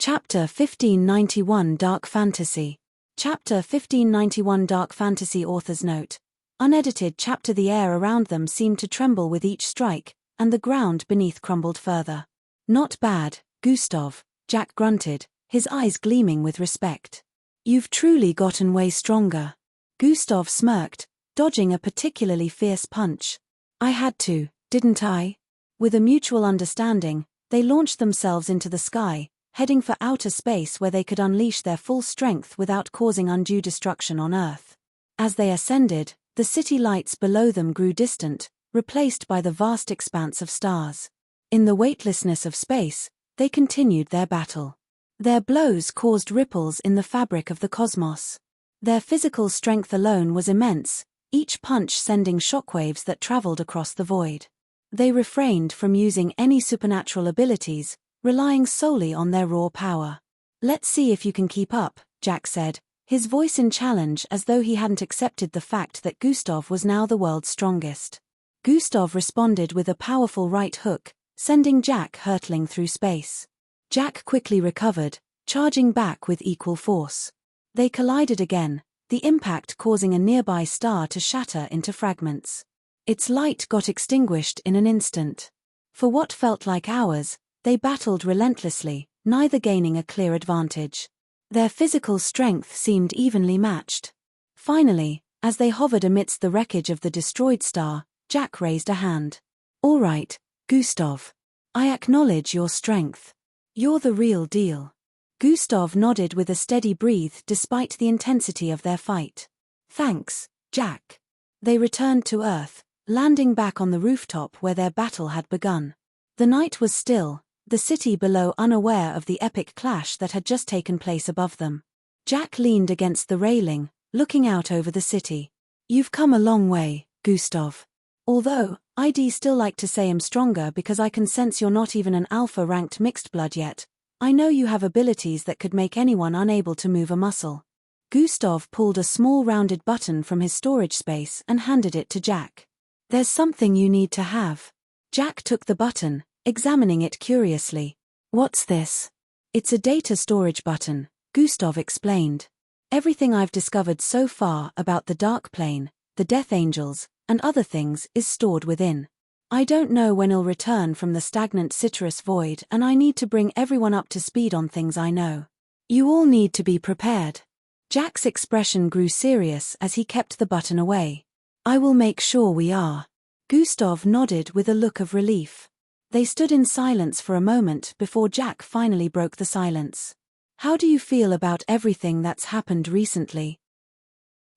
Chapter 1591 Dark Fantasy. Chapter 1591 Dark Fantasy. Author's note. Unedited chapter. The air around them seemed to tremble with each strike, and the ground beneath crumbled further. Not bad, Gustav, Jack grunted, his eyes gleaming with respect. You've truly gotten way stronger. Gustav smirked, dodging a particularly fierce punch. I had to, didn't I? With a mutual understanding, they launched themselves into the sky, heading for outer space where they could unleash their full strength without causing undue destruction on Earth. As they ascended, the city lights below them grew distant, replaced by the vast expanse of stars. In the weightlessness of space, they continued their battle. Their blows caused ripples in the fabric of the cosmos. Their physical strength alone was immense, each punch sending shockwaves that traveled across the void. They refrained from using any supernatural abilities, relying solely on their raw power. Let's see if you can keep up, Jack said, his voice in challenge as though he hadn't accepted the fact that Gustav was now the world's strongest. Gustav responded with a powerful right hook, sending Jack hurtling through space. Jack quickly recovered, charging back with equal force. They collided again, the impact causing a nearby star to shatter into fragments. Its light got extinguished in an instant. For what felt like hours, they battled relentlessly, neither gaining a clear advantage. Their physical strength seemed evenly matched. Finally, as they hovered amidst the wreckage of the destroyed star, Jack raised a hand. All right, Gustav. I acknowledge your strength. You're the real deal. Gustav nodded with a steady breath despite the intensity of their fight. Thanks, Jack. They returned to Earth, landing back on the rooftop where their battle had begun. The night was still, the city below unaware of the epic clash that had just taken place above them. Jack leaned against the railing, looking out over the city. You've come a long way, Gustav. Although, I'd still like to say I'm stronger because I can sense you're not even an alpha-ranked mixed blood yet. I know you have abilities that could make anyone unable to move a muscle. Gustav pulled a small rounded button from his storage space and handed it to Jack. There's something you need to have. Jack took the button, examining it curiously. What's this? It's a data storage button, Gustav explained. Everything I've discovered so far about the Dark Plane, the Death Angels, and other things is stored within. I don't know when I'll return from the stagnant citrus void, and I need to bring everyone up to speed on things I know. You all need to be prepared. Jack's expression grew serious as he kept the button away. I will make sure we are. Gustav nodded with a look of relief. They stood in silence for a moment before Jack finally broke the silence. How do you feel about everything that's happened recently?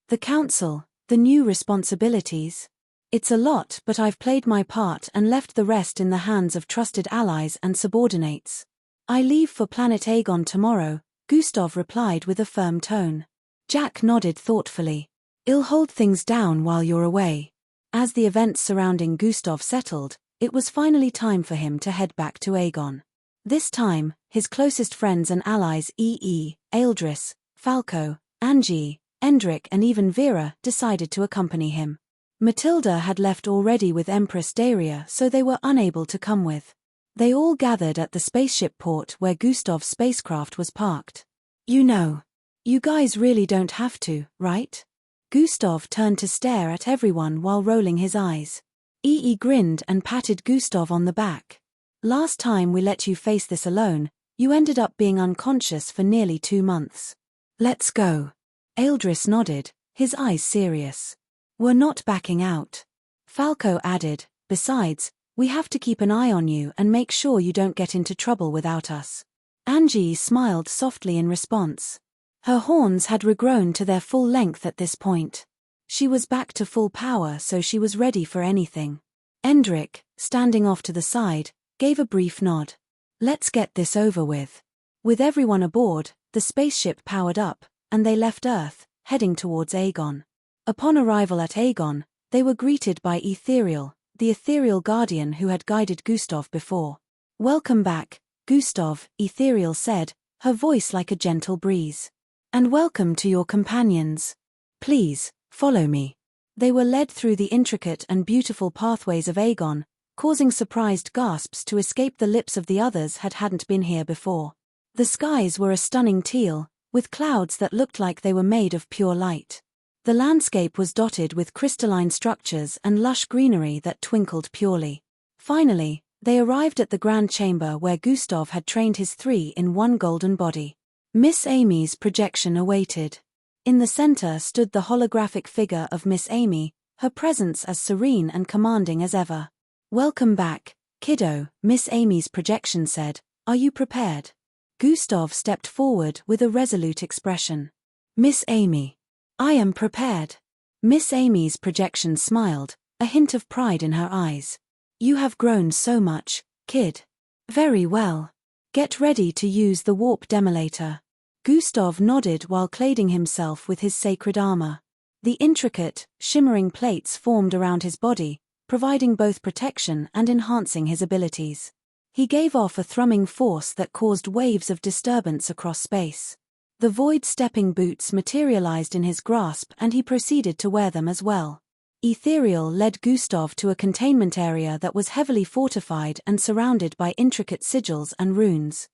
The council, the new responsibilities. It's a lot, but I've played my part and left the rest in the hands of trusted allies and subordinates. I leave for planet Aegon tomorrow, Gustav replied with a firm tone. Jack nodded thoughtfully. I'll hold things down while you're away. As the events surrounding Gustav settled, it was finally time for him to head back to Aegon. This time, his closest friends and allies Eildris, Falco, Angie, Endrik and even Vera decided to accompany him. Matilda had left already with Empress Daria, so they were unable to come with. They all gathered at the spaceship port where Gustav's spacecraft was parked. You know, you guys really don't have to, right? Gustav turned to stare at everyone while rolling his eyes. Grinned and patted Gustav on the back. Last time we let you face this alone, you ended up being unconscious for nearly 2 months. Let's go. Eildris nodded, his eyes serious. We're not backing out. Falco added, besides, we have to keep an eye on you and make sure you don't get into trouble without us. Angie smiled softly in response. Her horns had regrown to their full length at this point. She was back to full power, so she was ready for anything. Endrik, standing off to the side, gave a brief nod. Let's get this over with. With everyone aboard, the spaceship powered up, and they left Earth, heading towards Aegon. Upon arrival at Aegon, they were greeted by Ethereal, the ethereal guardian who had guided Gustav before. Welcome back, Gustav, Ethereal said, her voice like a gentle breeze. And welcome to your companions. Please, follow me. They were led through the intricate and beautiful pathways of Aegon, causing surprised gasps to escape the lips of the others hadn't been here before. The skies were a stunning teal, with clouds that looked like they were made of pure light. The landscape was dotted with crystalline structures and lush greenery that twinkled purely. Finally, they arrived at the grand chamber where Gustav had trained his 3-in-1 golden body. Miss Amy's projection awaited. In the center stood the holographic figure of Miss Amy, her presence as serene and commanding as ever. "Welcome back, kiddo," Miss Amy's projection said. "Are you prepared?" Gustav stepped forward with a resolute expression. "Miss Amy, I am prepared." Miss Amy's projection smiled, a hint of pride in her eyes. "You have grown so much, kid." "Very well. Get ready to use the warp demolator." Gustav nodded while cladding himself with his sacred armor. The intricate, shimmering plates formed around his body, providing both protection and enhancing his abilities. He gave off a thrumming force that caused waves of disturbance across space. The void stepping boots materialized in his grasp and he proceeded to wear them as well. Ethereal led Gustav to a containment area that was heavily fortified and surrounded by intricate sigils and runes.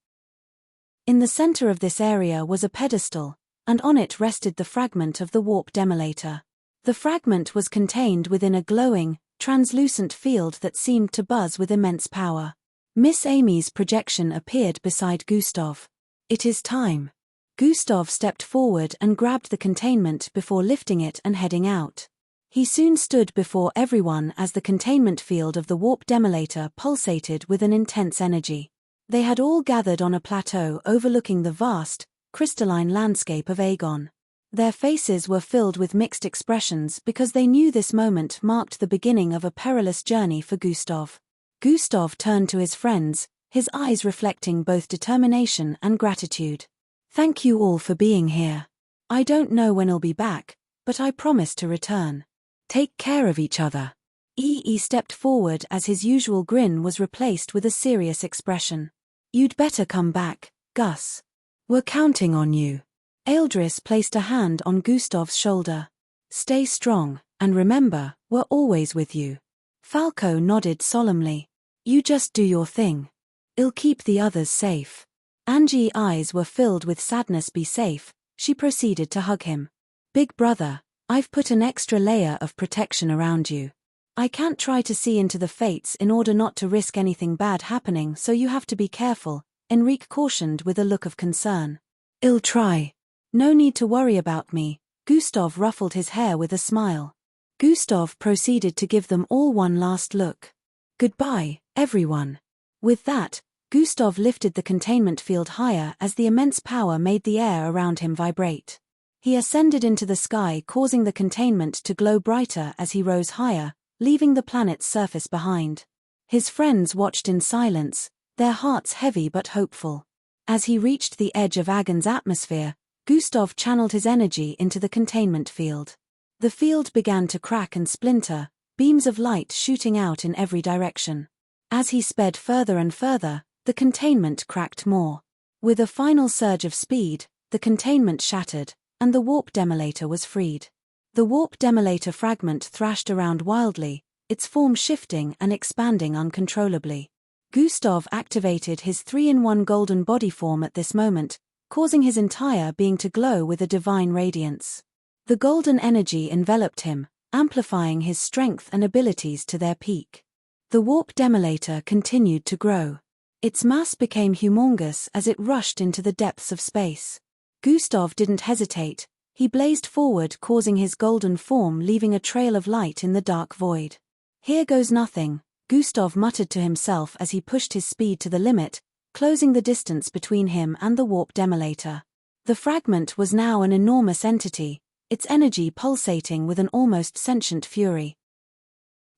In the center of this area was a pedestal, and on it rested the fragment of the warp demolator. The fragment was contained within a glowing, translucent field that seemed to buzz with immense power. Miss Amy's projection appeared beside Gustav. "It is time." Gustav stepped forward and grabbed the containment before lifting it and heading out. He soon stood before everyone as the containment field of the warp demolator pulsated with an intense energy. They had all gathered on a plateau overlooking the vast, crystalline landscape of Aegon. Their faces were filled with mixed expressions because they knew this moment marked the beginning of a perilous journey for Gustav. Gustav turned to his friends, his eyes reflecting both determination and gratitude. "Thank you all for being here. I don't know when I'll be back, but I promise to return. Take care of each other." EE stepped forward as his usual grin was replaced with a serious expression. "You'd better come back, Gus. We're counting on you." Ealdris placed a hand on Gustav's shoulder. "Stay strong, and remember, we're always with you." Falco nodded solemnly. "You just do your thing. I'll keep the others safe." Angie's eyes were filled with sadness. "Be safe," she proceeded to hug him. "Big brother, I've put an extra layer of protection around you. I can't try to see into the fates in order not to risk anything bad happening, so you have to be careful," Enrique cautioned with a look of concern. "I'll try. No need to worry about me." Gustav ruffled his hair with a smile. Gustav proceeded to give them all one last look. "Goodbye, everyone." With that, Gustav lifted the containment field higher as the immense power made the air around him vibrate. He ascended into the sky, causing the containment to glow brighter as he rose higher, leaving the planet's surface behind. His friends watched in silence, their hearts heavy but hopeful. As he reached the edge of Agon's atmosphere, Gustav channeled his energy into the containment field. The field began to crack and splinter, beams of light shooting out in every direction. As he sped further and further, the containment cracked more. With a final surge of speed, the containment shattered, and the warp demolator was freed. The warp demolator fragment thrashed around wildly, its form shifting and expanding uncontrollably. Gustav activated his 3-in-1 golden body form at this moment, causing his entire being to glow with a divine radiance. The golden energy enveloped him, amplifying his strength and abilities to their peak. The warp demolator continued to grow. Its mass became humongous as it rushed into the depths of space. Gustav didn't hesitate. He blazed forward, causing his golden form leaving a trail of light in the dark void. "Here goes nothing," Gustav muttered to himself as he pushed his speed to the limit, closing the distance between him and the warp demolator. The fragment was now an enormous entity, its energy pulsating with an almost sentient fury.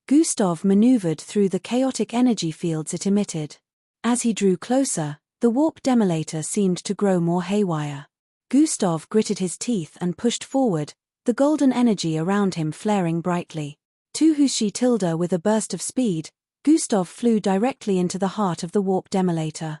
Gustav maneuvered through the chaotic energy fields it emitted. As he drew closer, the warp demolator seemed to grow more haywire. Gustav gritted his teeth and pushed forward, the golden energy around him flaring brightly. To Hushi Tilda with a burst of speed, Gustav flew directly into the heart of the warp demolator.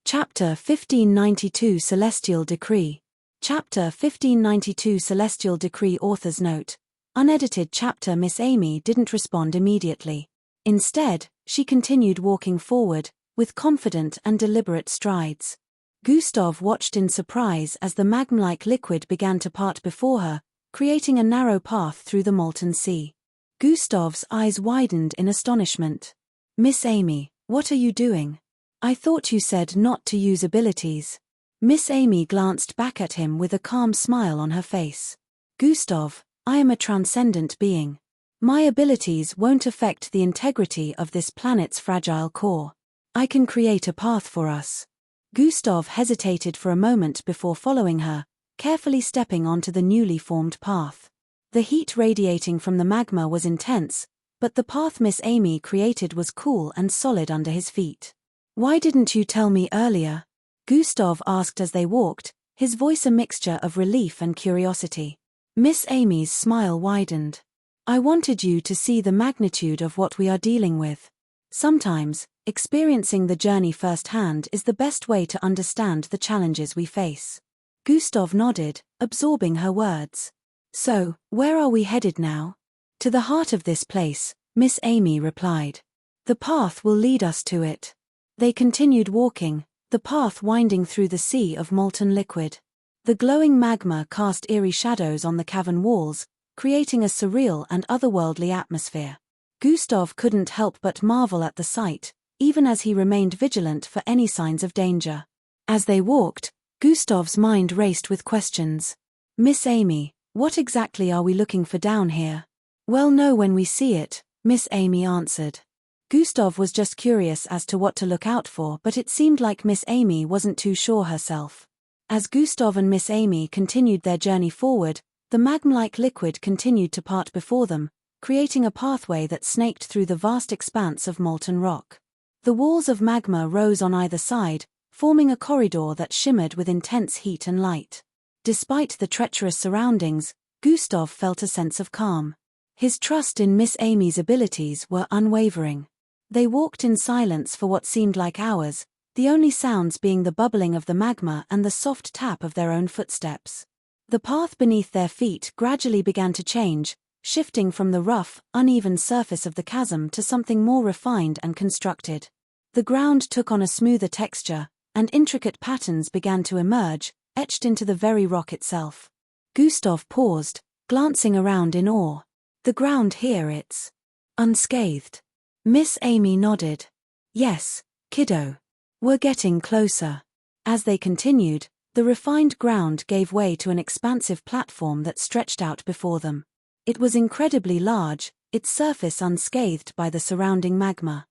Chapter 1592 Celestial Decree. Chapter 1592 Celestial Decree. Author's note. Unedited chapter. Miss Amy didn't respond immediately. Instead, she continued walking forward, with confident and deliberate strides. Gustav watched in surprise as the magma-like liquid began to part before her, creating a narrow path through the molten sea. Gustav's eyes widened in astonishment. "Miss Amy, what are you doing? I thought you said not to use abilities." Miss Amy glanced back at him with a calm smile on her face. "Gustav, I am a transcendent being. My abilities won't affect the integrity of this planet's fragile core. I can create a path for us." Gustav hesitated for a moment before following her, carefully stepping onto the newly formed path. The heat radiating from the magma was intense, but the path Miss Amy created was cool and solid under his feet. "Why didn't you tell me earlier?" Gustav asked as they walked, his voice a mixture of relief and curiosity. Miss Amy's smile widened. "I wanted you to see the magnitude of what we are dealing with. Sometimes, experiencing the journey firsthand is the best way to understand the challenges we face." Gustav nodded, absorbing her words. "So, where are we headed now?" "To the heart of this place," Miss Amy replied. "The path will lead us to it." They continued walking, the path winding through the sea of molten liquid. The glowing magma cast eerie shadows on the cavern walls, creating a surreal and otherworldly atmosphere. Gustav couldn't help but marvel at the sight, even as he remained vigilant for any signs of danger. As they walked, Gustav's mind raced with questions. "Miss Amy, what exactly are we looking for down here?" "We'll know when we see it," Miss Amy answered. Gustav was just curious as to what to look out for, but it seemed like Miss Amy wasn't too sure herself. As Gustav and Miss Amy continued their journey forward, the magma-like liquid continued to part before them, creating a pathway that snaked through the vast expanse of molten rock. The walls of magma rose on either side, forming a corridor that shimmered with intense heat and light. Despite the treacherous surroundings, Gustav felt a sense of calm. His trust in Miss Amy's abilities were unwavering. They walked in silence for what seemed like hours, the only sounds being the bubbling of the magma and the soft tap of their own footsteps. The path beneath their feet gradually began to change, shifting from the rough, uneven surface of the chasm to something more refined and constructed. The ground took on a smoother texture, and intricate patterns began to emerge, etched into the very rock itself. Gustav paused, glancing around in awe. "The ground here, it's unscathed." Miss Amy nodded. "Yes, kiddo. We're getting closer." As they continued, the refined ground gave way to an expansive platform that stretched out before them. It was incredibly large, its surface unscathed by the surrounding magma.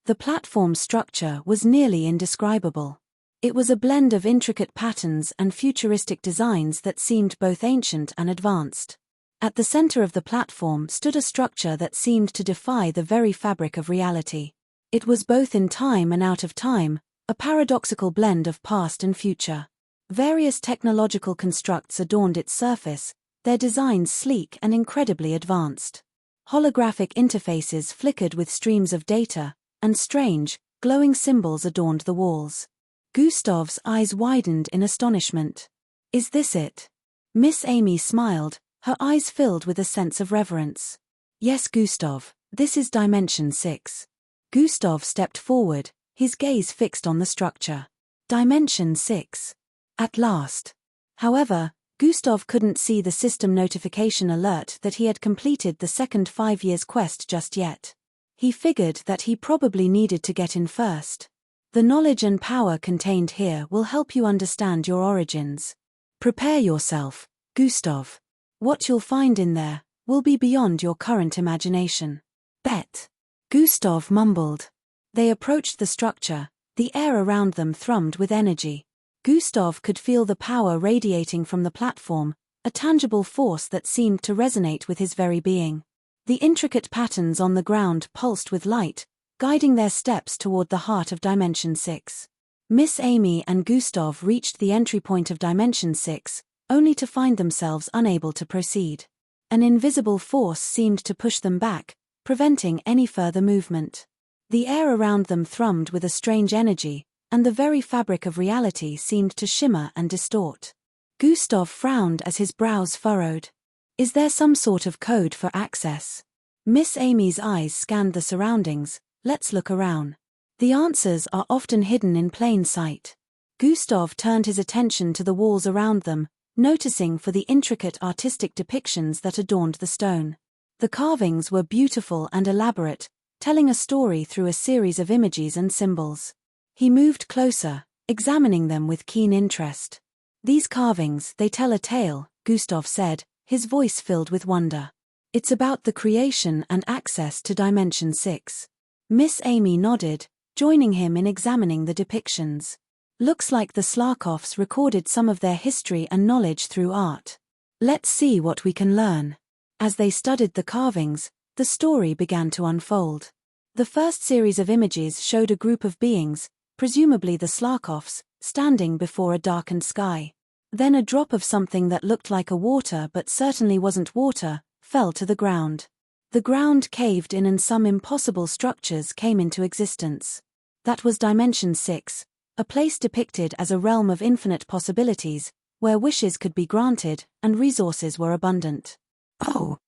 The platform's structure was nearly indescribable. It was a blend of intricate patterns and futuristic designs that seemed both ancient and advanced. At the center of the platform stood a structure that seemed to defy the very fabric of reality. It was both in time and out of time, a paradoxical blend of past and future. Various technological constructs adorned its surface, their designs sleek and incredibly advanced. Holographic interfaces flickered with streams of data, and strange, glowing symbols adorned the walls. Gustav's eyes widened in astonishment. "Is this it?" Miss Amy smiled, her eyes filled with a sense of reverence. "Yes, Gustav, this is Dimension 6. Gustav stepped forward, his gaze fixed on the structure. Dimension 6. At last. However, Gustav couldn't see the system notification alert that he had completed the second 5 years quest just yet. He figured that he probably needed to get in first. The knowledge and power contained here will help you understand your origins. Prepare yourself, Gustav. What you'll find in there will be beyond your current imagination. Bet. Gustav mumbled. They approached the structure, the air around them thrummed with energy. Gustav could feel the power radiating from the platform, a tangible force that seemed to resonate with his very being. The intricate patterns on the ground pulsed with light, guiding their steps toward the heart of Dimension 6. Miss Amy and Gustav reached the entry point of Dimension 6, only to find themselves unable to proceed. An invisible force seemed to push them back, preventing any further movement. The air around them thrummed with a strange energy, and the very fabric of reality seemed to shimmer and distort. Gustav frowned as his brows furrowed. Is there some sort of code for access? Miss Amy's eyes scanned the surroundings. Let's look around. The answers are often hidden in plain sight. Gustav turned his attention to the walls around them, noticing for the intricate artistic depictions that adorned the stone. The carvings were beautiful and elaborate, telling a story through a series of images and symbols. He moved closer, examining them with keen interest. "These carvings, they tell a tale," Gustav said, his voice filled with wonder. "It's about the creation and access to Dimension 6. Miss Amy nodded, joining him in examining the depictions. "Looks like the Slarkovs recorded some of their history and knowledge through art. Let's see what we can learn." As they studied the carvings, the story began to unfold. The first series of images showed a group of beings, presumably the Slarkovs, standing before a darkened sky. Then a drop of something that looked like a water but certainly wasn't water, fell to the ground. The ground caved in and some impossible structures came into existence. That was Dimension 6, a place depicted as a realm of infinite possibilities, where wishes could be granted and resources were abundant. "Oh,"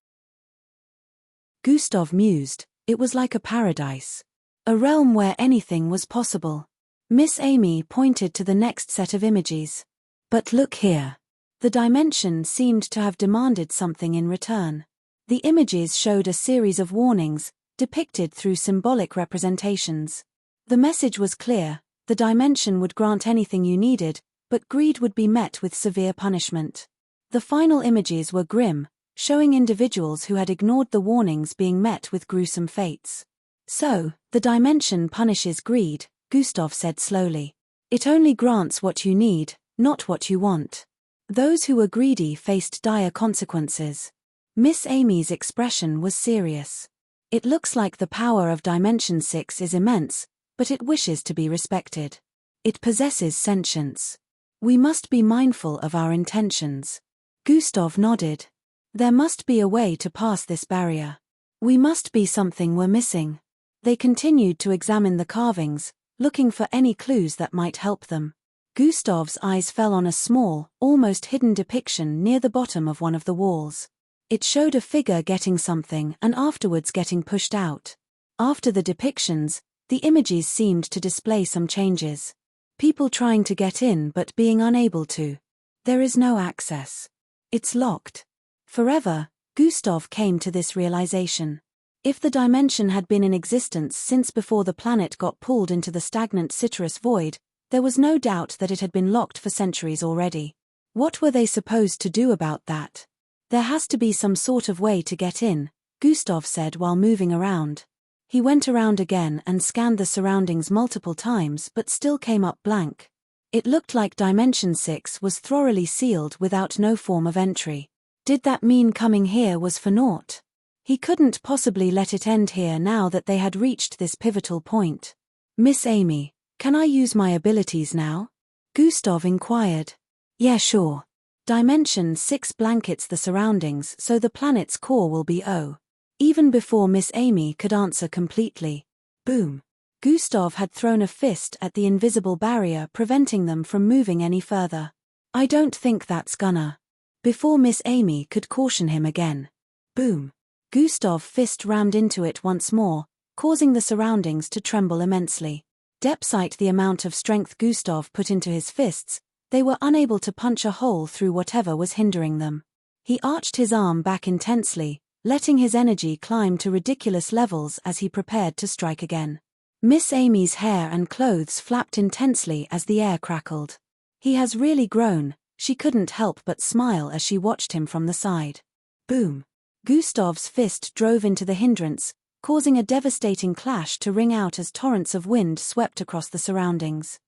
Gustav mused, "it was like a paradise. A realm where anything was possible." Miss Amy pointed to the next set of images. "But look here." The dimension seemed to have demanded something in return. The images showed a series of warnings, depicted through symbolic representations. The message was clear: the dimension would grant anything you needed, but greed would be met with severe punishment. The final images were grim, showing individuals who had ignored the warnings being met with gruesome fates. "So, the dimension punishes greed," Gustav said slowly. "It only grants what you need, not what you want. Those who were greedy faced dire consequences." Miss Amy's expression was serious. "It looks like the power of Dimension 6 is immense, but it wishes to be respected. It possesses sentience. We must be mindful of our intentions." Gustav nodded. "There must be a way to pass this barrier. We must be something we're missing." They continued to examine the carvings, looking for any clues that might help them. Gustav's eyes fell on a small, almost hidden depiction near the bottom of one of the walls. It showed a figure getting something and afterwards getting pushed out. After the depictions, the images seemed to display some changes. People trying to get in but being unable to. There is no access. It's locked. Forever, Gustav came to this realization. If the dimension had been in existence since before the planet got pulled into the stagnant citrus void, there was no doubt that it had been locked for centuries already. What were they supposed to do about that? "There has to be some sort of way to get in," Gustav said while moving around. He went around again and scanned the surroundings multiple times but still came up blank. It looked like Dimension 6 was thoroughly sealed without no form of entry. Did that mean coming here was for naught? He couldn't possibly let it end here now that they had reached this pivotal point. "Miss Amy, can I use my abilities now?" Gustav inquired. "Yeah, sure. Dimension 6 blankets the surroundings so the planet's core will be O." Even before Miss Amy could answer completely. Boom. Gustav had thrown a fist at the invisible barrier preventing them from moving any further. "I don't think that's gonna." Before Miss Amy could caution him again. Boom. Gustav's fist rammed into it once more, causing the surroundings to tremble immensely. Despite the amount of strength Gustav put into his fists, they were unable to punch a hole through whatever was hindering them. He arched his arm back intensely, letting his energy climb to ridiculous levels as he prepared to strike again. Miss Amy's hair and clothes flapped intensely as the air crackled. "He has really grown," she couldn't help but smile as she watched him from the side. Boom. Gustav's fist drove into the hindrance, causing a devastating clash to ring out as torrents of wind swept across the surroundings.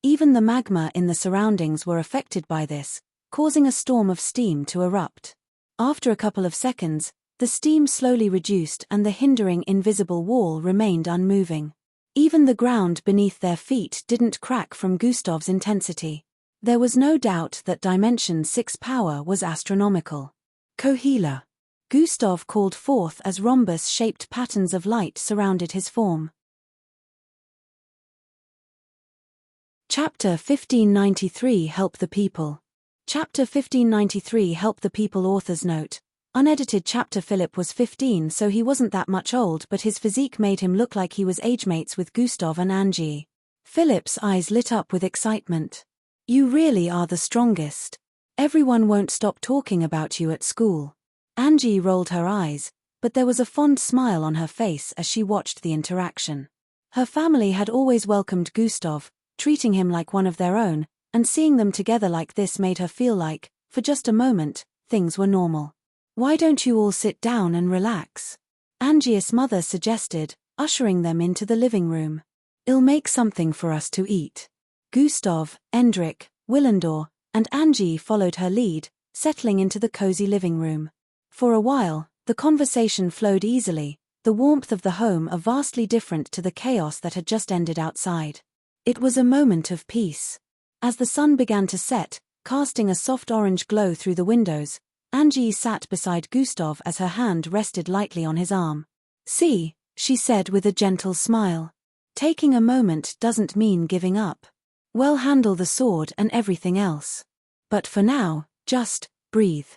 Even the magma in the surroundings were affected by this, causing a storm of steam to erupt. After a couple of seconds, the steam slowly reduced and the hindering invisible wall remained unmoving. Even the ground beneath their feet didn't crack from Gustav's intensity. There was no doubt that Dimension 6 power was astronomical. "Kohila," Gustav called forth as rhombus-shaped patterns of light surrounded his form. Chapter 1593 Help the People. Chapter 1593 Help the People. Author's note. Unedited chapter. Philip was 15, so he wasn't that much old, but his physique made him look like he was age mates with Gustav and Angie. Philip's eyes lit up with excitement. You really are the strongest. Everyone won't stop talking about you at school. Angie rolled her eyes, but there was a fond smile on her face as she watched the interaction. Her family had always welcomed Gustav, treating him like one of their own, and seeing them together like this made her feel like, for just a moment, things were normal. Why don't you all sit down and relax? Angie's mother suggested, ushering them into the living room. I'll make something for us to eat. Gustav, Endrik, Willendor, and Angie followed her lead, settling into the cozy living room. For a while, the conversation flowed easily, the warmth of the home vastly different to the chaos that had just ended outside. It was a moment of peace. As the sun began to set, casting a soft orange glow through the windows, Angie sat beside Gustav as her hand rested lightly on his arm. See, she said with a gentle smile. Taking a moment doesn't mean giving up. We'll handle the sword and everything else. But for now, just breathe.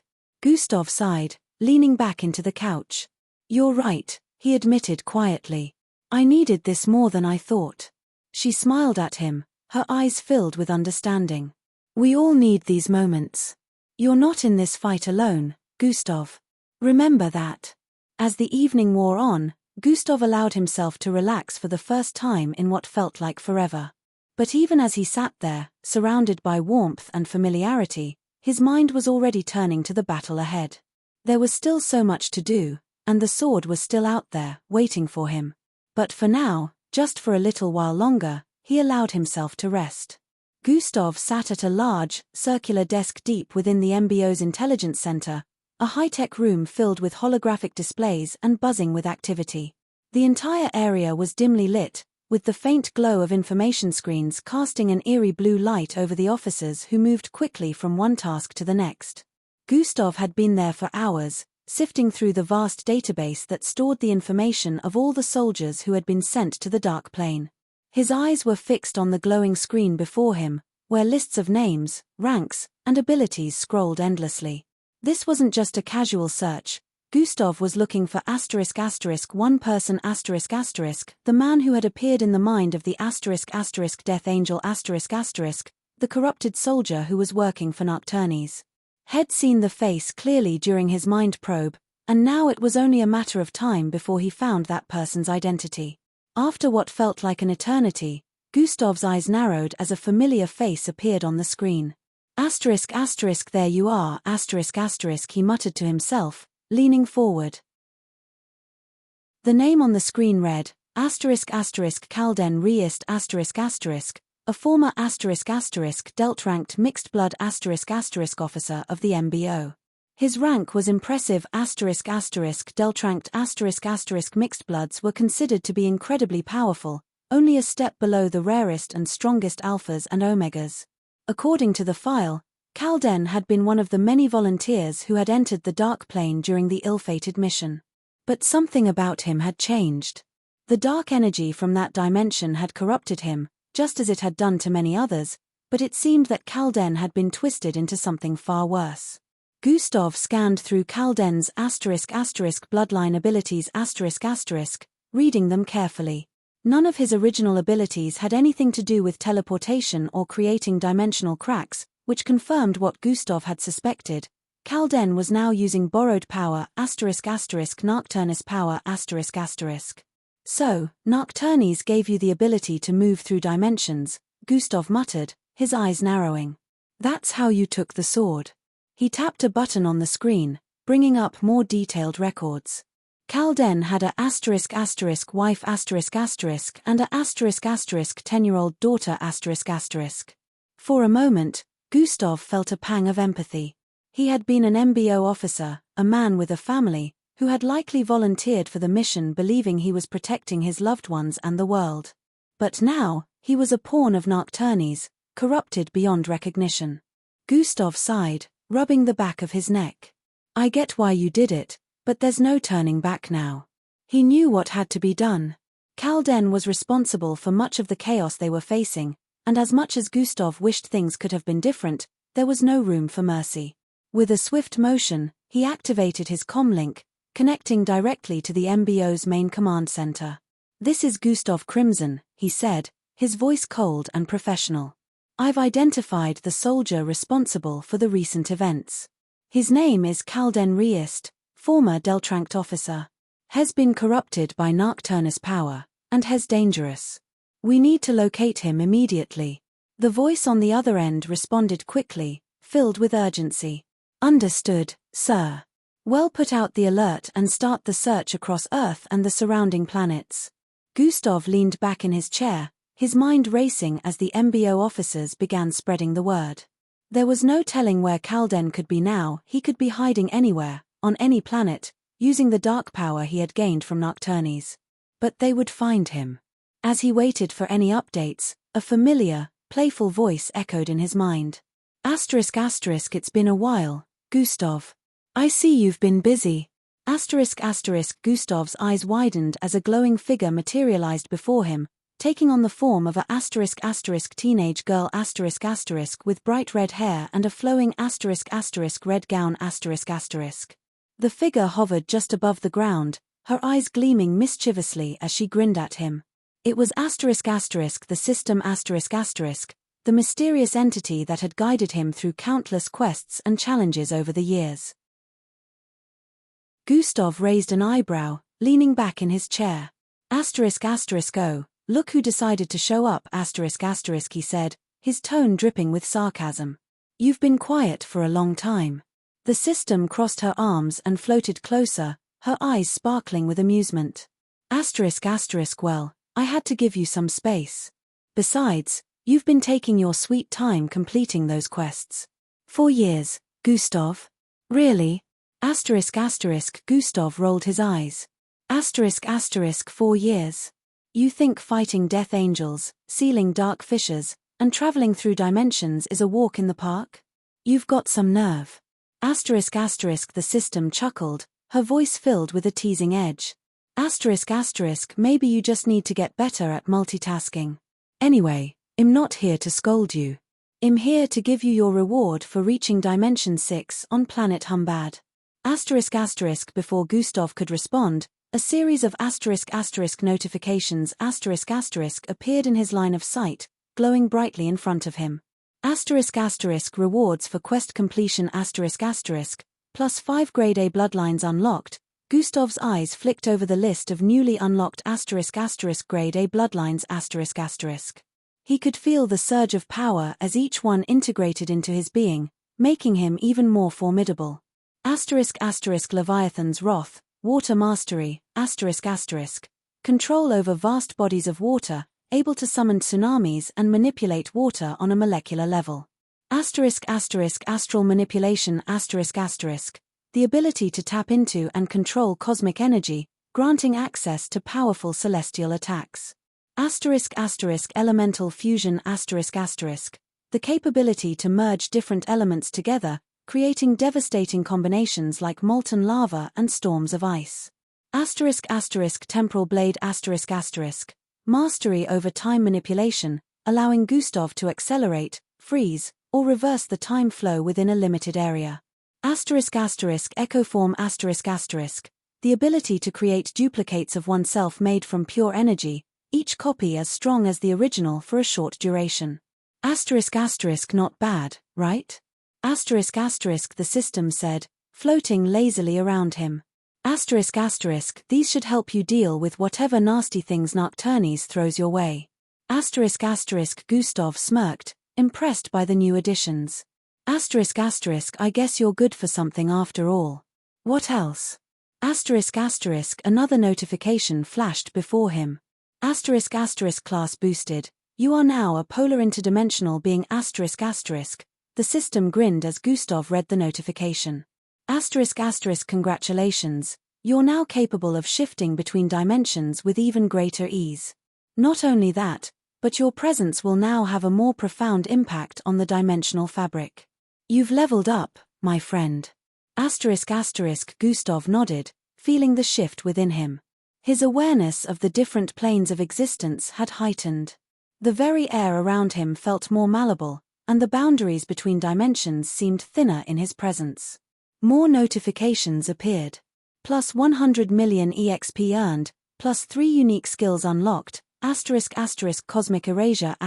Gustav sighed, leaning back into the couch. You're right, he admitted quietly. I needed this more than I thought. She smiled at him, her eyes filled with understanding. We all need these moments. You're not in this fight alone, Gustav. Remember that. As the evening wore on, Gustav allowed himself to relax for the first time in what felt like forever. But even as he sat there, surrounded by warmth and familiarity, his mind was already turning to the battle ahead. There was still so much to do, and the sword was still out there, waiting for him. But for now, just for a little while longer, he allowed himself to rest. Gustav sat at a large, circular desk deep within the MBO's intelligence center, a high-tech room filled with holographic displays and buzzing with activity. The entire area was dimly lit, with the faint glow of information screens casting an eerie blue light over the officers who moved quickly from one task to the next. Gustav had been there for hours, sifting through the vast database that stored the information of all the soldiers who had been sent to the Dark Plane. His eyes were fixed on the glowing screen before him, where lists of names, ranks, and abilities scrolled endlessly. This wasn't just a casual search. Gustav was looking for one person the man who had appeared in the mind of the Death Angel the corrupted soldier who was working for Nocturnes. Had seen the face clearly during his mind probe, and now it was only a matter of time before he found that person's identity. After what felt like an eternity, Gustav's eyes narrowed as a familiar face appeared on the screen. There you are, he muttered to himself, leaning forward. The name on the screen read, Kalden Reist a former Delt-ranked mixed-blood officer of the MBO. His rank was impressive. Delt-ranked mixed bloods were considered to be incredibly powerful, only a step below the rarest and strongest alphas and omegas. According to the file, Kalden had been one of the many volunteers who had entered the Dark Plane during the ill-fated mission. But something about him had changed. The dark energy from that dimension had corrupted him, just as it had done to many others, but it seemed that Kalden had been twisted into something far worse. Gustav scanned through Kalden's bloodline abilities reading them carefully. None of his original abilities had anything to do with teleportation or creating dimensional cracks, which confirmed what Gustav had suspected. Kalden was now using borrowed power Nocturnus power So, Nocturnes gave you the ability to move through dimensions, Gustav muttered, his eyes narrowing. That's how you took the sword. He tapped a button on the screen, bringing up more detailed records. Kalden had a wife and a 10-year-old daughter For a moment, Gustav felt a pang of empathy. He had been an MBO officer, a man with a family, who had likely volunteered for the mission believing he was protecting his loved ones and the world. But now, he was a pawn of Nocturnes, corrupted beyond recognition. Gustav sighed, rubbing the back of his neck. I get why you did it, but there's no turning back now. He knew what had to be done. Kalden was responsible for much of the chaos they were facing, and as much as Gustav wished things could have been different, there was no room for mercy. With a swift motion, he activated his comlink, connecting directly to the MBO's main command center. "This is Gustav Crimson," he said, his voice cold and professional. "I've identified the soldier responsible for the recent events. His name is Kalden Riest, former Deltranct officer. Has been corrupted by Nocturnus power, and has dangerous. We need to locate him immediately." The voice on the other end responded quickly, filled with urgency. "Understood, sir. Well, put out the alert and start the search across Earth and the surrounding planets." Gustav leaned back in his chair, his mind racing as the MBO officers began spreading the word. There was no telling where Kalden could be now. He could be hiding anywhere, on any planet, using the dark power he had gained from Nocturnes. But they would find him. As he waited for any updates, a familiar, playful voice echoed in his mind. It's been a while, Gustav. I see you've been busy. Gustav's eyes widened as a glowing figure materialized before him, taking on the form of a teenage girl with bright red hair and a flowing red gown . The figure hovered just above the ground, her eyes gleaming mischievously as she grinned at him. It was the system the mysterious entity that had guided him through countless quests and challenges over the years. Gustav raised an eyebrow, leaning back in his chair. Oh, look who decided to show up, he said, his tone dripping with sarcasm. You've been quiet for a long time. The system crossed her arms and floated closer, her eyes sparkling with amusement. Well, I had to give you some space. Besides, you've been taking your sweet time completing those quests. 4 years, Gustav? Really? Gustav rolled his eyes. 4 years. You think fighting death angels, sealing dark fissures, and traveling through dimensions is a walk in the park? You've got some nerve. The system chuckled, her voice filled with a teasing edge. Maybe you just need to get better at multitasking. Anyway, I'm not here to scold you. I'm here to give you your reward for reaching Dimension 6 on planet Humbad. Before Gustav could respond, a series of notifications appeared in his line of sight, glowing brightly in front of him. Rewards for quest completion plus 5 grade A bloodlines unlocked. Gustav's eyes flicked over the list of newly unlocked grade A bloodlines . He could feel the surge of power as each one integrated into his being, making him even more formidable. Leviathan's Wrath, Water Mastery, control over vast bodies of water, able to summon tsunamis and manipulate water on a molecular level. Astral Manipulation, the ability to tap into and control cosmic energy, granting access to powerful celestial attacks. Elemental Fusion, the capability to merge different elements together, creating devastating combinations like molten lava and storms of ice. Temporal Blade, mastery over time manipulation, allowing Gustav to accelerate, freeze, or reverse the time flow within a limited area. Echoform, the ability to create duplicates of oneself made from pure energy, each copy as strong as the original for a short duration. Not bad, right? The system said, floating lazily around him. These should help you deal with whatever nasty things Nocturnes throws your way. Gustav smirked, impressed by the new additions. I guess you're good for something after all. What else? Another notification flashed before him. Class boosted. You are now a polar interdimensional being. The system grinned as Gustav read the notification. Congratulations, you're now capable of shifting between dimensions with even greater ease. Not only that, but your presence will now have a more profound impact on the dimensional fabric. You've leveled up, my friend. Gustav nodded, feeling the shift within him. His awareness of the different planes of existence had heightened. The very air around him felt more malleable, and the boundaries between dimensions seemed thinner in his presence. More notifications appeared. Plus 100 million EXP earned, plus 3 unique skills unlocked, *** cosmic erasure ***,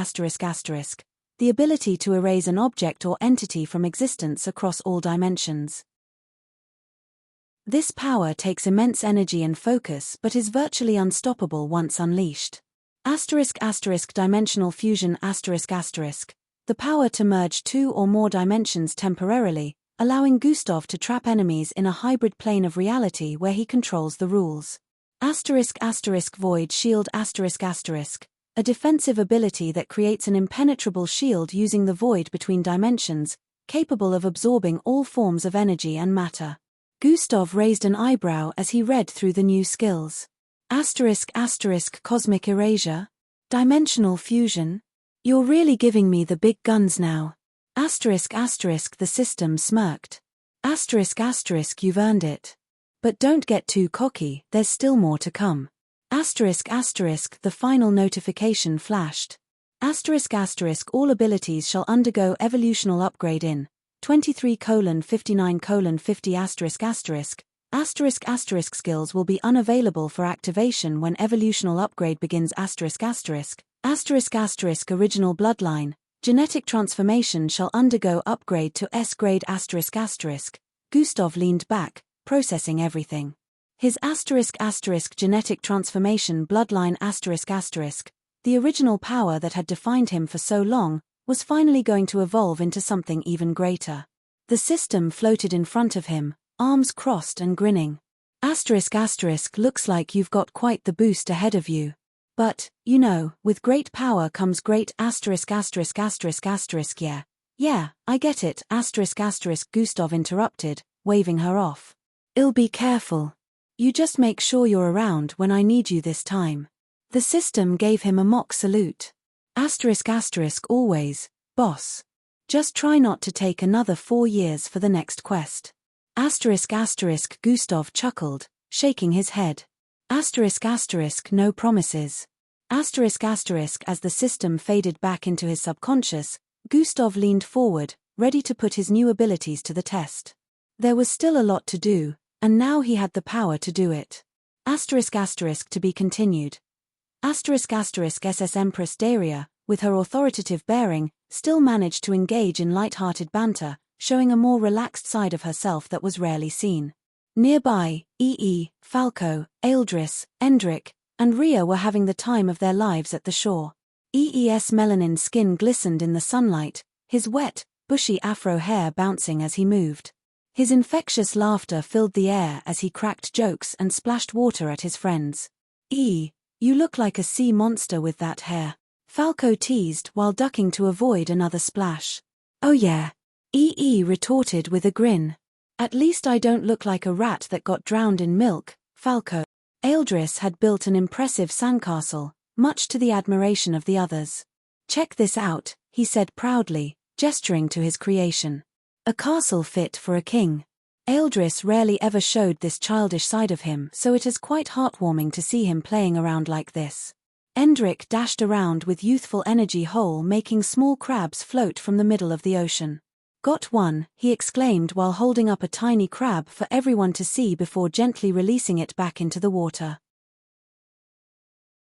the ability to erase an object or entity from existence across all dimensions. This power takes immense energy and focus but is virtually unstoppable once unleashed. *** dimensional fusion ***, the power to merge 2 or more dimensions temporarily, allowing Gustav to trap enemies in a hybrid plane of reality where he controls the rules. Void shield ***, a defensive ability that creates an impenetrable shield using the void between dimensions, capable of absorbing all forms of energy and matter. Gustav raised an eyebrow as he read through the new skills. ***, cosmic erasure? Dimensional fusion? You're really giving me the big guns now. ***, the system smirked. ***, you've earned it. But don't get too cocky, there's still more to come. ***, the final notification flashed. ***, all abilities shall undergo evolutional upgrade in 23:59:50***, skills will be unavailable for activation when evolutional upgrade begins ***, original bloodline, genetic transformation shall undergo upgrade to S-grade ***. Gustav leaned back, processing everything. His ***, genetic transformation bloodline ***, the original power that had defined him for so long, was finally going to evolve into something even greater. The system floated in front of him, arms crossed and grinning. ***, looks like you've got quite the boost ahead of you. But, you know, with great power comes great ***, yeah, I get it ***, Gustav interrupted, waving her off. I'll be careful. You just make sure you're around when I need you this time. The system gave him a mock salute. ***, always, boss. Just try not to take another 4 years for the next quest. ***, Gustav chuckled, shaking his head. ***, no promises. ***, as the system faded back into his subconscious, Gustav leaned forward, ready to put his new abilities to the test. There was still a lot to do, and now he had the power to do it. ***, to be continued. ***, Empress Daria, with her authoritative bearing, still managed to engage in light-hearted banter, showing a more relaxed side of herself that was rarely seen. Nearby, Falco, Eldris, Endrick, and Rhea were having the time of their lives at the shore. EE's melanin skin glistened in the sunlight, his wet, bushy afro hair bouncing as he moved. His infectious laughter filled the air as he cracked jokes and splashed water at his friends. You look like a sea monster with that hair, Falco teased while ducking to avoid another splash. Oh yeah, retorted with a grin. At least I don't look like a rat that got drowned in milk, Falco. Eldris had built an impressive sandcastle, much to the admiration of the others. Check this out, he said proudly, gesturing to his creation. A castle fit for a king. Eldris rarely ever showed this childish side of him, so it is quite heartwarming to see him playing around like this. Endrick dashed around with youthful energy whole making small crabs float from the middle of the ocean. Got one, he exclaimed while holding up a tiny crab for everyone to see before gently releasing it back into the water.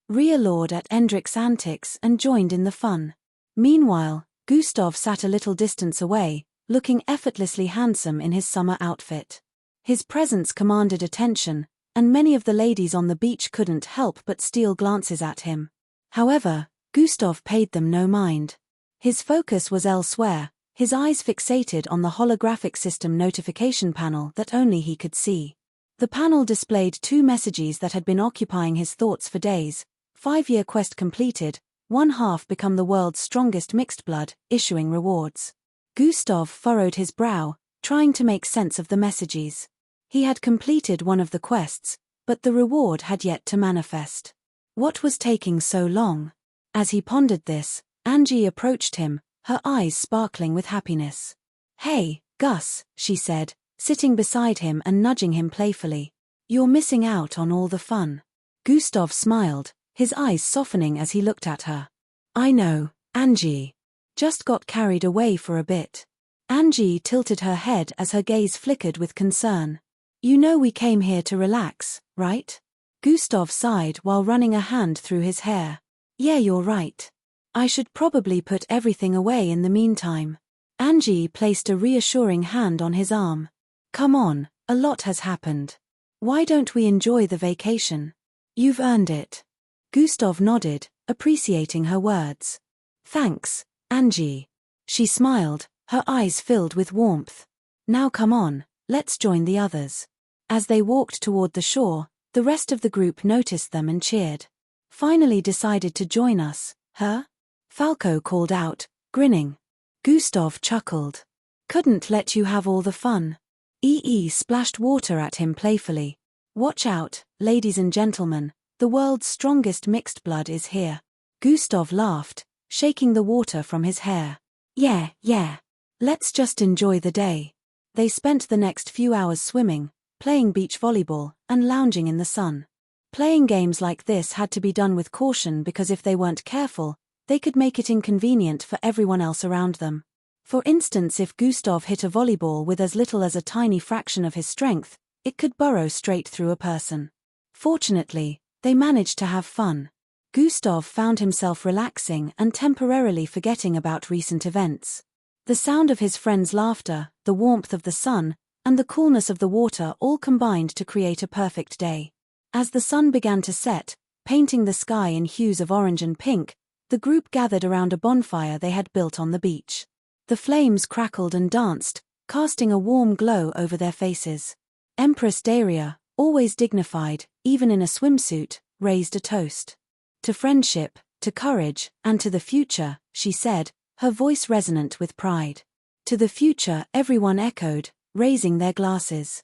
Rhea lored at Endrick's antics and joined in the fun. Meanwhile, Gustav sat a little distance away, looking effortlessly handsome in his summer outfit. His presence commanded attention, and many of the ladies on the beach couldn't help but steal glances at him. However, Gustav paid them no mind. His focus was elsewhere, his eyes fixated on the holographic system notification panel that only he could see. The panel displayed 2 messages that had been occupying his thoughts for days: 5-year quest completed, 1/2 become the world's strongest mixed blood, issuing rewards. Gustav furrowed his brow, trying to make sense of the messages. He had completed one of the quests, but the reward had yet to manifest. What was taking so long? As he pondered this, Angie approached him, her eyes sparkling with happiness. Hey, Gus, she said, sitting beside him and nudging him playfully. You're missing out on all the fun. Gustav smiled, his eyes softening as he looked at her. I know, Angie. Just got carried away for a bit. Angie tilted her head as her gaze flickered with concern. You know we came here to relax, right? Gustav sighed while running a hand through his hair. Yeah, you're right. I should probably put everything away in the meantime. Angie placed a reassuring hand on his arm. Come on, a lot has happened. Why don't we enjoy the vacation? You've earned it. Gustav nodded, appreciating her words. Thanks, Angie. She smiled, her eyes filled with warmth. Now come on, let's join the others. As they walked toward the shore, the rest of the group noticed them and cheered. Finally decided to join us, huh? Falco called out, grinning. Gustav chuckled. Couldn't let you have all the fun. EE splashed water at him playfully. Watch out, ladies and gentlemen, the world's strongest mixed blood is here. Gustav laughed, shaking the water from his hair. Yeah. Let's just enjoy the day. They spent the next few hours swimming, playing beach volleyball, and lounging in the sun. Playing games like this had to be done with caution because if they weren't careful, they could make it inconvenient for everyone else around them. For instance, if Gustav hit a volleyball with as little as a tiny fraction of his strength, it could burrow straight through a person. Fortunately, they managed to have fun. Gustav found himself relaxing and temporarily forgetting about recent events. The sound of his friends' laughter, the warmth of the sun, and the coolness of the water all combined to create a perfect day. As the sun began to set, painting the sky in hues of orange and pink, the group gathered around a bonfire they had built on the beach. The flames crackled and danced, casting a warm glow over their faces. Empress Daria, always dignified, even in a swimsuit, raised a toast. To friendship, to courage, and to the future, she said, her voice resonant with pride. To the future, everyone echoed, raising their glasses.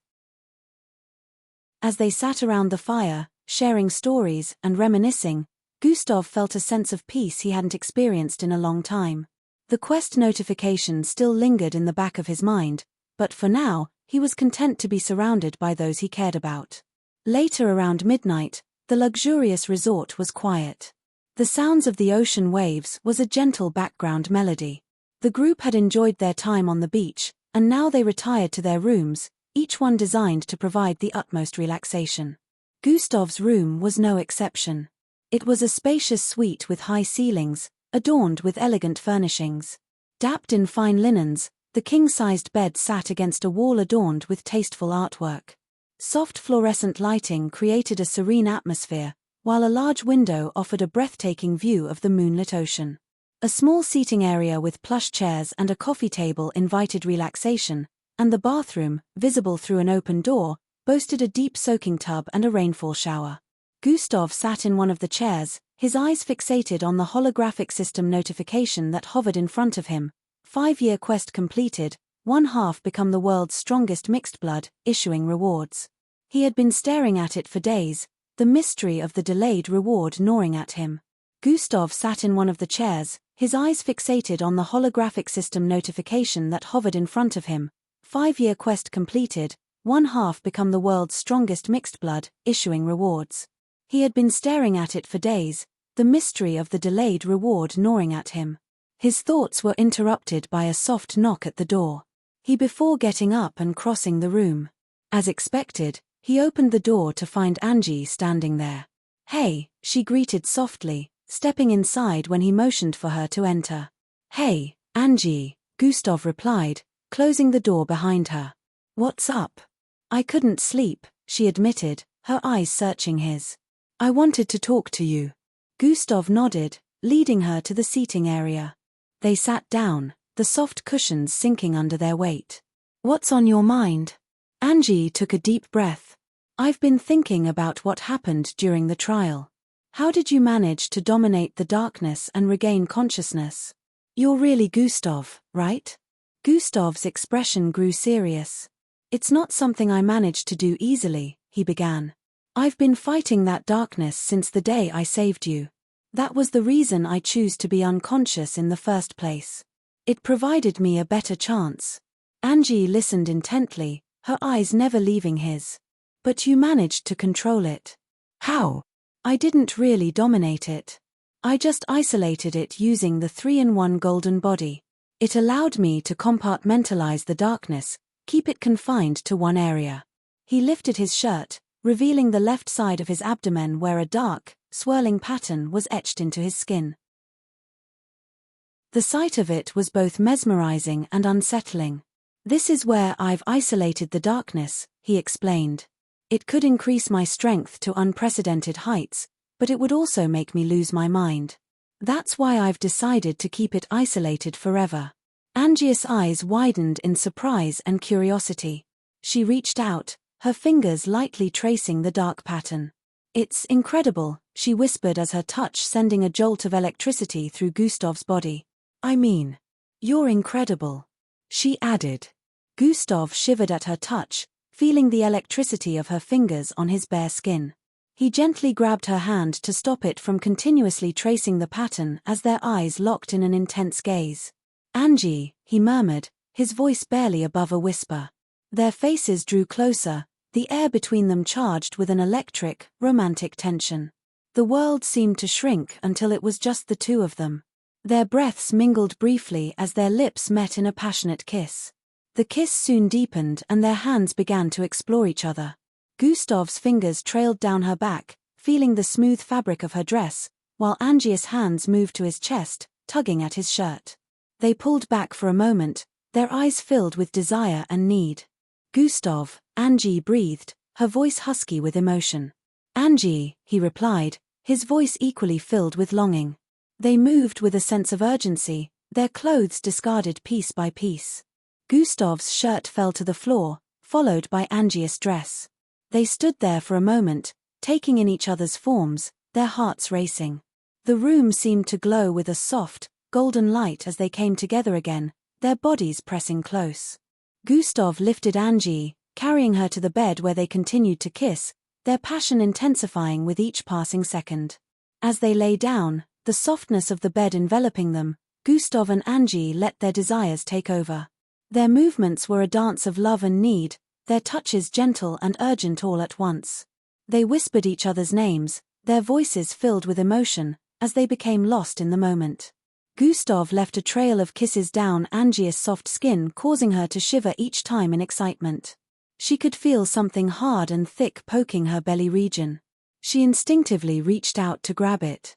As they sat around the fire, sharing stories and reminiscing, Gustav felt a sense of peace he hadn't experienced in a long time. The quest notification still lingered in the back of his mind, but for now, he was content to be surrounded by those he cared about. Later around midnight, the luxurious resort was quiet. The sounds of the ocean waves was a gentle background melody. The group had enjoyed their time on the beach, and now they retired to their rooms, each one designed to provide the utmost relaxation. Gustav's room was no exception. It was a spacious suite with high ceilings, adorned with elegant furnishings. Dapped in fine linens, the king-sized bed sat against a wall adorned with tasteful artwork. Soft fluorescent lighting created a serene atmosphere, while a large window offered a breathtaking view of the moonlit ocean. A small seating area with plush chairs and a coffee table invited relaxation, and the bathroom, visible through an open door, boasted a deep soaking tub and a rainfall shower. Gustav sat in one of the chairs, his eyes fixated on the holographic system notification that hovered in front of him. 5-year quest completed, 1/2 become the world's strongest mixed blood, issuing rewards. He had been staring at it for days, the mystery of the delayed reward gnawing at him. Gustav sat in one of the chairs, his eyes fixated on the holographic system notification that hovered in front of him. 5-year quest completed, 1/2 become the world's strongest mixed blood, issuing rewards. He had been staring at it for days, the mystery of the delayed reward gnawing at him. His thoughts were interrupted by a soft knock at the door. Before getting up and crossing the room. As expected, he opened the door to find Angie standing there. Hey, she greeted softly, stepping inside when he motioned for her to enter. Hey, Angie, Gustav replied, closing the door behind her. What's up? I couldn't sleep, she admitted, her eyes searching his. I wanted to talk to you. Gustav nodded, leading her to the seating area. They sat down, the soft cushions sinking under their weight. What's on your mind? Angie took a deep breath. I've been thinking about what happened during the trial. How did you manage to dominate the darkness and regain consciousness? You're really Gustav, right? Gustav's expression grew serious. It's not something I managed to do easily, he began. I've been fighting that darkness since the day I saved you. That was the reason I chose to be unconscious in the first place. It provided me a better chance. Angie listened intently, her eyes never leaving his. But you managed to control it. How? I didn't really dominate it. I just isolated it using the 3-in-1 golden body. It allowed me to compartmentalize the darkness, keep it confined to one area. He lifted his shirt, revealing the left side of his abdomen where a dark, swirling pattern was etched into his skin. The sight of it was both mesmerizing and unsettling. This is where I've isolated the darkness, he explained. It could increase my strength to unprecedented heights, but it would also make me lose my mind. That's why I've decided to keep it isolated forever. Angie's eyes widened in surprise and curiosity. She reached out, her fingers lightly tracing the dark pattern. It's incredible, she whispered as her touch sending a jolt of electricity through Gustav's body. I mean, you're incredible, she added. Gustav shivered at her touch, feeling the electricity of her fingers on his bare skin. He gently grabbed her hand to stop it from continuously tracing the pattern as their eyes locked in an intense gaze. Angie, he murmured, his voice barely above a whisper. Their faces drew closer, the air between them charged with an electric, romantic tension. The world seemed to shrink until it was just the two of them. Their breaths mingled briefly as their lips met in a passionate kiss. The kiss soon deepened and their hands began to explore each other. Gustav's fingers trailed down her back, feeling the smooth fabric of her dress, while Angie's hands moved to his chest, tugging at his shirt. They pulled back for a moment, their eyes filled with desire and need. Gustav, Angie breathed, her voice husky with emotion. Angie, he replied, his voice equally filled with longing. They moved with a sense of urgency, their clothes discarded piece by piece. Gustav's shirt fell to the floor, followed by Angie's dress. They stood there for a moment, taking in each other's forms, their hearts racing. The room seemed to glow with a soft, golden light as they came together again, their bodies pressing close. Gustav lifted Angie, carrying her to the bed where they continued to kiss, their passion intensifying with each passing second. As they lay down, the softness of the bed enveloping them, Gustav and Angie let their desires take over. Their movements were a dance of love and need, their touches gentle and urgent all at once. They whispered each other's names, their voices filled with emotion, as they became lost in the moment. Gustav left a trail of kisses down Angie's soft skin, causing her to shiver each time in excitement. She could feel something hard and thick poking her belly region. She instinctively reached out to grab it.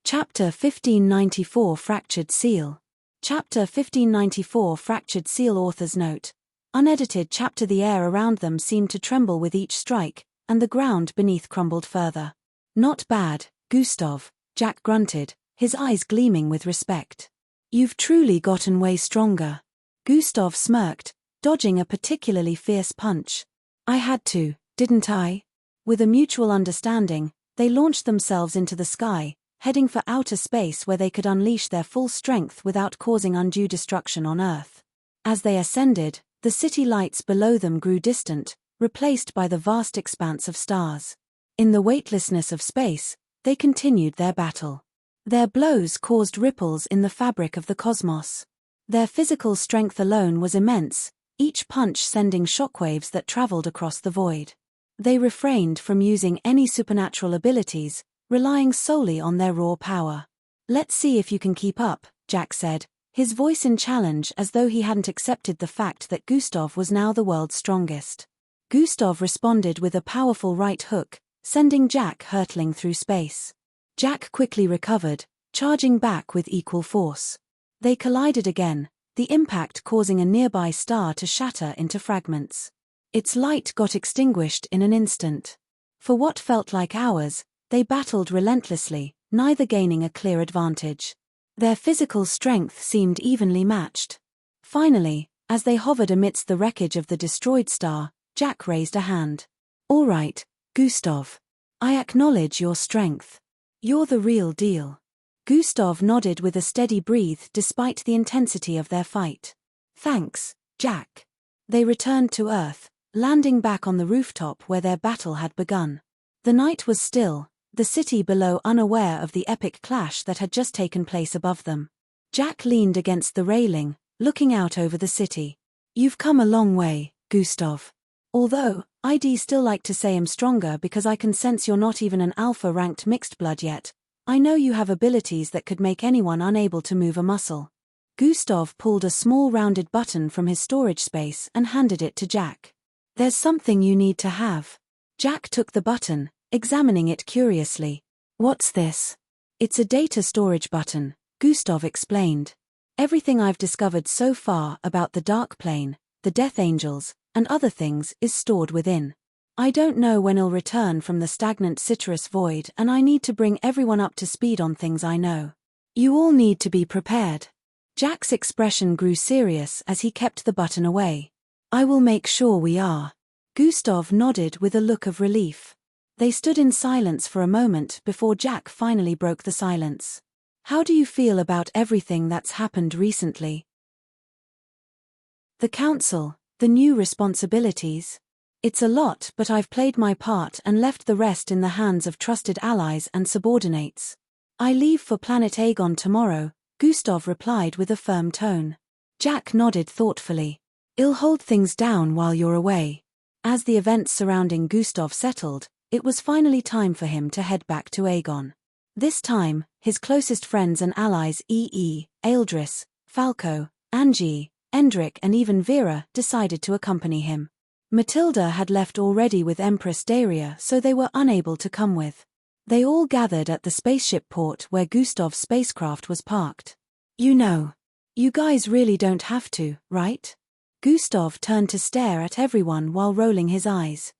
Chapter 1594 Fractured Seal. Chapter 1594 Fractured Seal. Author's note. Unedited chapter. The air around them seemed to tremble with each strike, and the ground beneath crumbled further. Not bad, Gustav, Jack grunted, his eyes gleaming with respect. You've truly gotten way stronger. Gustav smirked, dodging a particularly fierce punch. I had to, didn't I? With a mutual understanding, they launched themselves into the sky, heading for outer space where they could unleash their full strength without causing undue destruction on Earth. As they ascended, the city lights below them grew distant, replaced by the vast expanse of stars. In the weightlessness of space, they continued their battle. Their blows caused ripples in the fabric of the cosmos. Their physical strength alone was immense, each punch sending shockwaves that traveled across the void. They refrained from using any supernatural abilities, relying solely on their raw power. Let's see if you can keep up, Jack said, his voice in challenge as though he hadn't accepted the fact that Gustav was now the world's strongest. Gustav responded with a powerful right hook, sending Jack hurtling through space. Jack quickly recovered, charging back with equal force. They collided again, the impact causing a nearby star to shatter into fragments. Its light got extinguished in an instant. For what felt like hours, they battled relentlessly, neither gaining a clear advantage. Their physical strength seemed evenly matched. Finally, as they hovered amidst the wreckage of the destroyed star, Jack raised a hand. All right, Gustav. I acknowledge your strength. You're the real deal. Gustav nodded with a steady breath despite the intensity of their fight. Thanks, Jack. They returned to Earth, landing back on the rooftop where their battle had begun. The night was still, the city below unaware of the epic clash that had just taken place above them. Jack leaned against the railing, looking out over the city. You've come a long way, Gustav. Although, I'd still like to say I'm stronger because I can sense you're not even an alpha-ranked mixed blood yet. I know you have abilities that could make anyone unable to move a muscle. Gustav pulled a small rounded button from his storage space and handed it to Jack. There's something you need to have. Jack took the button, examining it curiously. What's this? It's a data storage button, Gustav explained. Everything I've discovered so far about the Dark Plane, the Death Angels, and other things is stored within. I don't know when I'll return from the stagnant citrus void, and I need to bring everyone up to speed on things I know. You all need to be prepared. Jack's expression grew serious as he kept the button away. I will make sure we are. Gustav nodded with a look of relief. They stood in silence for a moment before Jack finally broke the silence. How do you feel about everything that's happened recently? The council, the new responsibilities. It's a lot, but I've played my part and left the rest in the hands of trusted allies and subordinates. I leave for planet Aegon tomorrow, Gustav replied with a firm tone. Jack nodded thoughtfully. I'll hold things down while you're away. As the events surrounding Gustav settled, it was finally time for him to head back to Aegon. This time, his closest friends and allies Ealdris, Falco, Angie, Endrick and even Vera decided to accompany him. Matilda had left already with Empress Daria, so they were unable to come with. They all gathered at the spaceship port where Gustav's spacecraft was parked. You guys really don't have to, right? Gustav turned to stare at everyone while rolling his eyes.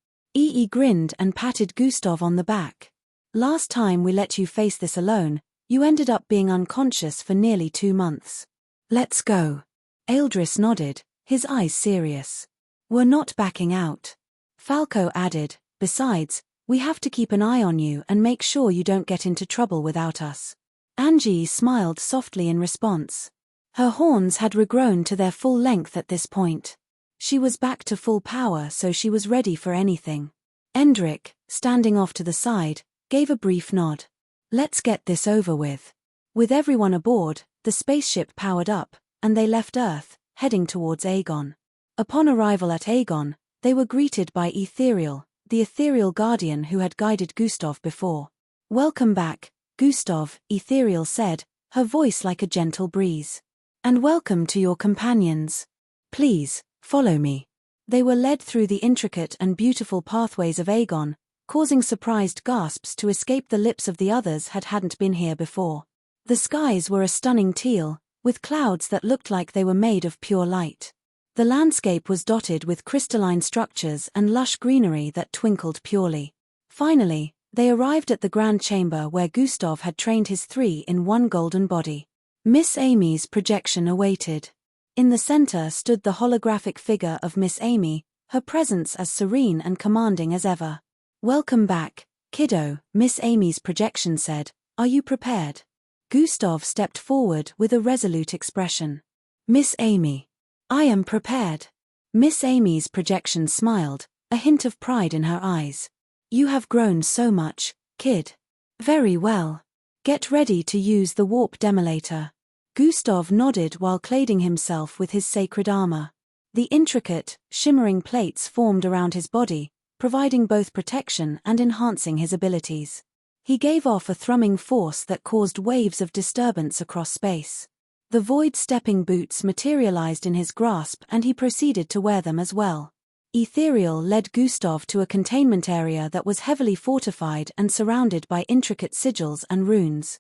Grinned and patted Gustav on the back. Last time we let you face this alone, you ended up being unconscious for nearly 2 months. Let's go. Ealdris nodded, his eyes serious. We're not backing out. Falco added, besides, we have to keep an eye on you and make sure you don't get into trouble without us. Angie smiled softly in response. Her horns had regrown to their full length at this point. She was back to full power, so she was ready for anything. Endrick, standing off to the side, gave a brief nod. Let's get this over with. With everyone aboard, the spaceship powered up, and they left Earth, heading towards Aegon. Upon arrival at Aegon, they were greeted by Ethereal, the ethereal guardian who had guided Gustav before. Welcome back, Gustav, Ethereal said, her voice like a gentle breeze. And welcome to your companions. Please, follow me. They were led through the intricate and beautiful pathways of Aegon, causing surprised gasps to escape the lips of the others hadn't been here before. The skies were a stunning teal, with clouds that looked like they were made of pure light. The landscape was dotted with crystalline structures and lush greenery that twinkled purely. Finally, they arrived at the grand chamber where Gustav had trained his 3-in-1 golden body. Miss Amy's projection awaited. In the center stood the holographic figure of Miss Amy, her presence as serene and commanding as ever. Welcome back, kiddo, Miss Amy's projection said. Are you prepared? Gustav stepped forward with a resolute expression. Miss Amy. I am prepared. Miss Amy's projection smiled, a hint of pride in her eyes. You have grown so much, kid. Very well. Get ready to use the warp demolator. Gustav nodded while cladding himself with his sacred armor. The intricate, shimmering plates formed around his body, providing both protection and enhancing his abilities. He gave off a thrumming force that caused waves of disturbance across space. The void stepping boots materialized in his grasp and he proceeded to wear them as well. Ethereal led Gustav to a containment area that was heavily fortified and surrounded by intricate sigils and runes.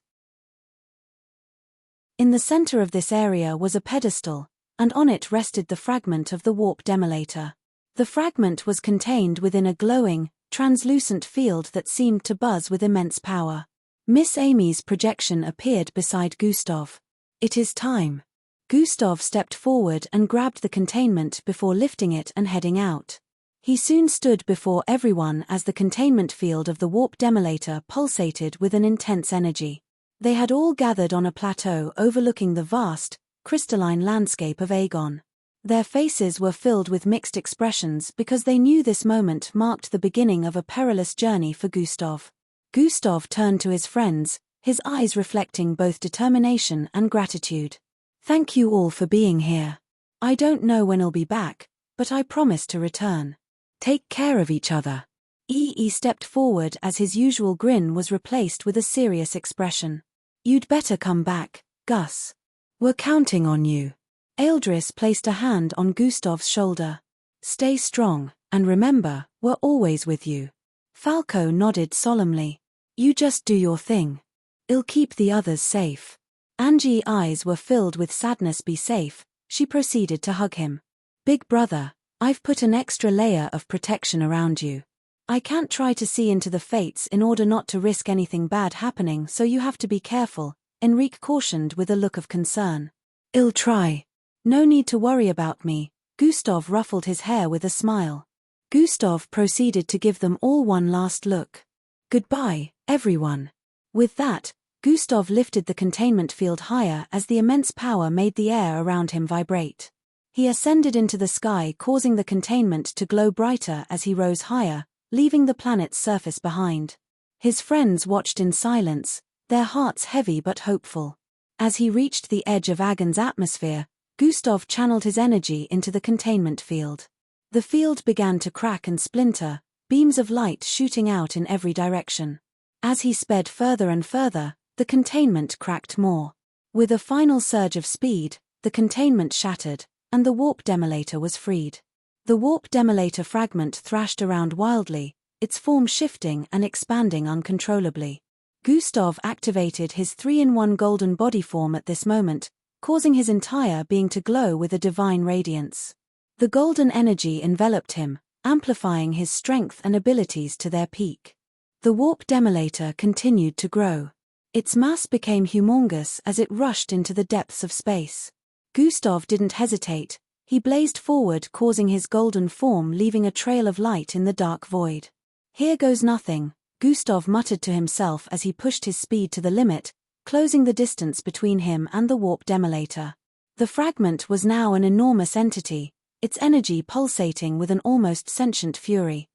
In the center of this area was a pedestal, and on it rested the fragment of the warp demolator. The fragment was contained within a glowing, translucent field that seemed to buzz with immense power. Miss Amy's projection appeared beside Gustav. It is time. Gustav stepped forward and grabbed the containment before lifting it and heading out. He soon stood before everyone as the containment field of the warp demolator pulsated with an intense energy. They had all gathered on a plateau overlooking the vast, crystalline landscape of Aegon. Their faces were filled with mixed expressions because they knew this moment marked the beginning of a perilous journey for Gustav. Gustav turned to his friends, his eyes reflecting both determination and gratitude. Thank you all for being here. I don't know when I'll be back, but I promise to return. Take care of each other. EE stepped forward as his usual grin was replaced with a serious expression. You'd better come back, Gus. We're counting on you. Eldris placed a hand on Gustav's shoulder. Stay strong, and remember, we're always with you. Falco nodded solemnly. You just do your thing. I'll keep the others safe. Angie's eyes were filled with sadness. Be safe, she proceeded to hug him. Big brother, I've put an extra layer of protection around you. I can't try to see into the fates in order not to risk anything bad happening, so you have to be careful, Enrique cautioned with a look of concern. I'll try. No need to worry about me. Gustav ruffled his hair with a smile. Gustav proceeded to give them all one last look. Goodbye, everyone. With that, Gustav lifted the containment field higher as the immense power made the air around him vibrate. He ascended into the sky, causing the containment to glow brighter as he rose higher, leaving the planet's surface behind. His friends watched in silence, their hearts heavy but hopeful. As he reached the edge of Agon's atmosphere, Gustav channeled his energy into the containment field. The field began to crack and splinter, beams of light shooting out in every direction. As he sped further and further, the containment cracked more. With a final surge of speed, the containment shattered, and the warp demolator was freed. The warp demolator fragment thrashed around wildly, its form shifting and expanding uncontrollably. Gustav activated his 3-in-1 golden body form at this moment, causing his entire being to glow with a divine radiance. The golden energy enveloped him, amplifying his strength and abilities to their peak. The warp demolator continued to grow. Its mass became humongous as it rushed into the depths of space. Gustav didn't hesitate. He blazed forward, causing his golden form leaving a trail of light in the dark void. Here goes nothing, Gustav muttered to himself as he pushed his speed to the limit, closing the distance between him and the warp demolator. The fragment was now an enormous entity, its energy pulsating with an almost sentient fury.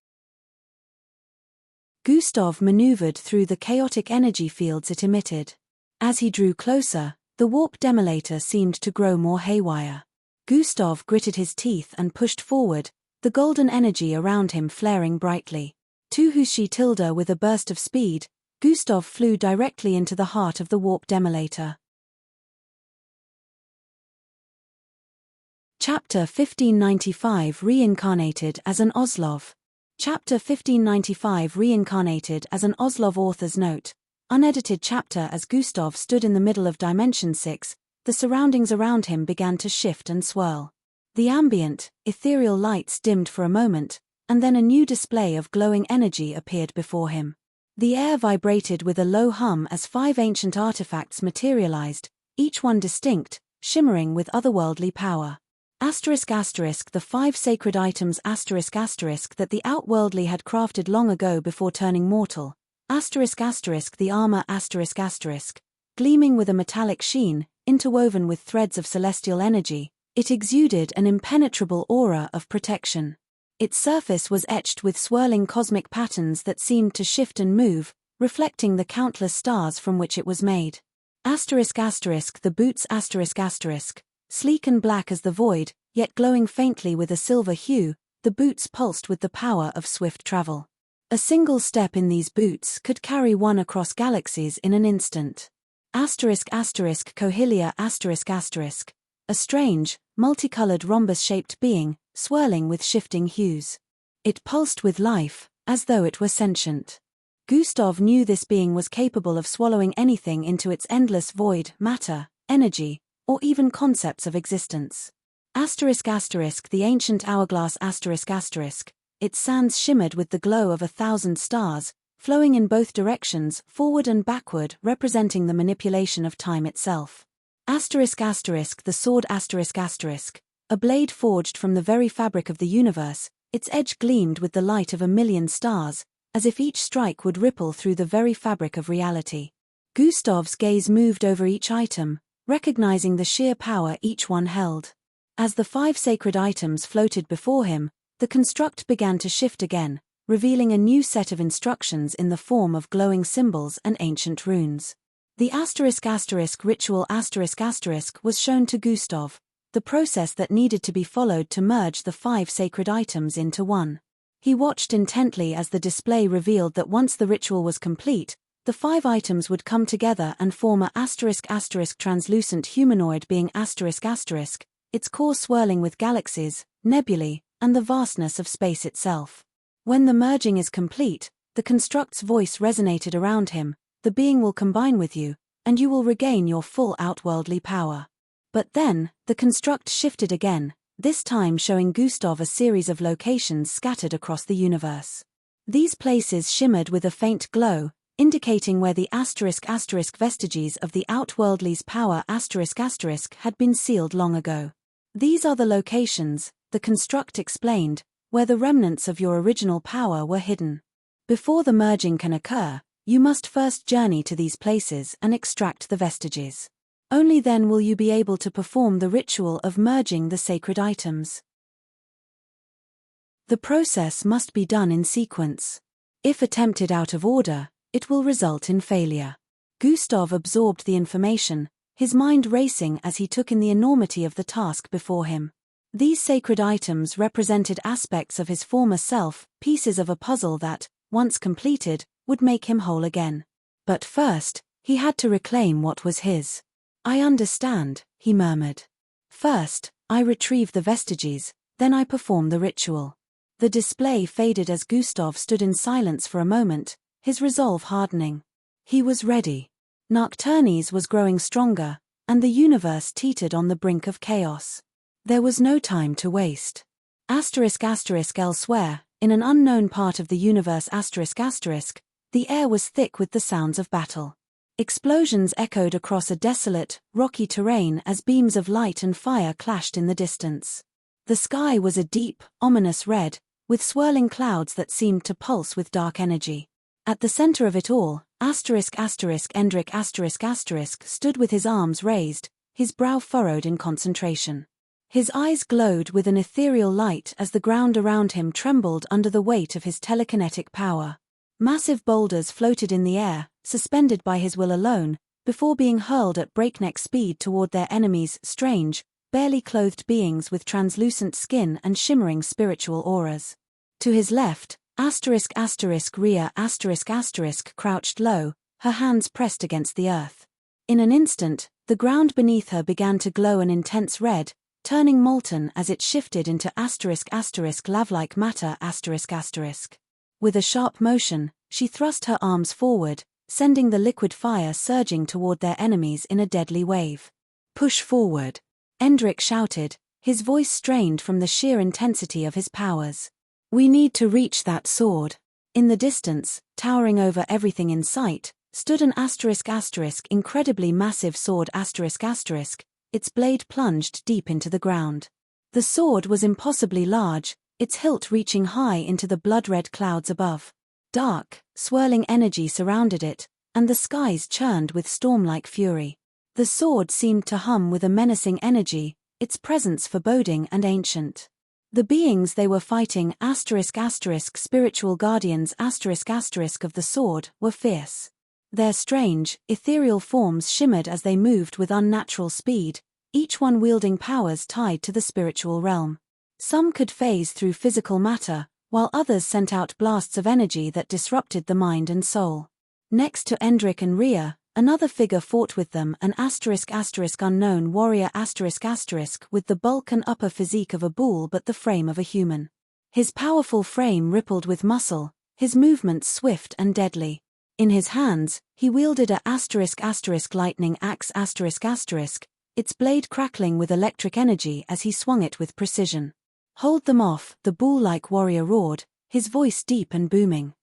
Gustav maneuvered through the chaotic energy fields it emitted. As he drew closer, the warp demolator seemed to grow more haywire. Gustav gritted his teeth and pushed forward, the golden energy around him flaring brightly. Tilda with a burst of speed, Gustav flew directly into the heart of the warp demolator. Chapter 1595 Reincarnated as an Oslov. Chapter 1595 Reincarnated as an Oslov. Author's note. Unedited chapter. As Gustav stood in the middle of Dimension 6, the surroundings around him began to shift and swirl. The ambient, ethereal lights dimmed for a moment, and then a new display of glowing energy appeared before him. The air vibrated with a low hum as 5 ancient artifacts materialized, each one distinct, shimmering with otherworldly power. The 5 sacred items that the outworldly had crafted long ago before turning mortal. The armor gleaming with a metallic sheen, interwoven with threads of celestial energy, it exuded an impenetrable aura of protection. Its surface was etched with swirling cosmic patterns that seemed to shift and move, reflecting the countless stars from which it was made. The boots sleek and black as the void, yet glowing faintly with a silver hue, the boots pulsed with the power of swift travel. A single step in these boots could carry one across galaxies in an instant. Cohelia a strange, multicolored rhombus-shaped being, swirling with shifting hues. It pulsed with life, as though it were sentient. Gustav knew this being was capable of swallowing anything into its endless void, matter, energy, or even concepts of existence. The ancient hourglass its sands shimmered with the glow of 1,000 stars, flowing in both directions, forward and backward, representing the manipulation of time itself. The sword a blade forged from the very fabric of the universe, its edge gleamed with the light of 1,000,000 stars, as if each strike would ripple through the very fabric of reality. Gustav's gaze moved over each item, recognizing the sheer power each one held. As the 5 sacred items floated before him, the construct began to shift again, revealing a new set of instructions in the form of glowing symbols and ancient runes. The ritual was shown to Gustav, the process that needed to be followed to merge the 5 sacred items into one. He watched intently as the display revealed that once the ritual was complete, the 5 items would come together and form a *** translucent humanoid being ***, its core swirling with galaxies, nebulae, and the vastness of space itself. When the merging is complete, the construct's voice resonated around him, the being will combine with you, and you will regain your full outworldly power. But then, the construct shifted again, this time showing Gustav a series of locations scattered across the universe. These places shimmered with a faint glow, indicating where the *** vestiges of the outworldly's power *** had been sealed long ago. These are the locations, the construct explained, where the remnants of your original power were hidden. Before the merging can occur, you must first journey to these places and extract the vestiges. Only then will you be able to perform the ritual of merging the sacred items. The process must be done in sequence. If attempted out of order, it will result in failure. Gustav absorbed the information, his mind racing as he took in the enormity of the task before him. These sacred items represented aspects of his former self, pieces of a puzzle that, once completed, would make him whole again. But first, he had to reclaim what was his. "I understand," he murmured. "First, I retrieve the vestiges, then I perform the ritual." The display faded as Gustav stood in silence for a moment, his resolve hardening. He was ready. Nocturnes was growing stronger, and the universe teetered on the brink of chaos. There was no time to waste. Elsewhere, in an unknown part of the universe the air was thick with the sounds of battle. Explosions echoed across a desolate, rocky terrain as beams of light and fire clashed in the distance. The sky was a deep, ominous red, with swirling clouds that seemed to pulse with dark energy. At the center of it all, Endrik stood with his arms raised, his brow furrowed in concentration. His eyes glowed with an ethereal light as the ground around him trembled under the weight of his telekinetic power. Massive boulders floated in the air, suspended by his will alone, before being hurled at breakneck speed toward their enemies, strange, barely clothed beings with translucent skin and shimmering spiritual auras. To his left, Rhea crouched low, her hands pressed against the earth. In an instant, the ground beneath her began to glow an intense red, turning molten as it shifted into lava-like matter ***. With a sharp motion, she thrust her arms forward, sending the liquid fire surging toward their enemies in a deadly wave. "Push forward," Endrik shouted, his voice strained from the sheer intensity of his powers. "We need to reach that sword." In the distance, towering over everything in sight, stood an incredibly massive sword its blade plunged deep into the ground. The sword was impossibly large, its hilt reaching high into the blood-red clouds above. Dark, swirling energy surrounded it, and the skies churned with storm-like fury. The sword seemed to hum with a menacing energy, its presence foreboding and ancient. The beings they were fighting spiritual guardians of the sword were fierce. Their strange, ethereal forms shimmered as they moved with unnatural speed, each one wielding powers tied to the spiritual realm. Some could phase through physical matter, while others sent out blasts of energy that disrupted the mind and soul. Next to Endrik and Rhea, another figure fought with them, an unknown warrior with the bulk and upper physique of a bull but the frame of a human. His powerful frame rippled with muscle, his movements swift and deadly. In his hands, he wielded a lightning axe its blade crackling with electric energy as he swung it with precision. "Hold them off," the bull-like warrior roared, his voice deep and booming.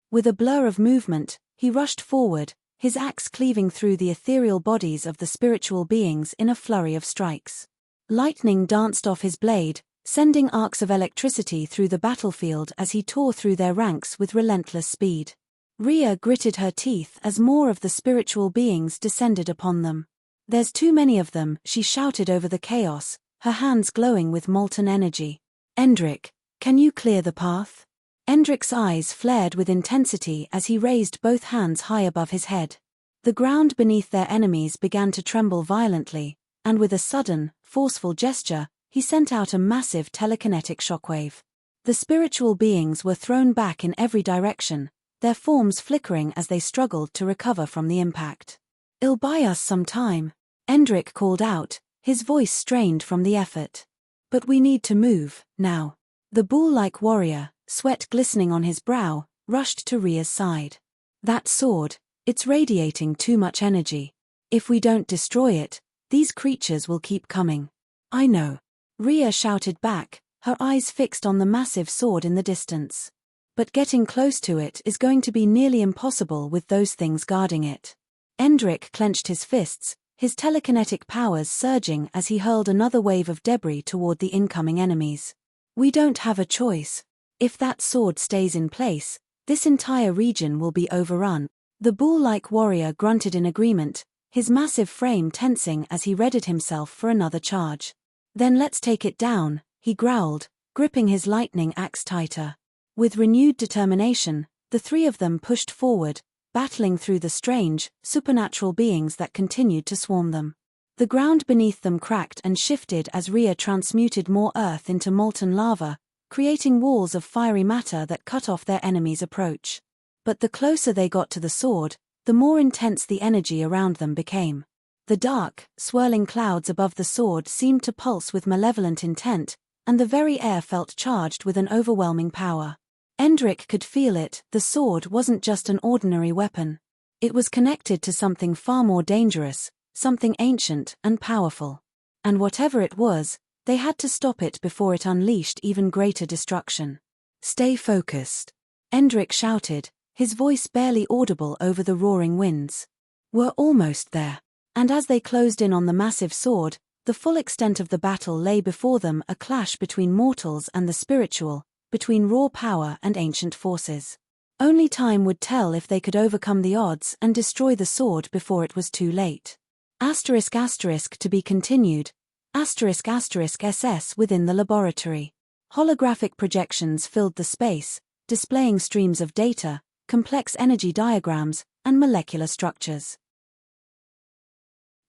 With a blur of movement, he rushed forward, his axe cleaving through the ethereal bodies of the spiritual beings in a flurry of strikes. Lightning danced off his blade, sending arcs of electricity through the battlefield as he tore through their ranks with relentless speed. Rhea gritted her teeth as more of the spiritual beings descended upon them. "There's too many of them," she shouted over the chaos, her hands glowing with molten energy. "Endrik, can you clear the path?" Endrik's eyes flared with intensity as he raised both hands high above his head. The ground beneath their enemies began to tremble violently, and with a sudden, forceful gesture, he sent out a massive telekinetic shockwave. The spiritual beings were thrown back in every direction, their forms flickering as they struggled to recover from the impact. "It'll buy us some time," Endrick called out, his voice strained from the effort. "But we need to move, now." The bull-like warrior, sweat glistening on his brow, rushed to Rhea's side. "That sword, it's radiating too much energy. If we don't destroy it, these creatures will keep coming." "I know," Rhea shouted back, her eyes fixed on the massive sword in the distance. "But getting close to it is going to be nearly impossible with those things guarding it." Endrick clenched his fists, his telekinetic powers surging as he hurled another wave of debris toward the incoming enemies. "We don't have a choice. If that sword stays in place, this entire region will be overrun." The bull-like warrior grunted in agreement, his massive frame tensing as he readied himself for another charge. "Then let's take it down," he growled, gripping his lightning axe tighter. With renewed determination, the three of them pushed forward, battling through the strange, supernatural beings that continued to swarm them. The ground beneath them cracked and shifted as Rhea transmuted more earth into molten lava, creating walls of fiery matter that cut off their enemies' approach. But the closer they got to the sword, the more intense the energy around them became. The dark, swirling clouds above the sword seemed to pulse with malevolent intent, and the very air felt charged with an overwhelming power. Endrick could feel it, the sword wasn't just an ordinary weapon. It was connected to something far more dangerous, something ancient and powerful. And whatever it was, they had to stop it before it unleashed even greater destruction. "Stay focused," Endrick shouted, his voice barely audible over the roaring winds. "We're almost there." And as they closed in on the massive sword, the full extent of the battle lay before them, a clash between mortals and the spiritual, between raw power and ancient forces. Only time would tell if they could overcome the odds and destroy the sword before it was too late. To be continued. SS within the laboratory. Holographic projections filled the space, displaying streams of data, complex energy diagrams, and molecular structures.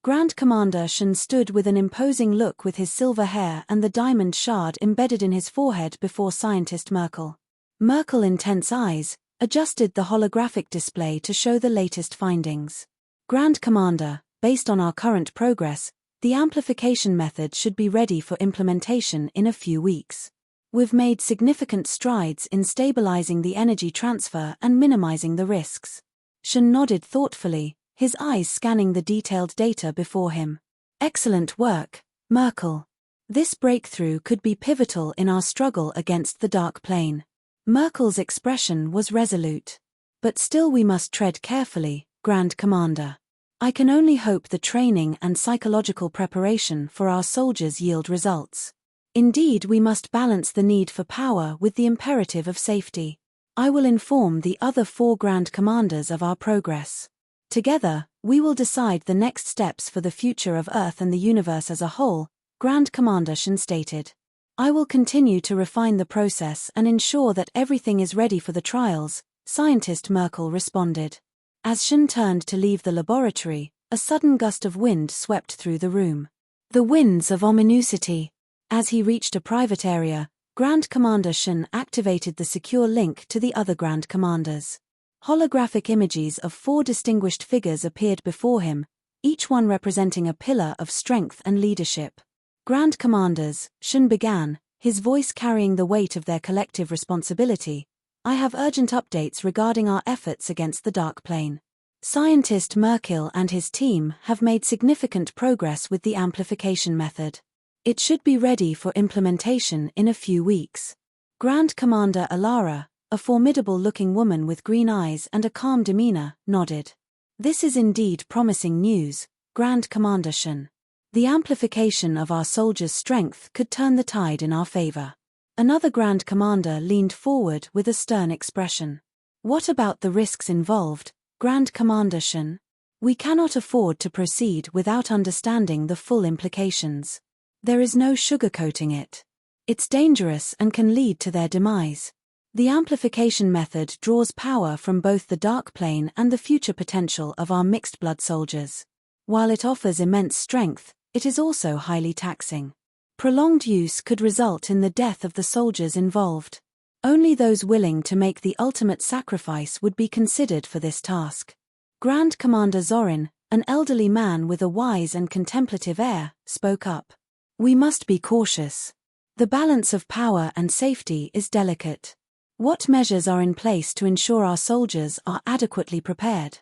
Grand Commander Shen stood with an imposing look with his silver hair and the diamond shard embedded in his forehead before Scientist Merkel. Merkel, intense eyes, adjusted the holographic display to show the latest findings. "Grand Commander, based on our current progress, the amplification method should be ready for implementation in a few weeks. We've made significant strides in stabilizing the energy transfer and minimizing the risks." Shen nodded thoughtfully, his eyes scanning the detailed data before him. "Excellent work, Merkel. This breakthrough could be pivotal in our struggle against the Dark Plane." Merkel's expression was resolute. "But still we must tread carefully, Grand Commander. I can only hope the training and psychological preparation for our soldiers yield results. Indeed, we must balance the need for power with the imperative of safety. I will inform the other 4 Grand Commanders of our progress. Together, we will decide the next steps for the future of Earth and the universe as a whole," Grand Commander Shen stated. "I will continue to refine the process and ensure that everything is ready for the trials," Scientist Merkel responded. As Shen turned to leave the laboratory, a sudden gust of wind swept through the room. The winds of ominosity. As he reached a private area, Grand Commander Shen activated the secure link to the other Grand Commanders. Holographic images of 4 distinguished figures appeared before him, each one representing a pillar of strength and leadership. "Grand Commanders," Shen began, his voice carrying the weight of their collective responsibility, "I have urgent updates regarding our efforts against the Dark Plane. Scientist Merkel and his team have made significant progress with the amplification method. It should be ready for implementation in a few weeks." Grand Commander Alara, a formidable-looking woman with green eyes and a calm demeanor, nodded. "This is indeed promising news, Grand Commander Shen. The amplification of our soldiers' strength could turn the tide in our favor." Another Grand Commander leaned forward with a stern expression. "What about the risks involved, Grand Commander Shen? We cannot afford to proceed without understanding the full implications. There is no sugarcoating it. It's dangerous and can lead to their demise. The amplification method draws power from both the Dark Plane and the future potential of our mixed-blood soldiers. While it offers immense strength, it is also highly taxing. Prolonged use could result in the death of the soldiers involved." Only those willing to make the ultimate sacrifice would be considered for this task. Grand Commander Zorin, an elderly man with a wise and contemplative air, spoke up. We must be cautious. The balance of power and safety is delicate. What measures are in place to ensure our soldiers are adequately prepared?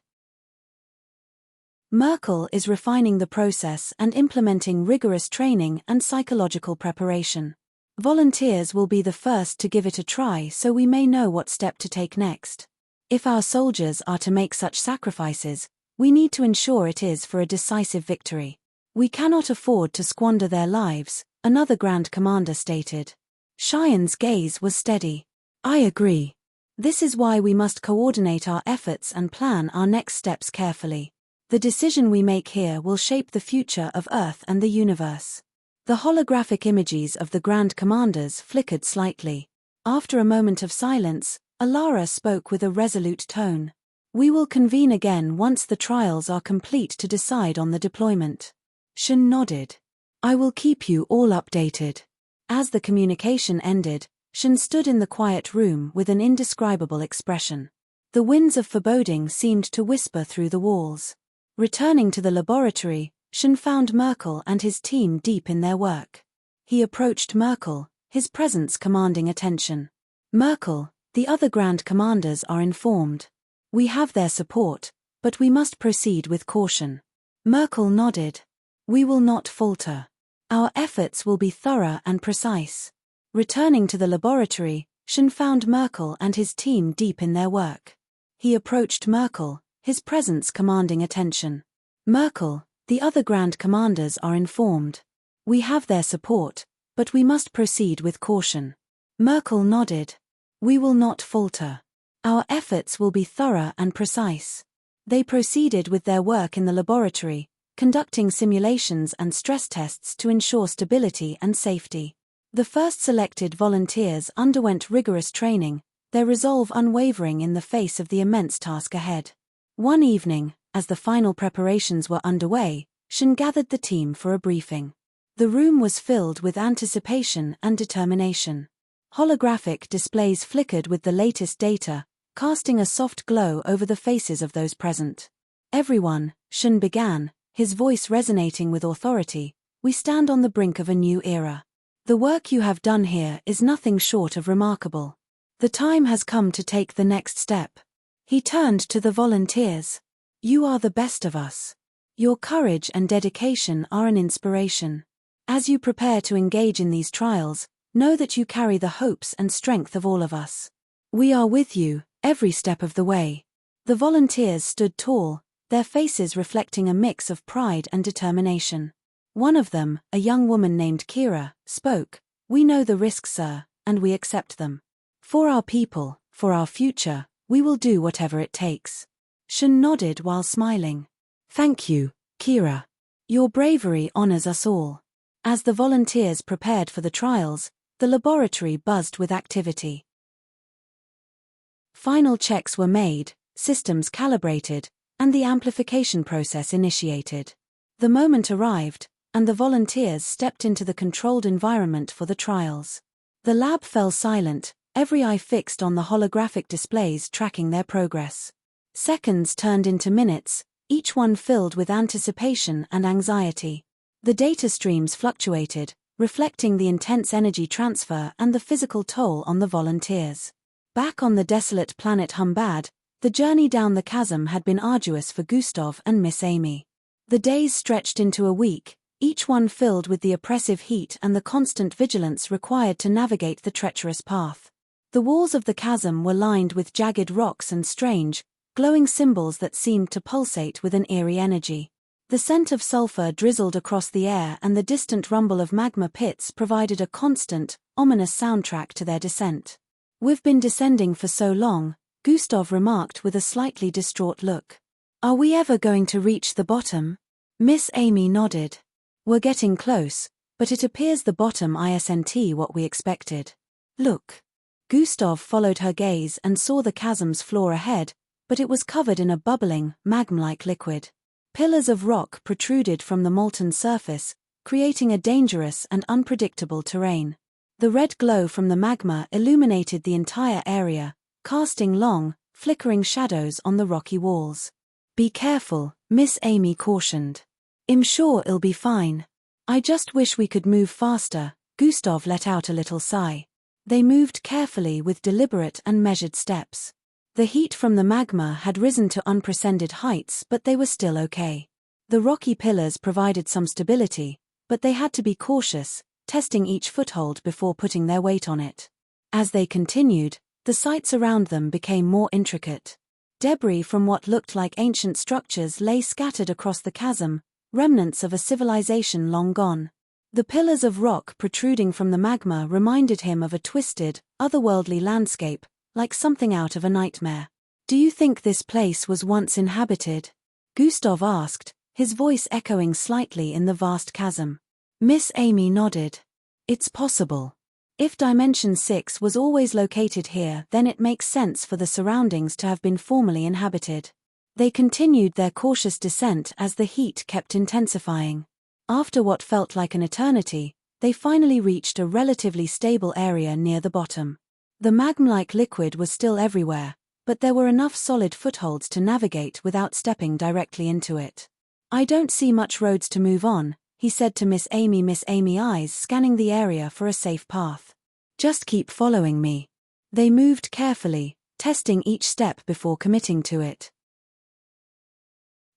Merkel is refining the process and implementing rigorous training and psychological preparation. Volunteers will be the first to give it a try so we may know what step to take next. If our soldiers are to make such sacrifices, we need to ensure it is for a decisive victory. We cannot afford to squander their lives, another Grand Commander stated. Cheyenne's gaze was steady. I agree. This is why we must coordinate our efforts and plan our next steps carefully. The decision we make here will shape the future of Earth and the universe. The holographic images of the Grand Commanders flickered slightly. After a moment of silence, Alara spoke with a resolute tone. We will convene again once the trials are complete to decide on the deployment. Shen nodded. I will keep you all updated. As the communication ended, Shen stood in the quiet room with an indescribable expression. The winds of foreboding seemed to whisper through the walls. Returning to the laboratory, Shen found Merkel and his team deep in their work. He approached Merkel, his presence commanding attention. Merkel, the other Grand Commanders are informed. We have their support, but we must proceed with caution. Merkel nodded. We will not falter. Our efforts will be thorough and precise. Returning to the laboratory, Shen found Merkel and his team deep in their work. He approached Merkel, his presence commanding attention. Merkel, the other Grand Commanders are informed. We have their support, but we must proceed with caution. Merkel nodded. We will not falter. Our efforts will be thorough and precise. They proceeded with their work in the laboratory, conducting simulations and stress tests to ensure stability and safety. The first selected volunteers underwent rigorous training, their resolve unwavering in the face of the immense task ahead. One evening, as the final preparations were underway, Shen gathered the team for a briefing. The room was filled with anticipation and determination. Holographic displays flickered with the latest data, casting a soft glow over the faces of those present. Everyone, Shen began, his voice resonating with authority, we stand on the brink of a new era. The work you have done here is nothing short of remarkable. The time has come to take the next step. He turned to the volunteers. You are the best of us. Your courage and dedication are an inspiration. As you prepare to engage in these trials, know that you carry the hopes and strength of all of us. We are with you, every step of the way. The volunteers stood tall, their faces reflecting a mix of pride and determination. One of them, a young woman named Kira, spoke. We know the risks, sir, and we accept them. For our people, for our future, we will do whatever it takes. Shen nodded while smiling. Thank you, Kira. Your bravery honors us all. As the volunteers prepared for the trials, the laboratory buzzed with activity. Final checks were made, systems calibrated, and the amplification process initiated. The moment arrived, and the volunteers stepped into the controlled environment for the trials. The lab fell silent, every eye fixed on the holographic displays tracking their progress. Seconds turned into minutes, each one filled with anticipation and anxiety. The data streams fluctuated, reflecting the intense energy transfer and the physical toll on the volunteers. Back on the desolate planet Humbad, the journey down the chasm had been arduous for Gustav and Miss Amy. The days stretched into a week, each one filled with the oppressive heat and the constant vigilance required to navigate the treacherous path. The walls of the chasm were lined with jagged rocks and strange, glowing symbols that seemed to pulsate with an eerie energy. The scent of sulfur drizzled across the air and the distant rumble of magma pits provided a constant, ominous soundtrack to their descent. We've been descending for so long, Gustav remarked with a slightly distraught look. Are we ever going to reach the bottom? Miss Amy nodded. We're getting close, but it appears the bottom isn't what we expected. Look. Gustav followed her gaze and saw the chasm's floor ahead, but it was covered in a bubbling, magma-like liquid. Pillars of rock protruded from the molten surface, creating a dangerous and unpredictable terrain. The red glow from the magma illuminated the entire area, casting long, flickering shadows on the rocky walls. "Be careful," Miss Amy cautioned. "I'm sure it'll be fine. I just wish we could move faster." Gustav let out a little sigh. They moved carefully with deliberate and measured steps. The heat from the magma had risen to unprecedented heights, but they were still okay. The rocky pillars provided some stability, but they had to be cautious, testing each foothold before putting their weight on it. As they continued, the sights around them became more intricate. Debris from what looked like ancient structures lay scattered across the chasm, remnants of a civilization long gone. The pillars of rock protruding from the magma reminded him of a twisted, otherworldly landscape, like something out of a nightmare. "Do you think this place was once inhabited?" Gustav asked, his voice echoing slightly in the vast chasm. Miss Amy nodded. "It's possible. If Dimension 6 was always located here, then it makes sense for the surroundings to have been formerly inhabited." They continued their cautious descent as the heat kept intensifying. After what felt like an eternity, they finally reached a relatively stable area near the bottom. The magma-like liquid was still everywhere, but there were enough solid footholds to navigate without stepping directly into it. "I don't see much roads to move on," he said to Miss Amy. Miss Amy eyes scanning the area for a safe path. "Just keep following me." They moved carefully, testing each step before committing to it.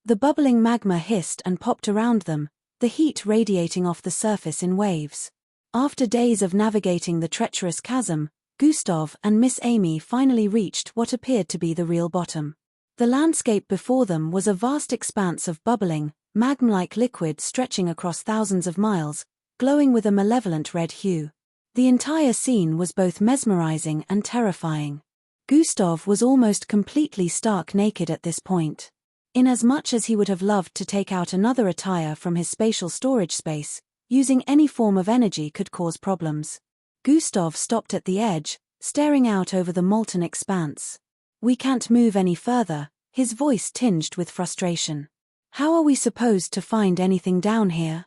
The bubbling magma hissed and popped around them, the heat radiating off the surface in waves. After days of navigating the treacherous chasm, Gustav and Miss Amy finally reached what appeared to be the real bottom. The landscape before them was a vast expanse of bubbling, magma-like liquid stretching across thousands of miles, glowing with a malevolent red hue. The entire scene was both mesmerizing and terrifying. Gustav was almost completely stark naked at this point. Inasmuch as he would have loved to take out another attire from his spatial storage space, using any form of energy could cause problems. Gustav stopped at the edge, staring out over the molten expanse. "We can't move any further," his voice tinged with frustration. "How are we supposed to find anything down here?"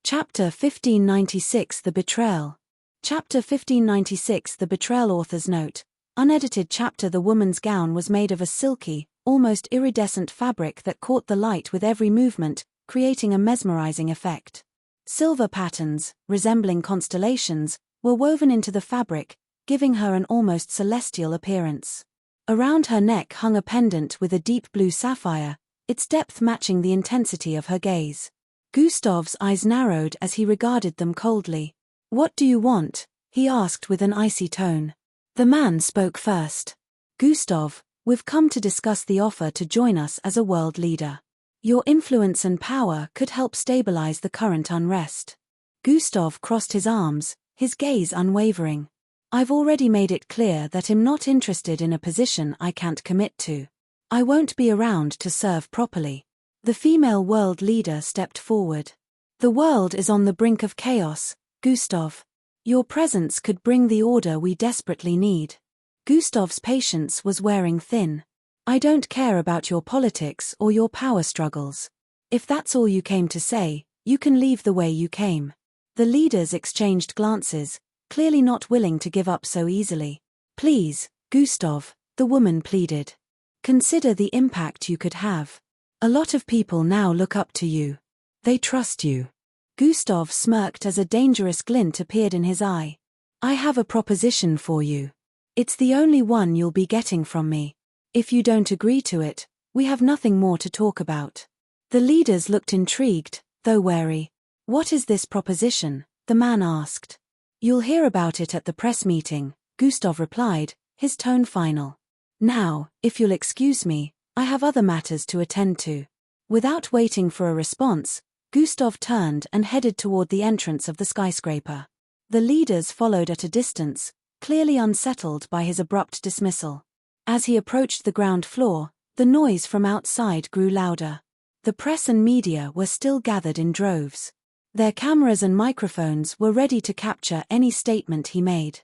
Chapter 1596 The Betrayal. Chapter 1596 The Betrayal. Author's note. Unedited chapter. The woman's gown was made of a silky, almost iridescent fabric that caught the light with every movement, creating a mesmerizing effect. Silver patterns, resembling constellations, were woven into the fabric, giving her an almost celestial appearance. Around her neck hung a pendant with a deep blue sapphire, its depth matching the intensity of her gaze. Gustav's eyes narrowed as he regarded them coldly. "What do you want?" he asked with an icy tone. The man spoke first. "Gustav, we've come to discuss the offer to join us as a world leader. Your influence and power could help stabilize the current unrest." Gustav crossed his arms, his gaze unwavering. "I've already made it clear that I'm not interested in a position I can't commit to. I won't be around to serve properly." The female world leader stepped forward. "The world is on the brink of chaos, Gustav. Your presence could bring the order we desperately need." Gustav's patience was wearing thin. "I don't care about your politics or your power struggles. If that's all you came to say, you can leave the way you came." The leaders exchanged glances, clearly not willing to give up so easily. "Please, Gustav," the woman pleaded. "Consider the impact you could have. A lot of people now look up to you. They trust you." Gustav smirked as a dangerous glint appeared in his eye. "I have a proposition for you. It's the only one you'll be getting from me. If you don't agree to it, we have nothing more to talk about." The leaders looked intrigued, though wary. "What is this proposition?" the man asked. "You'll hear about it at the press meeting," Gustav replied, his tone final. "Now, if you'll excuse me, I have other matters to attend to." Without waiting for a response, Gustav turned and headed toward the entrance of the skyscraper. The leaders followed at a distance, clearly unsettled by his abrupt dismissal. As he approached the ground floor, the noise from outside grew louder. The press and media were still gathered in droves. Their cameras and microphones were ready to capture any statement he made.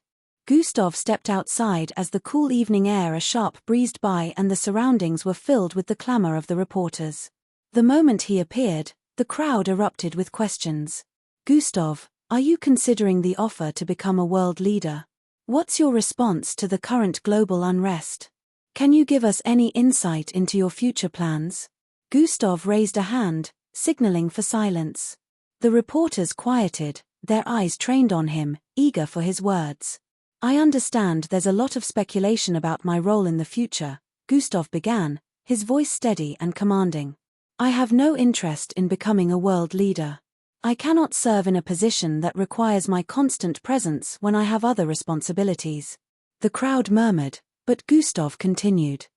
Gustav stepped outside as the cool evening air a sharp breezed by and the surroundings were filled with the clamor of the reporters. The moment he appeared, The crowd erupted with questions. Gustav, are you considering the offer to become a world leader? What's your response to the current global unrest? Can you give us any insight into your future plans? Gustav raised a hand, signaling for silence. The reporters quieted, their eyes trained on him, eager for his words. I understand there's a lot of speculation about my role in the future, Gustav began, his voice steady and commanding. I have no interest in becoming a world leader. I cannot serve in a position that requires my constant presence when I have other responsibilities. The crowd murmured, but Gustav continued.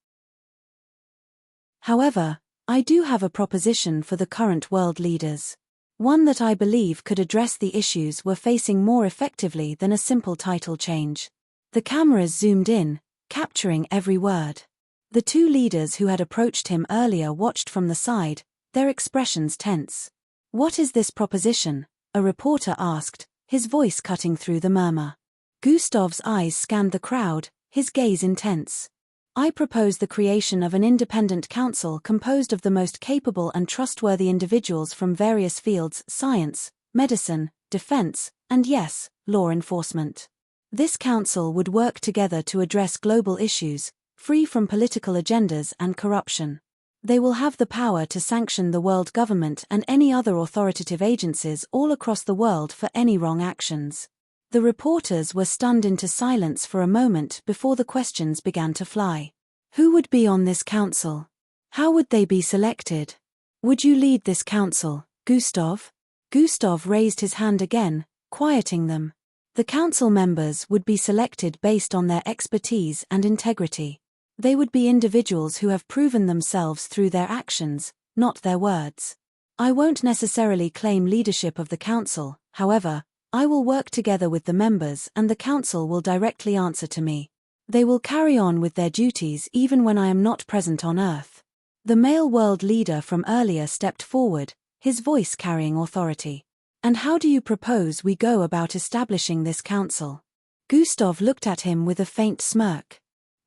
However, I do have a proposition for the current world leaders. One that I believe could address the issues we're facing more effectively than a simple title change. The cameras zoomed in, capturing every word. The two leaders who had approached him earlier watched from the side, their expressions tense. What is this proposition? A reporter asked, his voice cutting through the murmur. Gustav's eyes scanned the crowd, his gaze intense. I propose the creation of an independent council composed of the most capable and trustworthy individuals from various fields: science, medicine, defense, and yes, law enforcement. This council would work together to address global issues, free from political agendas and corruption. They will have the power to sanction the world government and any other authoritative agencies all across the world for any wrong actions. The reporters were stunned into silence for a moment before the questions began to fly. Who would be on this council? How would they be selected? Would you lead this council, Gustav? Gustav raised his hand again, quieting them. The council members would be selected based on their expertise and integrity. They would be individuals who have proven themselves through their actions, not their words. I won't necessarily claim leadership of the council, however, I will work together with the members and the council will directly answer to me. They will carry on with their duties even when I am not present on Earth. The male world leader from earlier stepped forward, his voice carrying authority. And how do you propose we go about establishing this council? Gustav looked at him with a faint smirk.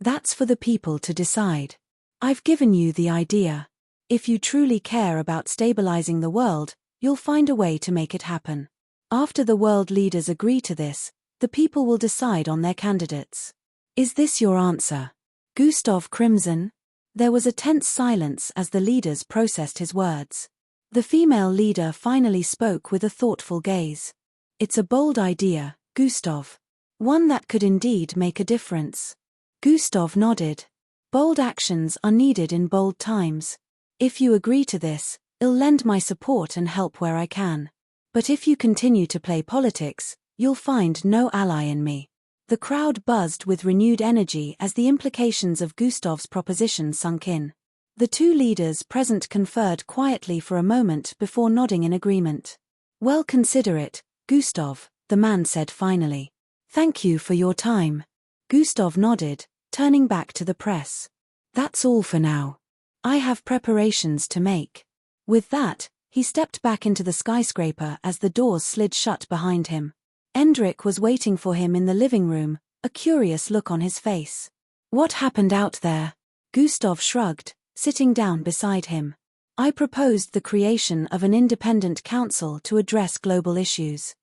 That's for the people to decide. I've given you the idea. If you truly care about stabilizing the world, you'll find a way to make it happen. After the world leaders agree to this, the people will decide on their candidates. Is this your answer? Gustav crimson? There was a tense silence as the leaders processed his words. The female leader finally spoke with a thoughtful gaze. It's a bold idea, Gustav. One that could indeed make a difference. Gustav nodded. Bold actions are needed in bold times. If you agree to this, I'll lend my support and help where I can. But if you continue to play politics, you'll find no ally in me. The crowd buzzed with renewed energy as the implications of Gustav's proposition sunk in. The two leaders present conferred quietly for a moment before nodding in agreement. Well, consider it, Gustav, the man said finally. Thank you for your time. Gustav nodded, turning back to the press. That's all for now. I have preparations to make. With that, he stepped back into the skyscraper as the doors slid shut behind him. Endrik was waiting for him in the living room, a curious look on his face. What happened out there? Gustav shrugged, sitting down beside him. I proposed the creation of an independent council to address global issues.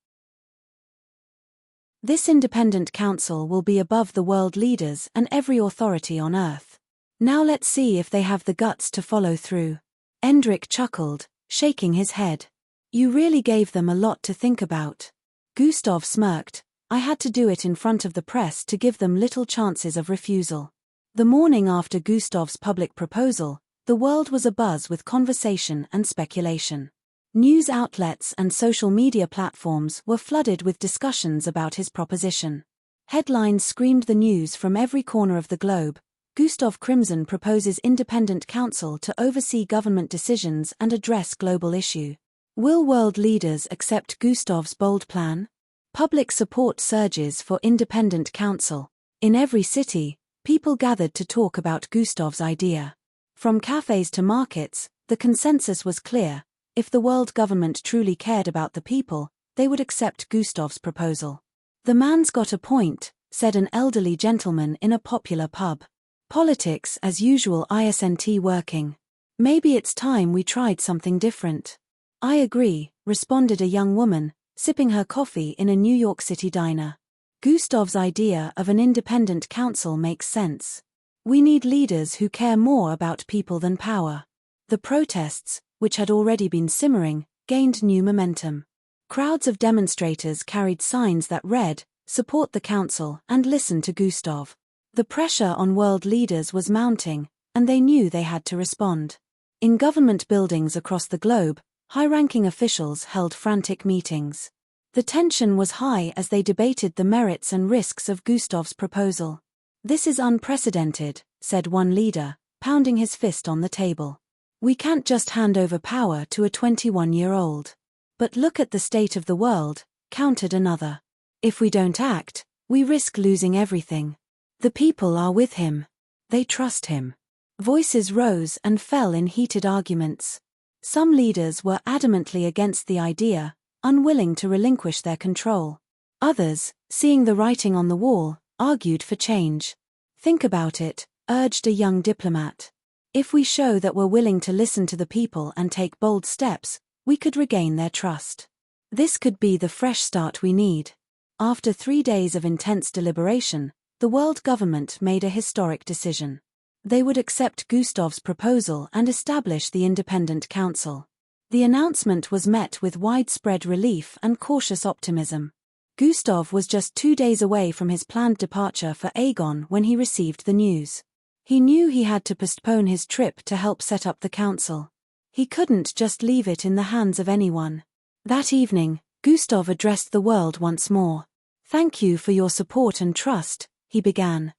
This independent council will be above the world leaders and every authority on Earth. Now let's see if they have the guts to follow through. Endrik chuckled, shaking his head. You really gave them a lot to think about. Gustav smirked. I had to do it in front of the press to give them little chances of refusal. The morning after Gustav's public proposal, the world was abuzz with conversation and speculation. News outlets and social media platforms were flooded with discussions about his proposition. Headlines screamed the news from every corner of the globe. Gustav Crimson proposes independent council to oversee government decisions and address global issue. Will world leaders accept Gustav's bold plan? Public support surges for independent council. In every city, people gathered to talk about Gustav's idea. From cafes to markets, the consensus was clear. If the world government truly cared about the people, they would accept Gustav's proposal. The man's got a point, said an elderly gentleman in a popular pub. Politics as usual isn't working. Maybe it's time we tried something different. I agree, responded a young woman, sipping her coffee in a New York City diner. Gustav's idea of an independent council makes sense. We need leaders who care more about people than power. The protests, which had already been simmering, gained new momentum. Crowds of demonstrators carried signs that read, "Support the council and listen to Gustav." The pressure on world leaders was mounting, and they knew they had to respond. In government buildings across the globe, high-ranking officials held frantic meetings. The tension was high as they debated the merits and risks of Gustav's proposal. "This is unprecedented," said one leader, pounding his fist on the table. "We can't just hand over power to a 21-year-old. "But look at the state of the world," countered another. "If we don't act, we risk losing everything. The people are with him. They trust him." Voices rose and fell in heated arguments. Some leaders were adamantly against the idea, unwilling to relinquish their control. Others, seeing the writing on the wall, argued for change. "Think about it," urged a young diplomat. "If we show that we're willing to listen to the people and take bold steps, we could regain their trust. This could be the fresh start we need." After 3 days of intense deliberation, the world government made a historic decision. They would accept Gustav's proposal and establish the Independent Council. The announcement was met with widespread relief and cautious optimism. Gustav was just 2 days away from his planned departure for Aegon when he received the news. He knew he had to postpone his trip to help set up the council. He couldn't just leave it in the hands of anyone. That evening, Gustav addressed the world once more. "Thank you for your support and trust," he began.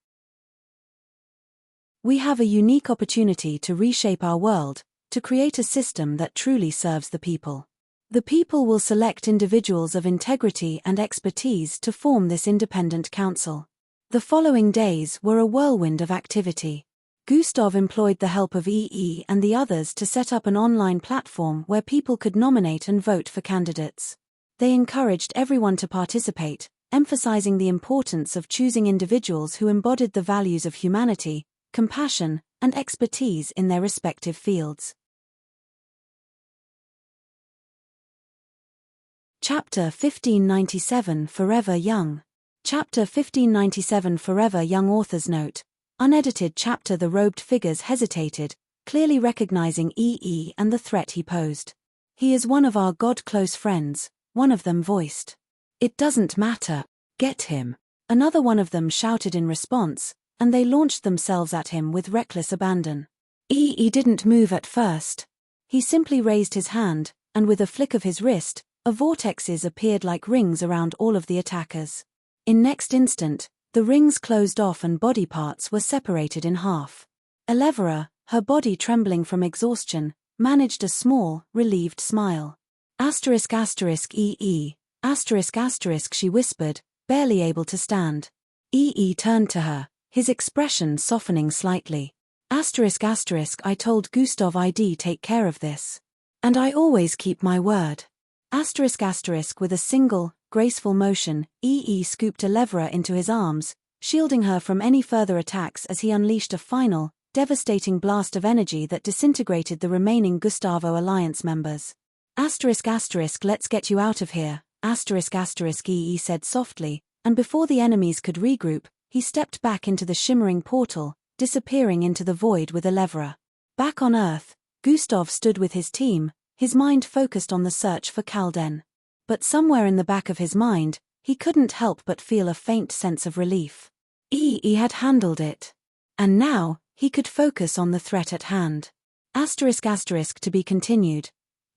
"We have a unique opportunity to reshape our world, to create a system that truly serves the people. The people will select individuals of integrity and expertise to form this independent council." The following days were a whirlwind of activity. Gustav employed the help of EE and the others to set up an online platform where people could nominate and vote for candidates. They encouraged everyone to participate, emphasizing the importance of choosing individuals who embodied the values of humanity, compassion, and expertise in their respective fields. Chapter 1597 Forever Young. Chapter 1597 Forever Young. Author's note. Unedited chapter. The robed figures hesitated, clearly recognizing EE and the threat he posed. "He is one of our god-close friends," one of them voiced. "It doesn't matter. Get him." Another one of them shouted in response, and they launched themselves at him with reckless abandon. EE didn't move at first. He simply raised his hand, and with a flick of his wrist, vortexes appeared like rings around all of the attackers. In next instant, the rings closed off and body parts were separated in half. Elevera, her body trembling from exhaustion, managed a small, relieved smile. "**EE, ***, she whispered, barely able to stand. EE turned to her, his expression softening slightly. "**, I told Gustav I'd take care of this. And I always keep my word." With a single, graceful motion, EE scooped Elevera into his arms, shielding her from any further attacks as he unleashed a final, devastating blast of energy that disintegrated the remaining Gustavo Alliance members. "**, let's get you out of here," EE said softly, and before the enemies could regroup, he stepped back into the shimmering portal, disappearing into the void with Elevera. Back on Earth, Gustav stood with his team, his mind focused on the search for Kalden. But somewhere in the back of his mind, he couldn't help but feel a faint sense of relief. EE had handled it. And now, he could focus on the threat at hand. To be continued.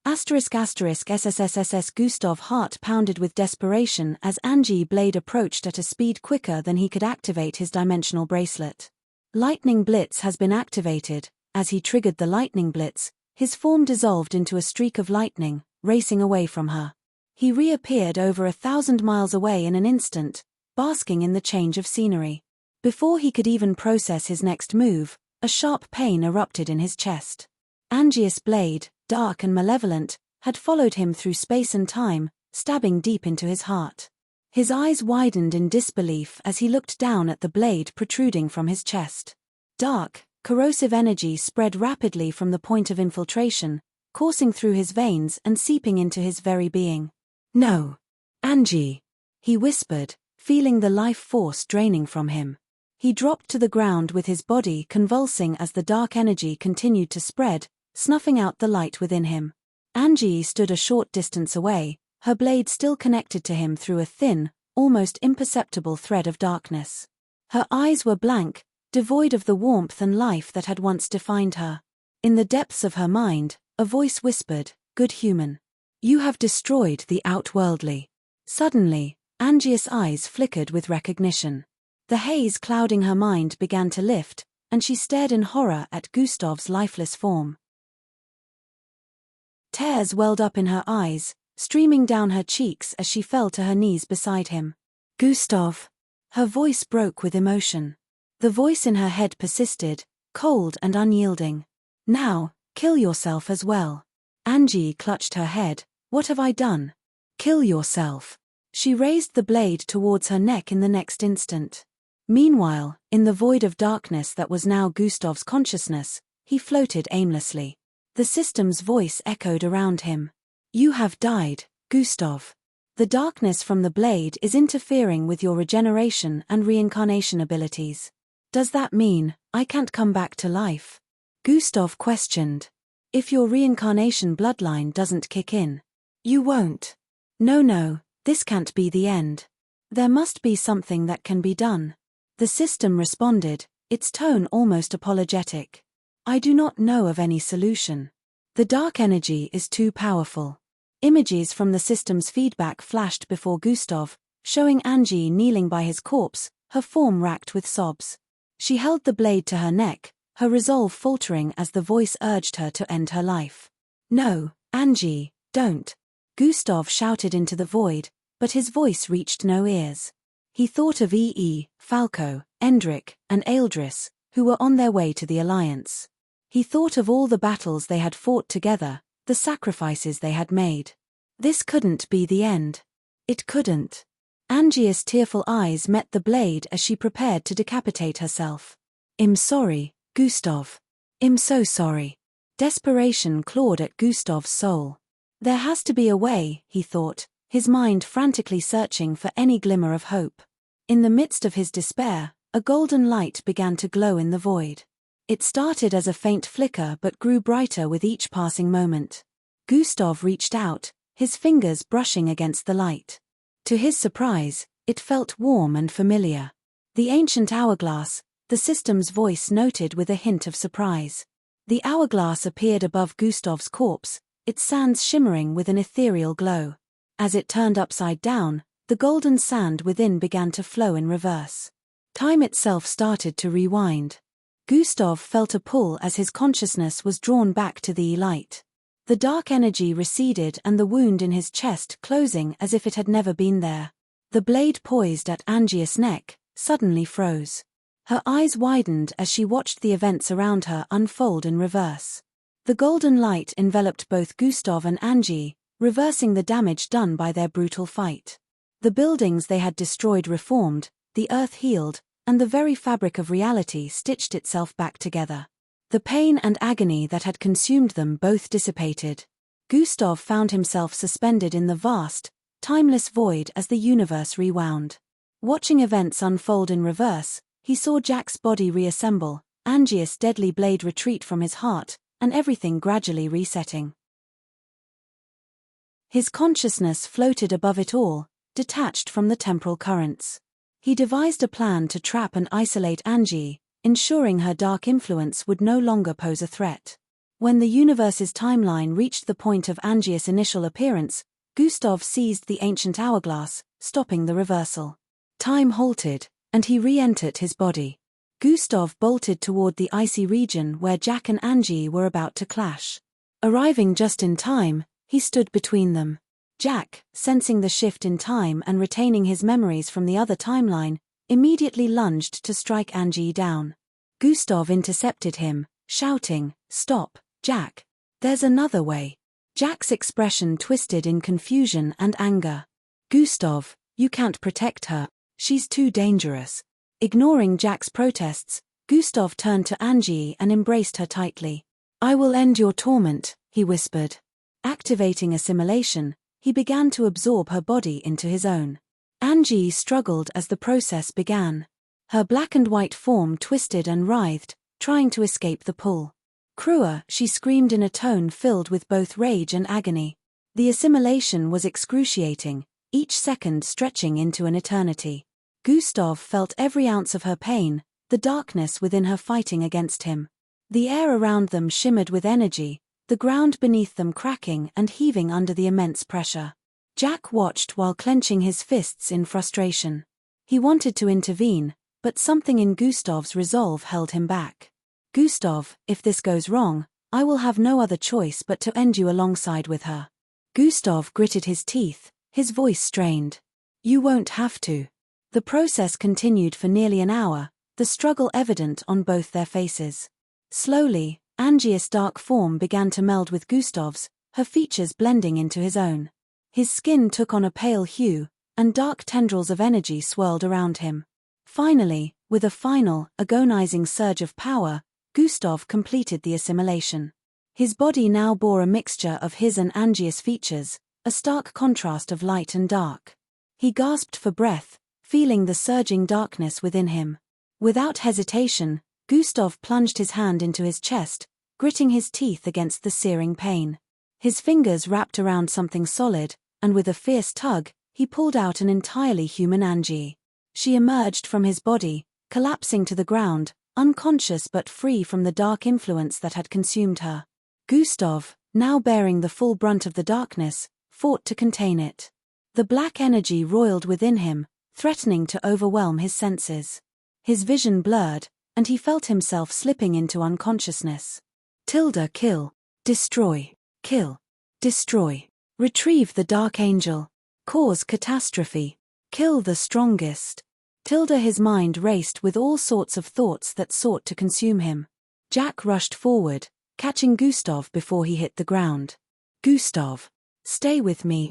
SSSSS. Gustav's heart pounded with desperation as Angie Blade approached at a speed quicker than he could activate his dimensional bracelet. Lightning Blitz has been activated. As he triggered the lightning blitz, his form dissolved into a streak of lightning, racing away from her. He reappeared over 1,000 miles away in an instant, basking in the change of scenery. Before he could even process his next move, a sharp pain erupted in his chest. Angie's blade, dark and malevolent, had followed him through space and time, stabbing deep into his heart. His eyes widened in disbelief as he looked down at the blade protruding from his chest. Dark, corrosive energy spread rapidly from the point of infiltration, coursing through his veins and seeping into his very being. "No. Angie," he whispered, feeling the life force draining from him. He dropped to the ground with his body convulsing as the dark energy continued to spread, snuffing out the light within him. Angie stood a short distance away, her blade still connected to him through a thin, almost imperceptible thread of darkness. Her eyes were blank, devoid of the warmth and life that had once defined her. In the depths of her mind, a voice whispered, "Good human. You have destroyed the outworldly." Suddenly, Angie's eyes flickered with recognition. The haze clouding her mind began to lift, and she stared in horror at Gustav's lifeless form. Tears welled up in her eyes, streaming down her cheeks as she fell to her knees beside him. "Gustav!" Her voice broke with emotion. The voice in her head persisted, cold and unyielding. "Now, kill yourself as well." Angie clutched her head. "What have I done?" "Kill yourself." She raised the blade towards her neck in the next instant. Meanwhile, in the void of darkness that was now Gustav's consciousness, he floated aimlessly. The system's voice echoed around him. "You have died, Gustav. The darkness from the blade is interfering with your regeneration and reincarnation abilities." "Does that mean I can't come back to life?" Gustav questioned. "If your reincarnation bloodline doesn't kick in, you won't." No, this can't be the end. There must be something that can be done." The system responded, its tone almost apologetic. "I do not know of any solution. The dark energy is too powerful." Images from the system's feedback flashed before Gustav, showing Angie kneeling by his corpse, her form racked with sobs. She held the blade to her neck, her resolve faltering as the voice urged her to end her life. "No, Angie, don't." Gustav shouted into the void, but his voice reached no ears. He thought of Falco, Endrick, and Ealdris, who were on their way to the Alliance. He thought of all the battles they had fought together, the sacrifices they had made. This couldn't be the end. It couldn't. Angie's tearful eyes met the blade as she prepared to decapitate herself. "I'm sorry, Gustav. I'm so sorry." Desperation clawed at Gustav's soul. There has to be a way, he thought, his mind frantically searching for any glimmer of hope. In the midst of his despair, a golden light began to glow in the void. It started as a faint flicker but grew brighter with each passing moment. Gustav reached out, his fingers brushing against the light. To his surprise, it felt warm and familiar. "The ancient hourglass," the system's voice noted with a hint of surprise. The hourglass appeared above Gustav's corpse, its sands shimmering with an ethereal glow. As it turned upside down, the golden sand within began to flow in reverse. Time itself started to rewind. Gustav felt a pull as his consciousness was drawn back to the light. The dark energy receded and the wound in his chest closing as if it had never been there. The blade poised at Angie's neck suddenly froze. Her eyes widened as she watched the events around her unfold in reverse. The golden light enveloped both Gustav and Angie, reversing the damage done by their brutal fight. The buildings they had destroyed reformed, the earth healed, and the very fabric of reality stitched itself back together. The pain and agony that had consumed them both dissipated. Gustav found himself suspended in the vast, timeless void as the universe rewound. Watching events unfold in reverse, he saw Jack's body reassemble, Angie's deadly blade retreat from his heart, and everything gradually resetting. His consciousness floated above it all, detached from the temporal currents. He devised a plan to trap and isolate Angie, ensuring her dark influence would no longer pose a threat. When the universe's timeline reached the point of Angie's initial appearance, Gustav seized the ancient hourglass, stopping the reversal. Time halted, and he re-entered his body. Gustav bolted toward the icy region where Jack and Angie were about to clash. Arriving just in time, he stood between them. Jack, sensing the shift in time and retaining his memories from the other timeline, immediately lunged to strike Angie down. Gustav intercepted him, shouting, "Stop, Jack. There's another way." Jack's expression twisted in confusion and anger. "Gustav, you can't protect her. She's too dangerous." Ignoring Jack's protests, Gustav turned to Angie and embraced her tightly. "I will end your torment," he whispered. Activating assimilation, he began to absorb her body into his own. Angie struggled as the process began. Her black and white form twisted and writhed, trying to escape the pull. Krua, she screamed in a tone filled with both rage and agony. The assimilation was excruciating, each second stretching into an eternity. Gustav felt every ounce of her pain, the darkness within her fighting against him. The air around them shimmered with energy, the ground beneath them cracking and heaving under the immense pressure. Jack watched while clenching his fists in frustration. He wanted to intervene, but something in Gustav's resolve held him back. Gustav, if this goes wrong, I will have no other choice but to end you alongside with her. Gustav gritted his teeth, his voice strained. You won't have to. The process continued for nearly an hour, the struggle evident on both their faces. Slowly, Angie's dark form began to meld with Gustav's, her features blending into his own. His skin took on a pale hue, and dark tendrils of energy swirled around him. Finally, with a final, agonizing surge of power, Gustav completed the assimilation. His body now bore a mixture of his and Angie's features, a stark contrast of light and dark. He gasped for breath, feeling the surging darkness within him. Without hesitation, Gustav plunged his hand into his chest, gritting his teeth against the searing pain. His fingers wrapped around something solid, and with a fierce tug, he pulled out an entirely human Angie. She emerged from his body, collapsing to the ground, unconscious but free from the dark influence that had consumed her. Gustav, now bearing the full brunt of the darkness, fought to contain it. The black energy roiled within him, threatening to overwhelm his senses. His vision blurred, and he felt himself slipping into unconsciousness. Kill. Destroy. Kill. Destroy. Retrieve the Dark Angel. Cause catastrophe. Kill the strongest. His mind raced with all sorts of thoughts that sought to consume him. Jack rushed forward, catching Gustav before he hit the ground. Gustav, stay with me,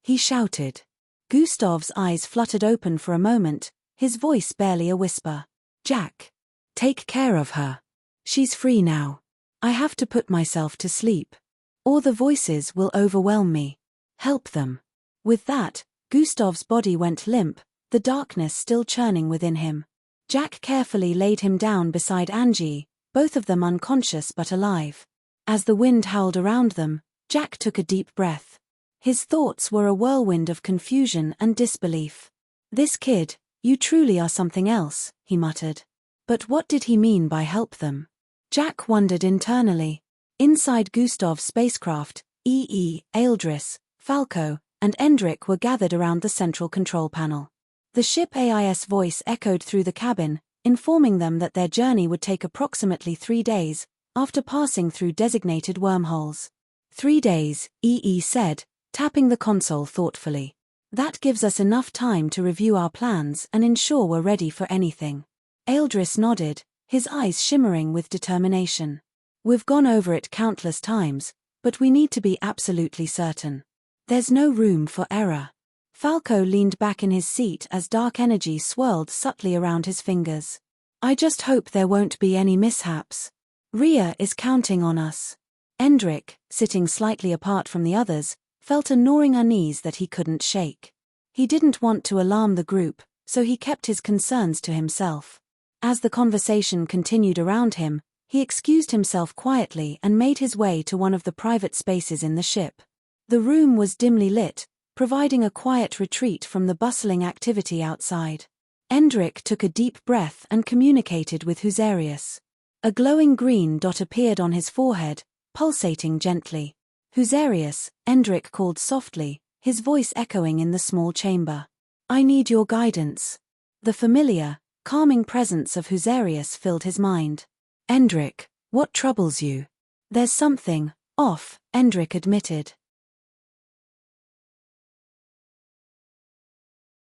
he shouted. Gustav's eyes fluttered open for a moment, his voice barely a whisper. Jack, take care of her. She's free now. I have to put myself to sleep, or the voices will overwhelm me. Help them. With that, Gustav's body went limp, the darkness still churning within him. Jack carefully laid him down beside Angie, both of them unconscious but alive. As the wind howled around them, Jack took a deep breath. His thoughts were a whirlwind of confusion and disbelief. This kid, you truly are something else, he muttered. But what did he mean by help them? Jack wondered internally. Inside Gustav's spacecraft, Eildris, Falco, and Endrik were gathered around the central control panel. The ship AIS voice echoed through the cabin, informing them that their journey would take approximately 3 days, after passing through designated wormholes. 3 days, EE said, tapping the console thoughtfully. That gives us enough time to review our plans and ensure we're ready for anything. Eildris nodded, his eyes shimmering with determination. We've gone over it countless times, but we need to be absolutely certain. There's no room for error. Falco leaned back in his seat as dark energy swirled subtly around his fingers. I just hope there won't be any mishaps. Rhea is counting on us. Endrik, sitting slightly apart from the others, felt a gnawing unease that he couldn't shake. He didn't want to alarm the group, so he kept his concerns to himself. As the conversation continued around him, he excused himself quietly and made his way to one of the private spaces in the ship. The room was dimly lit, providing a quiet retreat from the bustling activity outside. Endrik took a deep breath and communicated with Husarius. A glowing green dot appeared on his forehead, pulsating gently. Husarius, Endrik called softly, his voice echoing in the small chamber. I need your guidance. The familiar, calming presence of Husarius filled his mind. Endrik, what troubles you? There's something off, Endrik admitted.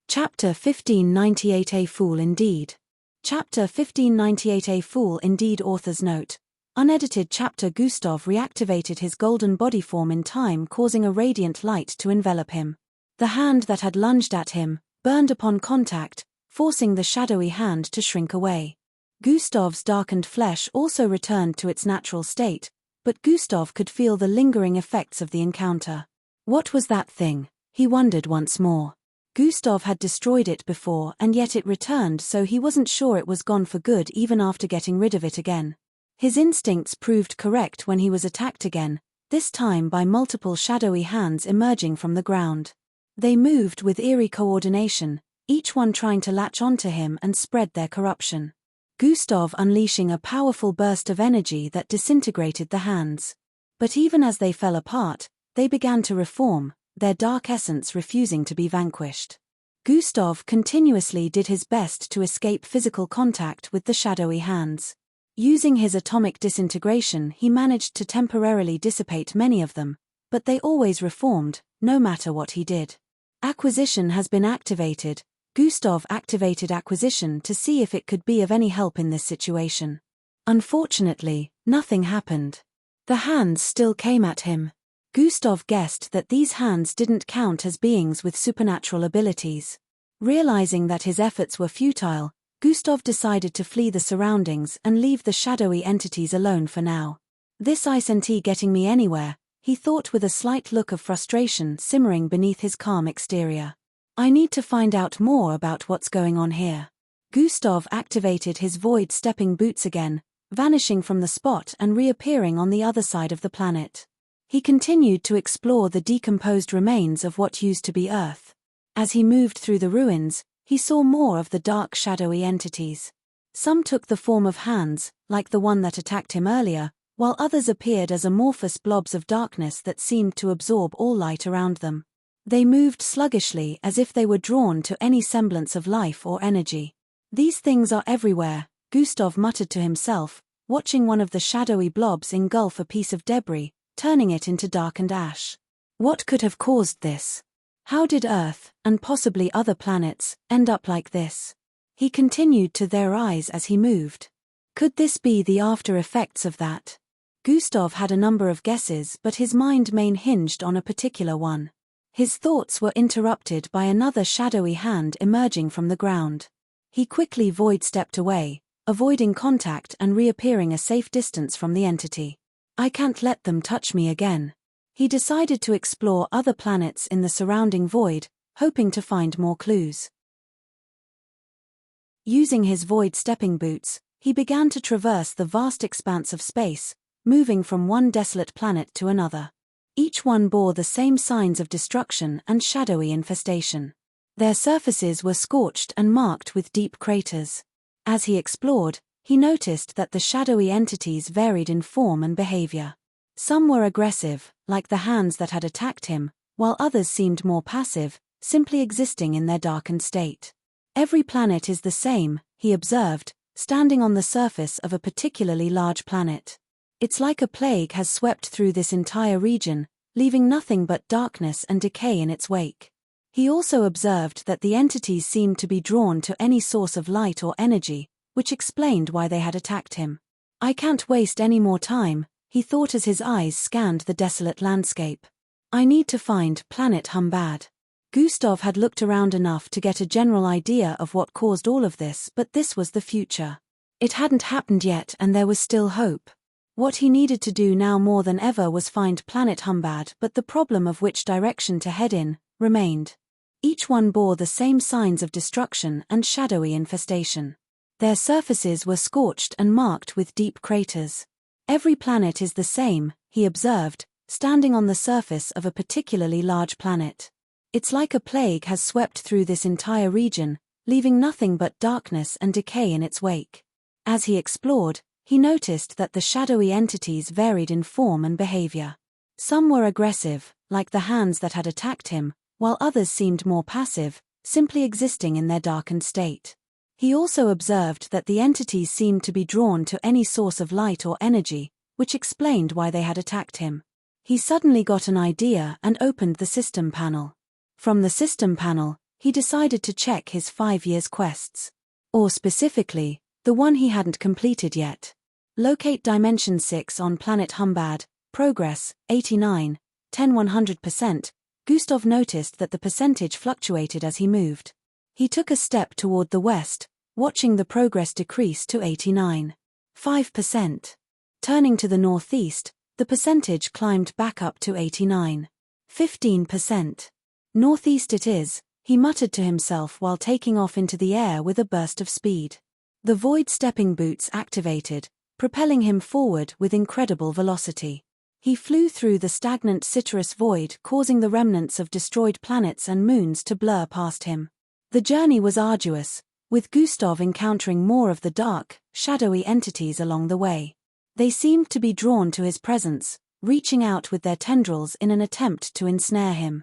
Chapter 1598. A Fool Indeed. Chapter 1598. A Fool Indeed. Author's note. Unedited chapter. Gustav reactivated his golden body form in time, causing a radiant light to envelop him. The hand that had lunged at him burned upon contact, forcing the shadowy hand to shrink away. Gustav's darkened flesh also returned to its natural state, but Gustav could feel the lingering effects of the encounter. What was that thing? He wondered once more. Gustav had destroyed it before and yet it returned, so he wasn't sure it was gone for good even after getting rid of it again. His instincts proved correct when he was attacked again, this time by multiple shadowy hands emerging from the ground. They moved with eerie coordination, each one trying to latch onto him and spread their corruption. Gustav unleashing a powerful burst of energy that disintegrated the hands. But even as they fell apart, they began to reform, their dark essence refusing to be vanquished. Gustav continuously did his best to escape physical contact with the shadowy hands. Using his atomic disintegration, he managed to temporarily dissipate many of them, but they always reformed, no matter what he did. Acquisition has been activated. Gustav activated acquisition to see if it could be of any help in this situation. Unfortunately, nothing happened. The hands still came at him. Gustav guessed that these hands didn't count as beings with supernatural abilities. Realizing that his efforts were futile, Gustav decided to flee the surroundings and leave the shadowy entities alone for now. This isn't getting me anywhere, he thought with a slight look of frustration simmering beneath his calm exterior. I need to find out more about what's going on here. Gustav activated his void stepping boots again, vanishing from the spot and reappearing on the other side of the planet. He continued to explore the decomposed remains of what used to be Earth. As he moved through the ruins, he saw more of the dark shadowy entities. Some took the form of hands, like the one that attacked him earlier, while others appeared as amorphous blobs of darkness that seemed to absorb all light around them. They moved sluggishly as if they were drawn to any semblance of life or energy. These things are everywhere, Gustav muttered to himself, watching one of the shadowy blobs engulf a piece of debris, turning it into darkened ash. What could have caused this? How did Earth, and possibly other planets, end up like this? He continued to their eyes as he moved. Could this be the after effects of that? Gustav had a number of guesses, but his mind main hinged on a particular one. His thoughts were interrupted by another shadowy hand emerging from the ground. He quickly void-stepped away, avoiding contact and reappearing a safe distance from the entity. I can't let them touch me again. He decided to explore other planets in the surrounding void, hoping to find more clues. Using his void stepping boots, he began to traverse the vast expanse of space, moving from one desolate planet to another. Each one bore the same signs of destruction and shadowy infestation. Their surfaces were scorched and marked with deep craters. As he explored, he noticed that the shadowy entities varied in form and behavior. Some were aggressive, like the hands that had attacked him, while others seemed more passive, simply existing in their darkened state. Every planet is the same, he observed, standing on the surface of a particularly large planet. It's like a plague has swept through this entire region, leaving nothing but darkness and decay in its wake. He also observed that the entities seemed to be drawn to any source of light or energy, which explained why they had attacked him. I can't waste any more time, he thought as his eyes scanned the desolate landscape. I need to find Planet Humbad. Gustav had looked around enough to get a general idea of what caused all of this, but this was the future. It hadn't happened yet and there was still hope. What he needed to do now more than ever was find Planet Humbad, but the problem of which direction to head in remained. Each one bore the same signs of destruction and shadowy infestation. Their surfaces were scorched and marked with deep craters. Every planet is the same, he observed, standing on the surface of a particularly large planet. It's like a plague has swept through this entire region, leaving nothing but darkness and decay in its wake. As he explored, he noticed that the shadowy entities varied in form and behavior. Some were aggressive, like the hands that had attacked him, while others seemed more passive, simply existing in their darkened state. He also observed that the entities seemed to be drawn to any source of light or energy, which explained why they had attacked him. He suddenly got an idea and opened the system panel. From the system panel, he decided to check his 5 years quests. Or specifically, the one he hadn't completed yet. Locate Dimension 6 on Planet Humbad, Progress, 89, 10-100%. Gustav noticed that the percentage fluctuated as he moved. He took a step toward the west, watching the progress decrease to 89.5%. Turning to the northeast, The percentage climbed back up to 89. 15%. Northeast it is, he muttered to himself while taking off into the air with a burst of speed. The void stepping boots activated, propelling him forward with incredible velocity. He flew through the stagnant citrus void, causing the remnants of destroyed planets and moons to blur past him. The journey was arduous, with Gustav encountering more of the dark, shadowy entities along the way. They seemed to be drawn to his presence, reaching out with their tendrils in an attempt to ensnare him.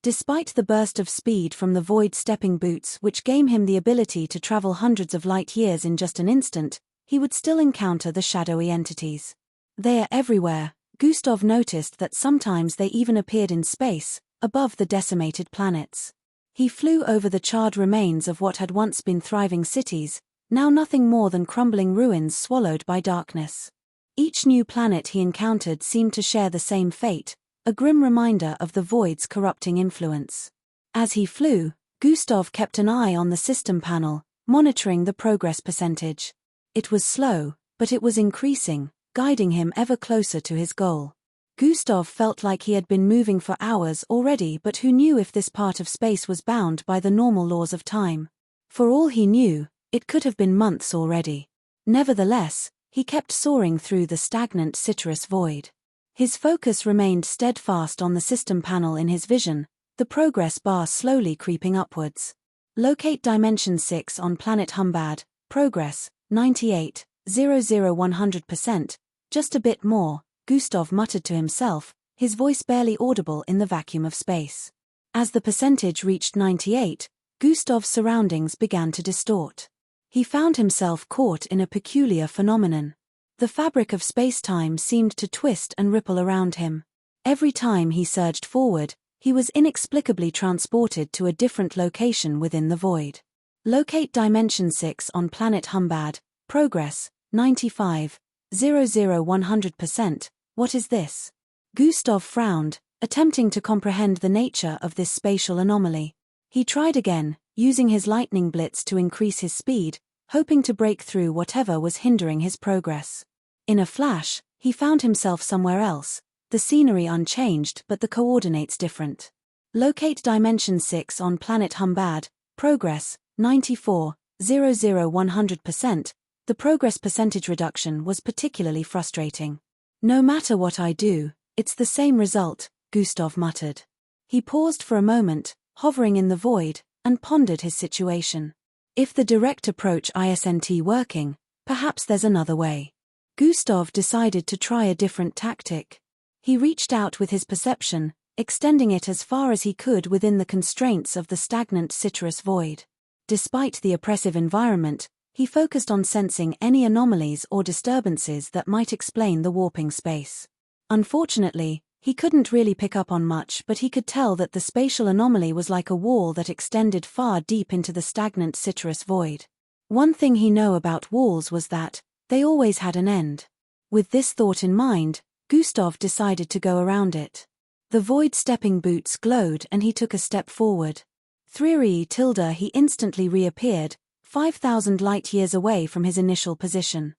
Despite the burst of speed from the void stepping boots, which gave him the ability to travel hundreds of light years in just an instant, he would still encounter the shadowy entities. They are everywhere. Gustav noticed that sometimes they even appeared in space, above the decimated planets. He flew over the charred remains of what had once been thriving cities, now nothing more than crumbling ruins swallowed by darkness. Each new planet he encountered seemed to share the same fate, a grim reminder of the void's corrupting influence. As he flew, Gustav kept an eye on the system panel, monitoring the progress percentage. It was slow, but it was increasing, guiding him ever closer to his goal. Gustav felt like he had been moving for hours already, but who knew if this part of space was bound by the normal laws of time? For all he knew, it could have been months already. Nevertheless, he kept soaring through the stagnant citrus void. His focus remained steadfast on the system panel in his vision, the progress bar slowly creeping upwards. Locate Dimension 6 on planet Humbad, progress, 98, 100%, just a bit more, Gustav muttered to himself, his voice barely audible in the vacuum of space. As the percentage reached 98, Gustav's surroundings began to distort. He found himself caught in a peculiar phenomenon. The fabric of space-time seemed to twist and ripple around him. Every time he surged forward, he was inexplicably transported to a different location within the void. Locate Dimension 6 on planet Humbad, progress, 95, 100%, what is this? Gustav frowned, attempting to comprehend the nature of this spatial anomaly. He tried again, using his lightning blitz to increase his speed, hoping to break through whatever was hindering his progress. In a flash, he found himself somewhere else, the scenery unchanged but the coordinates different. Locate Dimension 6 on planet Humbad, progress, 94, 100%. The progress percentage reduction was particularly frustrating. No matter what I do, it's the same result, Gustav muttered. He paused for a moment, hovering in the void, and pondered his situation. If the direct approach isn't working, perhaps there's another way. Gustav decided to try a different tactic. He reached out with his perception, extending it as far as he could within the constraints of the stagnant citrus void. Despite the oppressive environment, he focused on sensing any anomalies or disturbances that might explain the warping space. Unfortunately, he couldn't really pick up on much, but he could tell that the spatial anomaly was like a wall that extended far deep into the stagnant citrus void. One thing he knew about walls was that they always had an end. With this thought in mind, Gustav decided to go around it. The void stepping boots glowed and he took a step forward. 3 tilde he instantly reappeared, 5,000 light-years away from his initial position.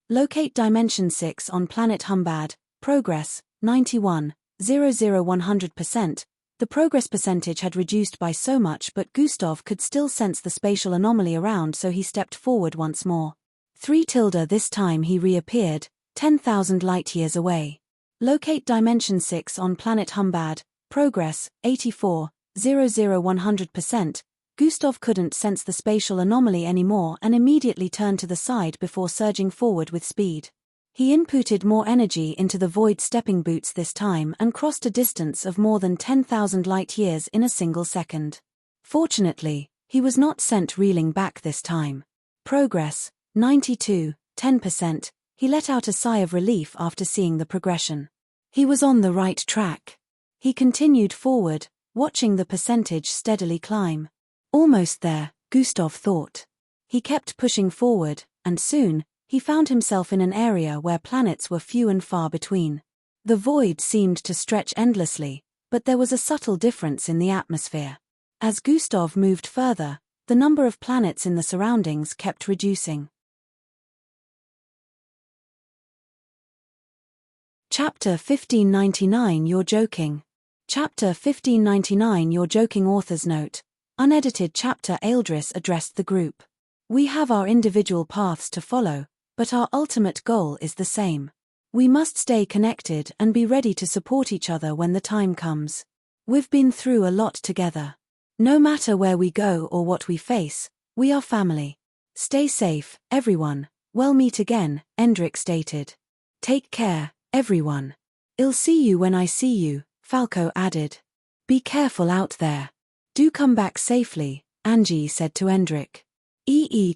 Locate Dimension 6 on planet Humbad, progress, 91, 100%. The progress percentage had reduced by so much, but Gustav could still sense the spatial anomaly around, so he stepped forward once more. 3 tilde this time he reappeared, 10,000 light-years away. Locate Dimension 6 on planet Humbad, progress, 84, 100%. Gustav couldn't sense the spatial anomaly anymore and immediately turned to the side before surging forward with speed. He inputted more energy into the void stepping boots this time and crossed a distance of more than 10,000 light-years in a single second. Fortunately, he was not sent reeling back this time. Progress, 92, 10%, he let out a sigh of relief after seeing the progression. He was on the right track. He continued forward, watching the percentage steadily climb. Almost there, Gustav thought. He kept pushing forward, and soon, he found himself in an area where planets were few and far between. The void seemed to stretch endlessly, but there was a subtle difference in the atmosphere. As Gustav moved further, the number of planets in the surroundings kept reducing. Chapter 1599 You're Joking. Chapter 1599 You're Joking. Author's note. Unedited chapter. Eldris addressed the group. We have our individual paths to follow, but our ultimate goal is the same. We must stay connected and be ready to support each other when the time comes. We've been through a lot together. No matter where we go or what we face, we are family. Stay safe, everyone. We'll meet again, Endrick stated. Take care, everyone. I'll see you when I see you, Falco added. Be careful out there. Do come back safely, Angie said to Endrick.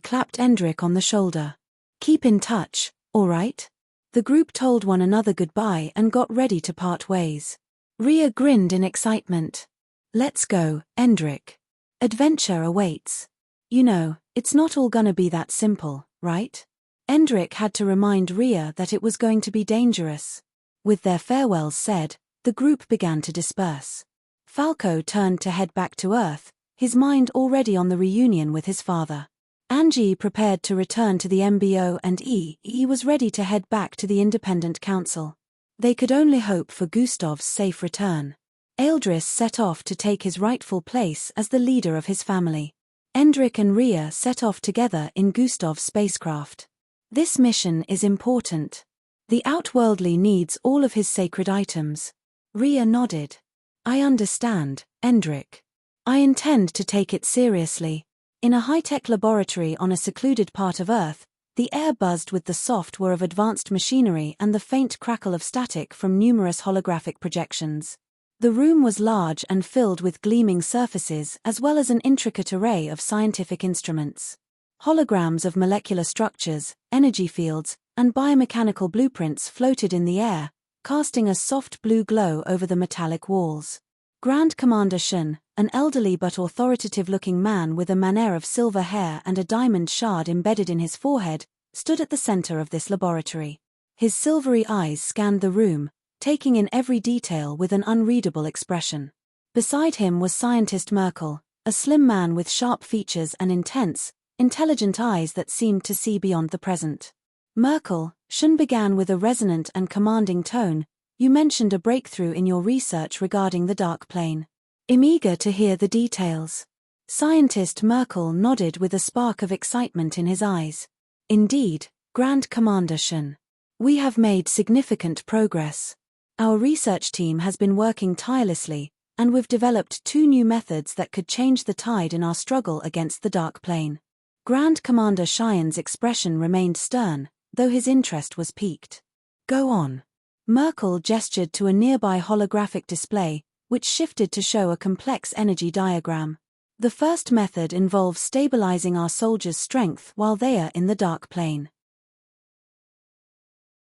Clapped Endrick on the shoulder. Keep in touch, all right? The group told one another goodbye and got ready to part ways. Rhea grinned in excitement. Let's go, Endrick. Adventure awaits. You know, it's not all gonna be that simple, right? Endrick had to remind Rhea that it was going to be dangerous. With their farewells said, the group began to disperse. Falco turned to head back to Earth, his mind already on the reunion with his father. Angie prepared to return to the MBO and he was ready to head back to the Independent Council. They could only hope for Gustav's safe return. Eldris set off to take his rightful place as the leader of his family. Endrick and Rhea set off together in Gustav's spacecraft. This mission is important. The Outworldly needs all of his sacred items. Rhea nodded. I understand, Endrick. I intend to take it seriously. In a high-tech laboratory on a secluded part of Earth, the air buzzed with the soft whir of advanced machinery and the faint crackle of static from numerous holographic projections. The room was large and filled with gleaming surfaces as well as an intricate array of scientific instruments. Holograms of molecular structures, energy fields, and biomechanical blueprints floated in the air, casting a soft blue glow over the metallic walls. Grand Commander Shun, an elderly but authoritative-looking man with a manet of silver hair and a diamond shard embedded in his forehead, stood at the center of this laboratory. His silvery eyes scanned the room, taking in every detail with an unreadable expression. Beside him was Scientist Merkel, a slim man with sharp features and intense, intelligent eyes that seemed to see beyond the present. Merkel, Shun began with a resonant and commanding tone, you mentioned a breakthrough in your research regarding the Dark Plane. I'm eager to hear the details. Scientist Merkel nodded with a spark of excitement in his eyes. Indeed, Grand Commander Shun. We have made significant progress. Our research team has been working tirelessly, and we've developed 2 new methods that could change the tide in our struggle against the Dark Plane. Grand Commander Cheyenne expression remained stern, though his interest was piqued. Go on. Merkel gestured to a nearby holographic display, which shifted to show a complex energy diagram. The first method involves stabilizing our soldiers' strength while they are in the Dark Plane.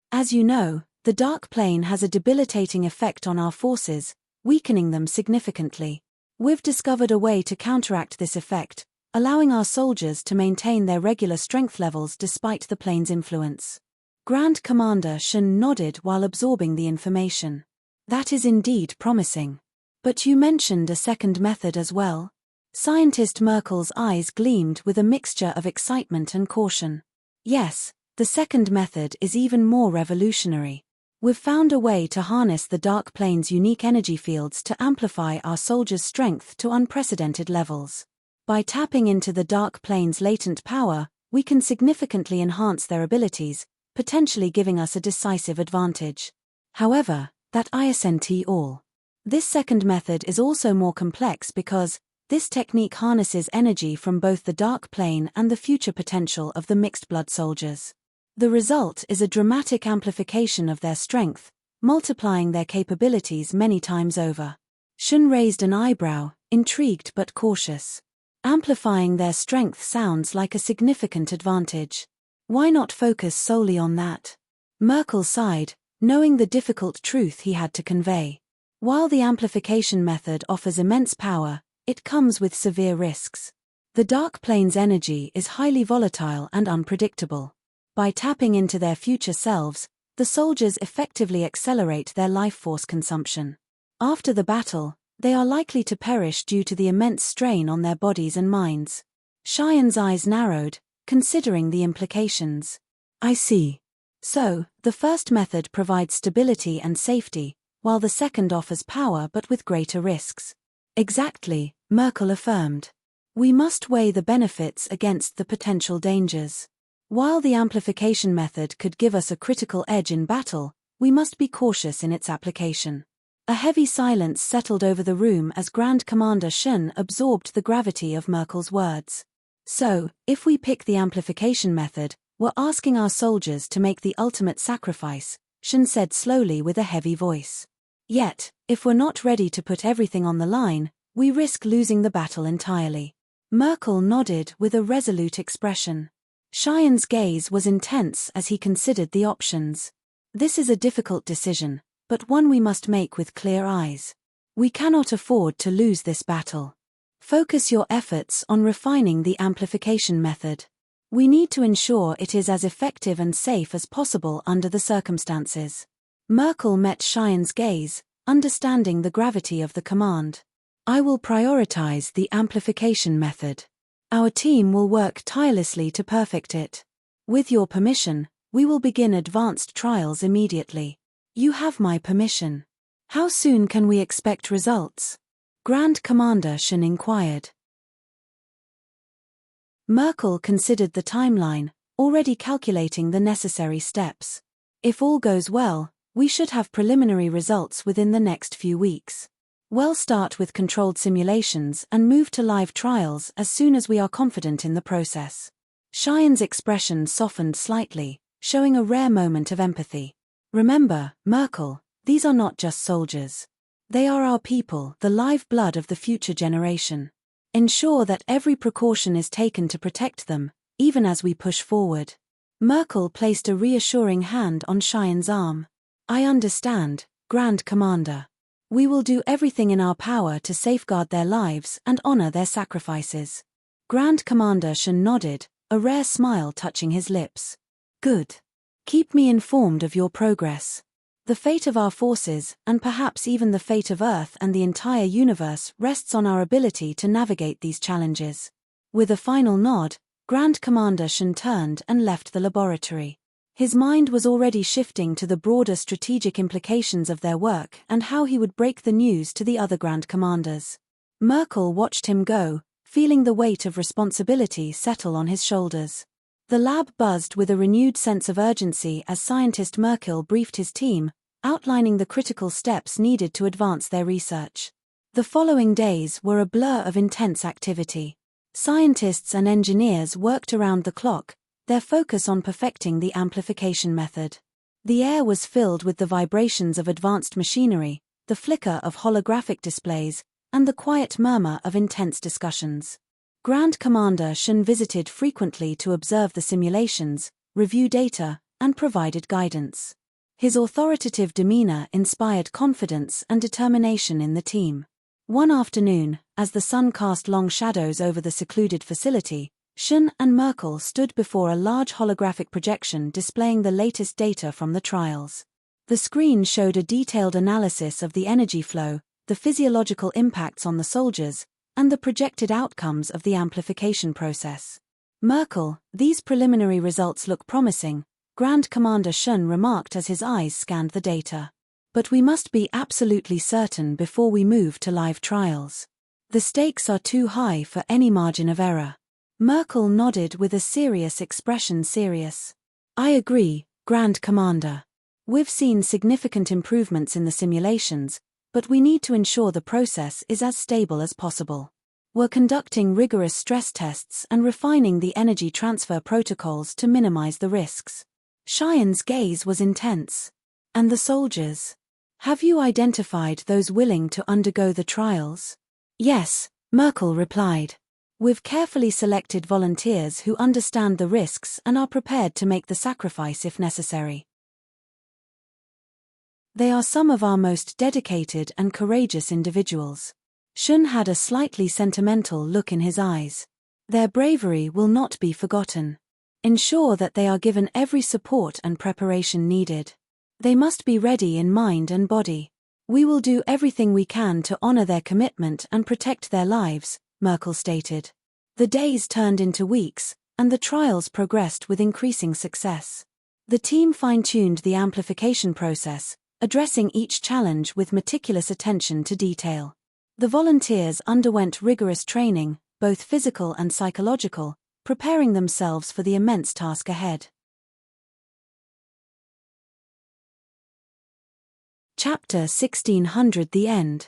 As you know, the Dark Plane has a debilitating effect on our forces, weakening them significantly. We've discovered a way to counteract this effect, allowing our soldiers to maintain their regular strength levels despite the plane's influence. Grand Commander Shun nodded while absorbing the information. That is indeed promising. But you mentioned a second method as well? Scientist Merkel's eyes gleamed with a mixture of excitement and caution. Yes, the second method is even more revolutionary. We've found a way to harness the Dark Plane's unique energy fields to amplify our soldiers' strength to unprecedented levels. By tapping into the Dark Plane's latent power, we can significantly enhance their abilities, potentially giving us a decisive advantage. However, that isn't all. This second method is also more complex because this technique harnesses energy from both the Dark Plane and the future potential of the mixed-blood soldiers. The result is a dramatic amplification of their strength, multiplying their capabilities many times over. Shun raised an eyebrow, intrigued but cautious. Amplifying their strength sounds like a significant advantage. Why not focus solely on that? Merkel sighed, knowing the difficult truth he had to convey. While the amplification method offers immense power, it comes with severe risks. The Dark Plane's energy is highly volatile and unpredictable. By tapping into their future selves, the soldiers effectively accelerate their life force consumption. After the battle, they are likely to perish due to the immense strain on their bodies and minds. Cheyenne's eyes narrowed, considering the implications. I see. So, the first method provides stability and safety, while the second offers power but with greater risks. Exactly, Merkel affirmed. We must weigh the benefits against the potential dangers. While the amplification method could give us a critical edge in battle, we must be cautious in its application. A heavy silence settled over the room as Grand Commander Shun absorbed the gravity of Merkel's words. So, if we pick the amplification method, we're asking our soldiers to make the ultimate sacrifice, Shun said slowly with a heavy voice. Yet, if we're not ready to put everything on the line, we risk losing the battle entirely. Merkel nodded with a resolute expression. Cheyenne's gaze was intense as he considered the options. This is a difficult decision, but one we must make with clear eyes. We cannot afford to lose this battle. Focus your efforts on refining the amplification method. We need to ensure it is as effective and safe as possible under the circumstances. Merkel met Cheyenne's gaze, understanding the gravity of the command. I will prioritize the amplification method. Our team will work tirelessly to perfect it. With your permission, we will begin advanced trials immediately. You have my permission. How soon can we expect results? Grand Commander Shun inquired. Merkel considered the timeline, already calculating the necessary steps. If all goes well, we should have preliminary results within the next few weeks. We'll start with controlled simulations and move to live trials as soon as we are confident in the process. Cheyenne's expression softened slightly, showing a rare moment of empathy. Remember, Merkel, these are not just soldiers. They are our people, the live blood of the future generation. Ensure that every precaution is taken to protect them, even as we push forward. Merkel placed a reassuring hand on Cheyenne's arm. I understand, Grand Commander. We will do everything in our power to safeguard their lives and honor their sacrifices. Grand Commander Shun nodded, a rare smile touching his lips. Good. Keep me informed of your progress. The fate of our forces, and perhaps even the fate of Earth and the entire universe, rests on our ability to navigate these challenges. With a final nod, Grand Commander Shun turned and left the laboratory. His mind was already shifting to the broader strategic implications of their work and how he would break the news to the other Grand Commanders. Merkel watched him go, feeling the weight of responsibility settle on his shoulders. The lab buzzed with a renewed sense of urgency as scientist Merkel briefed his team, outlining the critical steps needed to advance their research. The following days were a blur of intense activity. Scientists and engineers worked around the clock, their focus on perfecting the amplification method. The air was filled with the vibrations of advanced machinery, the flicker of holographic displays, and the quiet murmur of intense discussions. Grand Commander Shun visited frequently to observe the simulations, review data, and provided guidance. His authoritative demeanor inspired confidence and determination in the team. One afternoon, as the sun cast long shadows over the secluded facility, Shun and Merkel stood before a large holographic projection displaying the latest data from the trials. The screen showed a detailed analysis of the energy flow, the physiological impacts on the soldiers, and the projected outcomes of the amplification process. Merkel, these preliminary results look promising, Grand Commander Shun remarked as his eyes scanned the data. But we must be absolutely certain before we move to live trials. The stakes are too high for any margin of error. Merkel nodded with a serious expression. I agree, Grand Commander. We've seen significant improvements in the simulations, but we need to ensure the process is as stable as possible. We're conducting rigorous stress tests and refining the energy transfer protocols to minimize the risks. Cheyenne's gaze was intense. And the soldiers? Have you identified those willing to undergo the trials? Yes, Merkel replied. We've carefully selected volunteers who understand the risks and are prepared to make the sacrifice if necessary. They are some of our most dedicated and courageous individuals. Shun had a slightly sentimental look in his eyes. Their bravery will not be forgotten. Ensure that they are given every support and preparation needed. They must be ready in mind and body. We will do everything we can to honor their commitment and protect their lives, Merkel stated. The days turned into weeks, and the trials progressed with increasing success. The team fine-tuned the amplification process, addressing each challenge with meticulous attention to detail. The volunteers underwent rigorous training, both physical and psychological, preparing themselves for the immense task ahead. Chapter 1600 The End.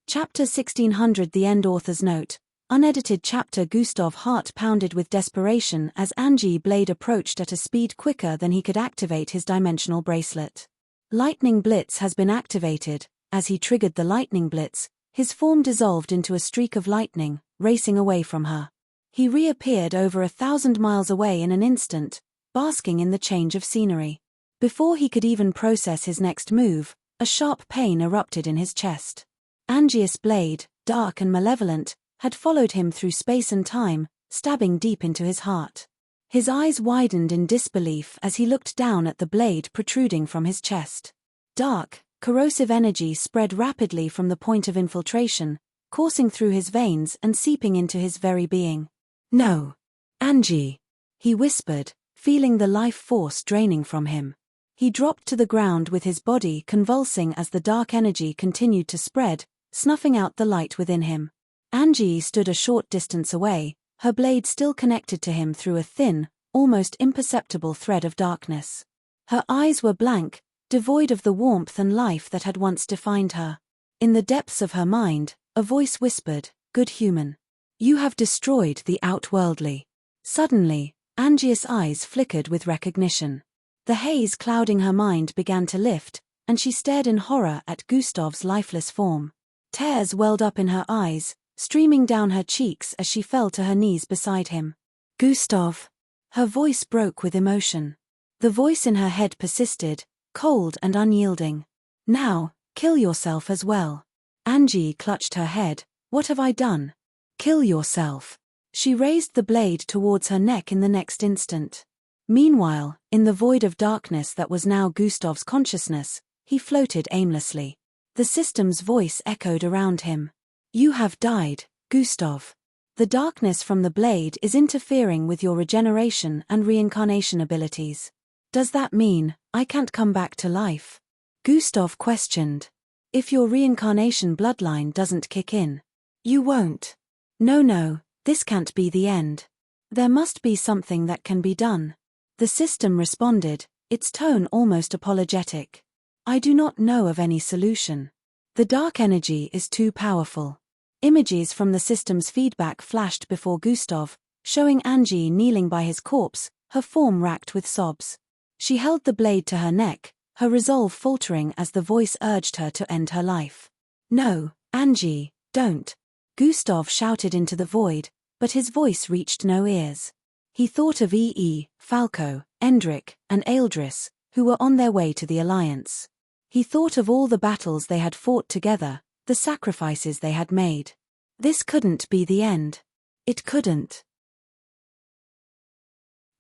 Chapter 1600 The End. Author's note. Unedited chapter. Gustav's heart pounded with desperation as Angie Blade approached at a speed quicker than he could activate his dimensional bracelet. Lightning Blitz has been activated. As he triggered the lightning blitz, his form dissolved into a streak of lightning, racing away from her. He reappeared over 1,000 miles away in an instant, basking in the change of scenery. Before he could even process his next move, a sharp pain erupted in his chest. Angie's blade, dark and malevolent, had followed him through space and time, stabbing deep into his heart. His eyes widened in disbelief as he looked down at the blade protruding from his chest. Dark, corrosive energy spread rapidly from the point of infiltration, coursing through his veins and seeping into his very being. "No. Angie," he whispered, feeling the life force draining from him. He dropped to the ground with his body convulsing as the dark energy continued to spread, snuffing out the light within him. Angie stood a short distance away, her blade still connected to him through a thin, almost imperceptible thread of darkness. Her eyes were blank, devoid of the warmth and life that had once defined her. In the depths of her mind, a voice whispered, "Good human. You have destroyed the outworldly." Suddenly, Angie's eyes flickered with recognition. The haze clouding her mind began to lift, and she stared in horror at Gustav's lifeless form. Tears welled up in her eyes, streaming down her cheeks as she fell to her knees beside him. "Gustav." Her voice broke with emotion. The voice in her head persisted, cold and unyielding. "Now, kill yourself as well." Angie clutched her head. "What have I done?" "Kill yourself." She raised the blade towards her neck in the next instant. Meanwhile, in the void of darkness that was now Gustav's consciousness, he floated aimlessly. The system's voice echoed around him. "You have died, Gustav. The darkness from the blade is interfering with your regeneration and reincarnation abilities. Does that mean I can't come back to life?" Gustav questioned. "If your reincarnation bloodline doesn't kick in, you won't." No, this can't be the end. There must be something that can be done." The system responded, its tone almost apologetic. "I do not know of any solution. The dark energy is too powerful." Images from the system's feedback flashed before Gustav, showing Angie kneeling by his corpse, her form racked with sobs. She held the blade to her neck, her resolve faltering as the voice urged her to end her life. "No, Angie, don't." Gustav shouted into the void, but his voice reached no ears. He thought of Falco, Endrick, and Ealdris, who were on their way to the Alliance. He thought of all the battles they had fought together, the sacrifices they had made. This couldn't be the end. It couldn't.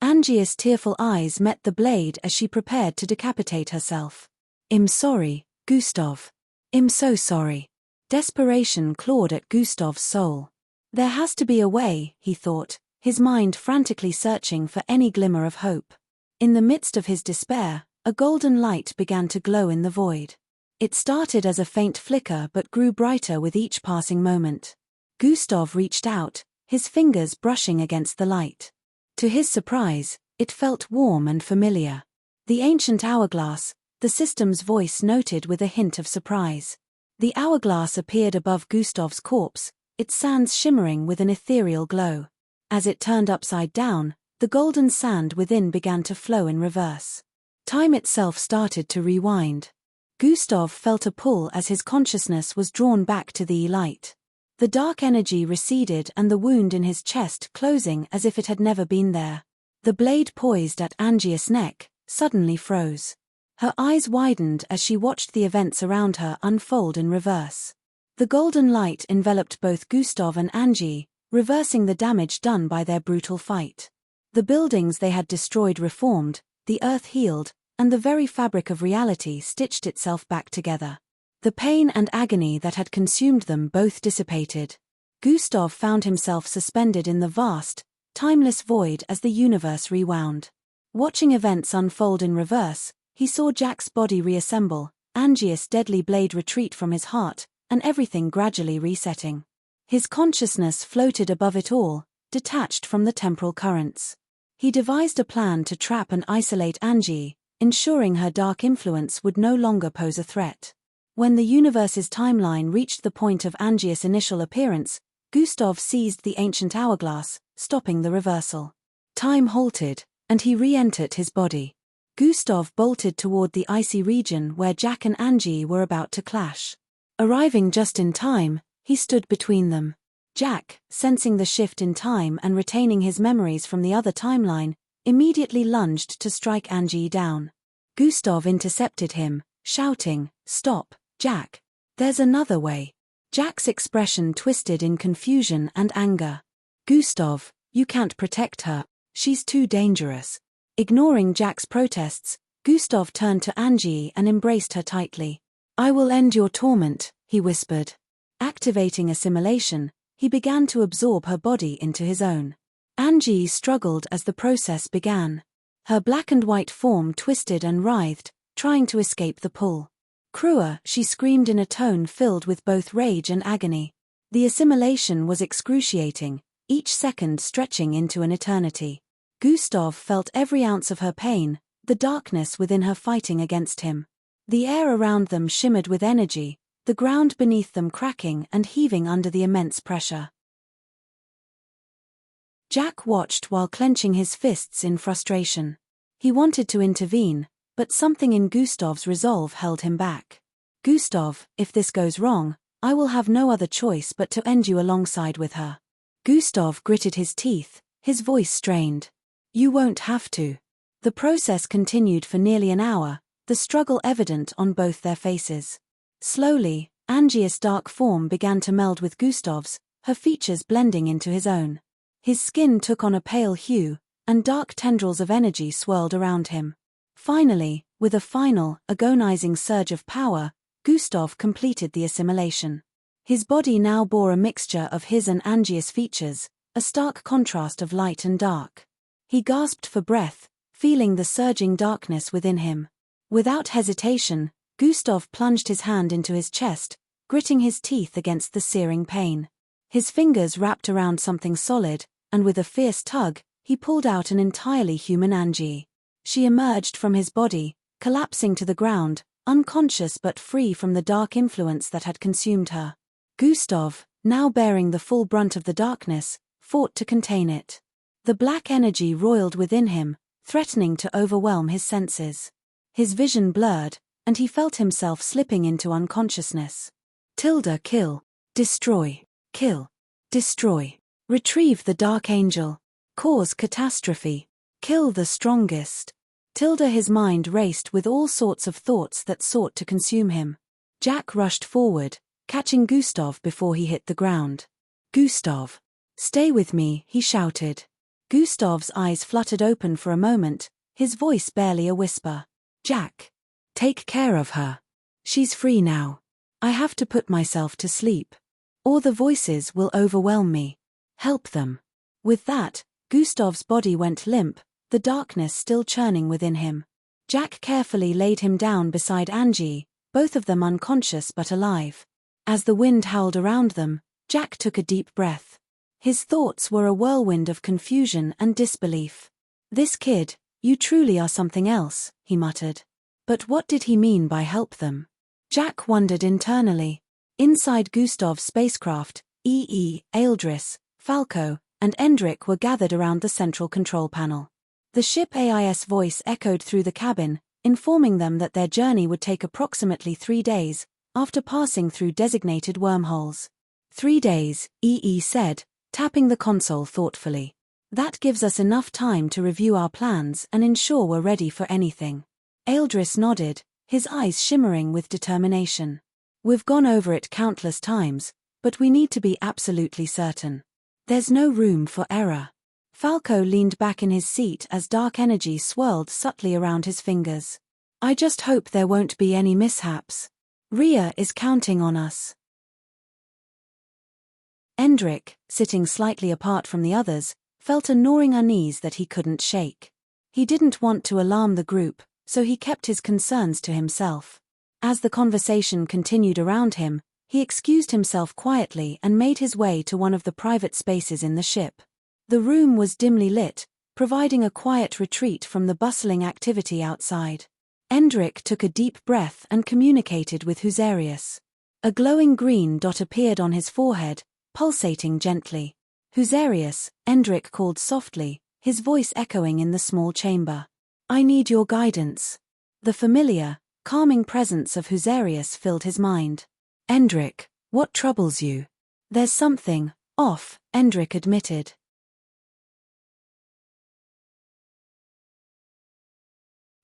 Angie's tearful eyes met the blade as she prepared to decapitate herself. "I'm sorry, Gustav. I'm so sorry." Desperation clawed at Gustav's soul. There has to be a way, he thought, his mind frantically searching for any glimmer of hope. In the midst of his despair, a golden light began to glow in the void. It started as a faint flicker but grew brighter with each passing moment. Gustav reached out, his fingers brushing against the light. To his surprise, it felt warm and familiar. The ancient hourglass, the system's voice noted with a hint of surprise. The hourglass appeared above Gustav's corpse, its sands shimmering with an ethereal glow. As it turned upside down, the golden sand within began to flow in reverse. Time itself started to rewind. Gustav felt a pull as his consciousness was drawn back to the light. The dark energy receded and the wound in his chest closing as if it had never been there. The blade poised at Angie's neck suddenly froze. Her eyes widened as she watched the events around her unfold in reverse. The golden light enveloped both Gustav and Angie, reversing the damage done by their brutal fight. The buildings they had destroyed reformed, the earth healed, and the very fabric of reality stitched itself back together. The pain and agony that had consumed them both dissipated. Gustav found himself suspended in the vast, timeless void as the universe rewound. Watching events unfold in reverse, he saw Jack's body reassemble, Angius' deadly blade retreat from his heart, and everything gradually resetting. His consciousness floated above it all, detached from the temporal currents. He devised a plan to trap and isolate Angie, ensuring her dark influence would no longer pose a threat. When the universe's timeline reached the point of Angius' initial appearance, Gustav seized the ancient hourglass, stopping the reversal. Time halted, and he re-entered his body. Gustav bolted toward the icy region where Jack and Angie were about to clash. Arriving just in time, he stood between them. Jack, sensing the shift in time and retaining his memories from the other timeline, immediately lunged to strike Angie down. Gustav intercepted him, shouting, "Stop, Jack. There's another way." Jack's expression twisted in confusion and anger. "Gustav, you can't protect her. She's too dangerous." Ignoring Jack's protests, Gustav turned to Angie and embraced her tightly. "I will end your torment," he whispered. Activating assimilation, he began to absorb her body into his own. Angie struggled as the process began. Her black and white form twisted and writhed, trying to escape the pull. "Krua," she screamed in a tone filled with both rage and agony. The assimilation was excruciating, each second stretching into an eternity. Gustav felt every ounce of her pain, the darkness within her fighting against him. The air around them shimmered with energy, the ground beneath them cracking and heaving under the immense pressure. Jack watched while clenching his fists in frustration. He wanted to intervene, but something in Gustav's resolve held him back. "Gustav, if this goes wrong, I will have no other choice but to end you alongside with her." Gustav gritted his teeth, his voice strained. "You won't have to." The process continued for nearly an hour, the struggle evident on both their faces. Slowly, Angius' dark form began to meld with Gustav's, her features blending into his own. His skin took on a pale hue, and dark tendrils of energy swirled around him. Finally, with a final, agonizing surge of power, Gustav completed the assimilation. His body now bore a mixture of his and Angius' features, a stark contrast of light and dark. He gasped for breath, feeling the surging darkness within him. Without hesitation, Gustav plunged his hand into his chest, gritting his teeth against the searing pain. His fingers wrapped around something solid, and with a fierce tug, he pulled out an entirely human Angie. She emerged from his body, collapsing to the ground, unconscious but free from the dark influence that had consumed her. Gustav, now bearing the full brunt of the darkness, fought to contain it. The black energy roiled within him, threatening to overwhelm his senses. His vision blurred, and he felt himself slipping into unconsciousness. Kill. Destroy. Kill. Destroy. Retrieve the Dark Angel. Cause catastrophe. Kill the strongest. His mind raced with all sorts of thoughts that sought to consume him. Jack rushed forward, catching Gustav before he hit the ground. "Gustav. Stay with me," he shouted. Gustav's eyes fluttered open for a moment, his voice barely a whisper. "Jack. Take care of her. She's free now. I have to put myself to sleep. Or the voices will overwhelm me. Help them." With that, Gustav's body went limp, the darkness still churning within him. Jack carefully laid him down beside Angie, both of them unconscious but alive. As the wind howled around them, Jack took a deep breath. His thoughts were a whirlwind of confusion and disbelief. "This kid, you truly are something else," he muttered. But what did he mean by help them? Jack wondered internally. Inside Gustav's spacecraft, Eildris, Falco, and Endrick were gathered around the central control panel. The ship AIS voice echoed through the cabin, informing them that their journey would take approximately 3 days, after passing through designated wormholes. 3 days, EE said, tapping the console thoughtfully. "That gives us enough time to review our plans and ensure we're ready for anything." Eildris nodded, his eyes shimmering with determination. "We've gone over it countless times, but we need to be absolutely certain. There's no room for error." Falco leaned back in his seat as dark energy swirled subtly around his fingers. "I just hope there won't be any mishaps. Rhea is counting on us." Endrick, sitting slightly apart from the others, felt a gnawing unease that he couldn't shake. He didn't want to alarm the group, so he kept his concerns to himself. As the conversation continued around him, he excused himself quietly and made his way to one of the private spaces in the ship. The room was dimly lit, providing a quiet retreat from the bustling activity outside. Endrick took a deep breath and communicated with Husarius. A glowing green dot appeared on his forehead, pulsating gently. Husarius, Endrick called softly, his voice echoing in the small chamber. I need your guidance. The familiar, calming presence of Husarius filled his mind. Endrick, what troubles you? There's something off, Endrick admitted.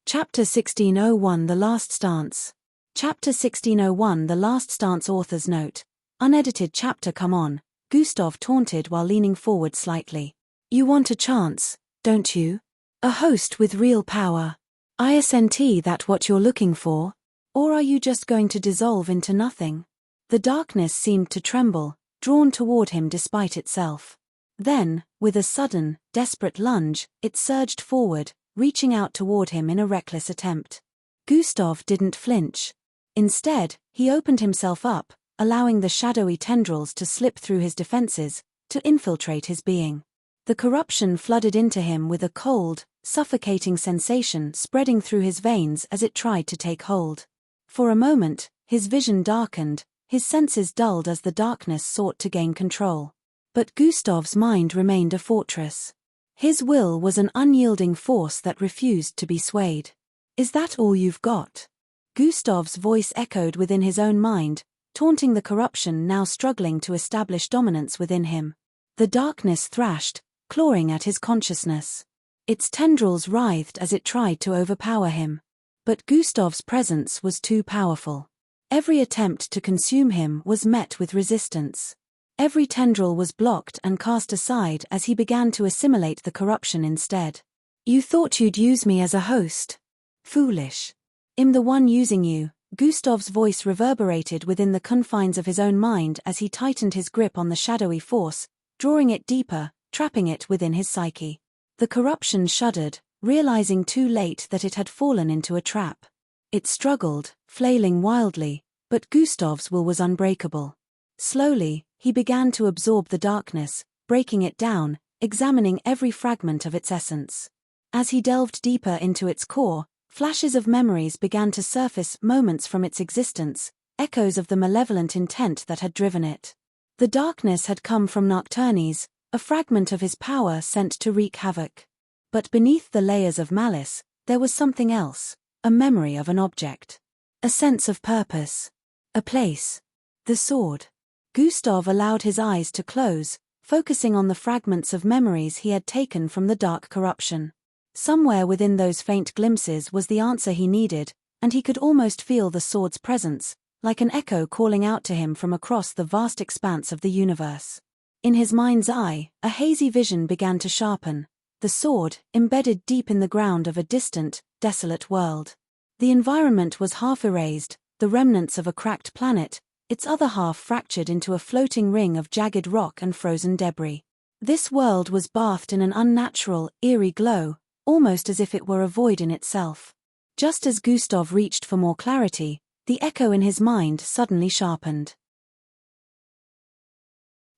Chapter 1601 The Last Stance. Chapter 1601 The Last Stance. Author's note. Unedited chapter. Come on, Gustav taunted while leaning forward slightly. You want a chance, don't you? A host with real power. Isn't that what you're looking for? Or are you just going to dissolve into nothing? The darkness seemed to tremble, drawn toward him despite itself. Then, with a sudden, desperate lunge, it surged forward, reaching out toward him in a reckless attempt. Gustav didn't flinch. Instead, he opened himself up, allowing the shadowy tendrils to slip through his defenses, to infiltrate his being. The corruption flooded into him with a cold, suffocating sensation spreading through his veins as it tried to take hold. For a moment, his vision darkened, his senses dulled as the darkness sought to gain control. But Gustav's mind remained a fortress. His will was an unyielding force that refused to be swayed. Is that all you've got? Gustav's voice echoed within his own mind, taunting the corruption now struggling to establish dominance within him. The darkness thrashed, clawing at his consciousness. Its tendrils writhed as it tried to overpower him. But Gustav's presence was too powerful. Every attempt to consume him was met with resistance. Every tendril was blocked and cast aside as he began to assimilate the corruption instead. You thought you'd use me as a host? Foolish. I'm the one using you. Gustav's voice reverberated within the confines of his own mind as he tightened his grip on the shadowy force, drawing it deeper, trapping it within his psyche. The corruption shuddered, realizing too late that it had fallen into a trap. It struggled, flailing wildly, but Gustav's will was unbreakable. Slowly, he began to absorb the darkness, breaking it down, examining every fragment of its essence. As he delved deeper into its core, flashes of memories began to surface, moments from its existence, echoes of the malevolent intent that had driven it. The darkness had come from Nocturnes, a fragment of his power sent to wreak havoc. But beneath the layers of malice, there was something else, a memory of an object. A sense of purpose. A place. The sword. Gustav allowed his eyes to close, focusing on the fragments of memories he had taken from the dark corruption. Somewhere within those faint glimpses was the answer he needed, and he could almost feel the sword's presence, like an echo calling out to him from across the vast expanse of the universe. In his mind's eye, a hazy vision began to sharpen, the sword, embedded deep in the ground of a distant, desolate world. The environment was half erased, the remnants of a cracked planet, its other half fractured into a floating ring of jagged rock and frozen debris. This world was bathed in an unnatural, eerie glow, almost as if it were a void in itself. Just as Gustav reached for more clarity, the echo in his mind suddenly sharpened.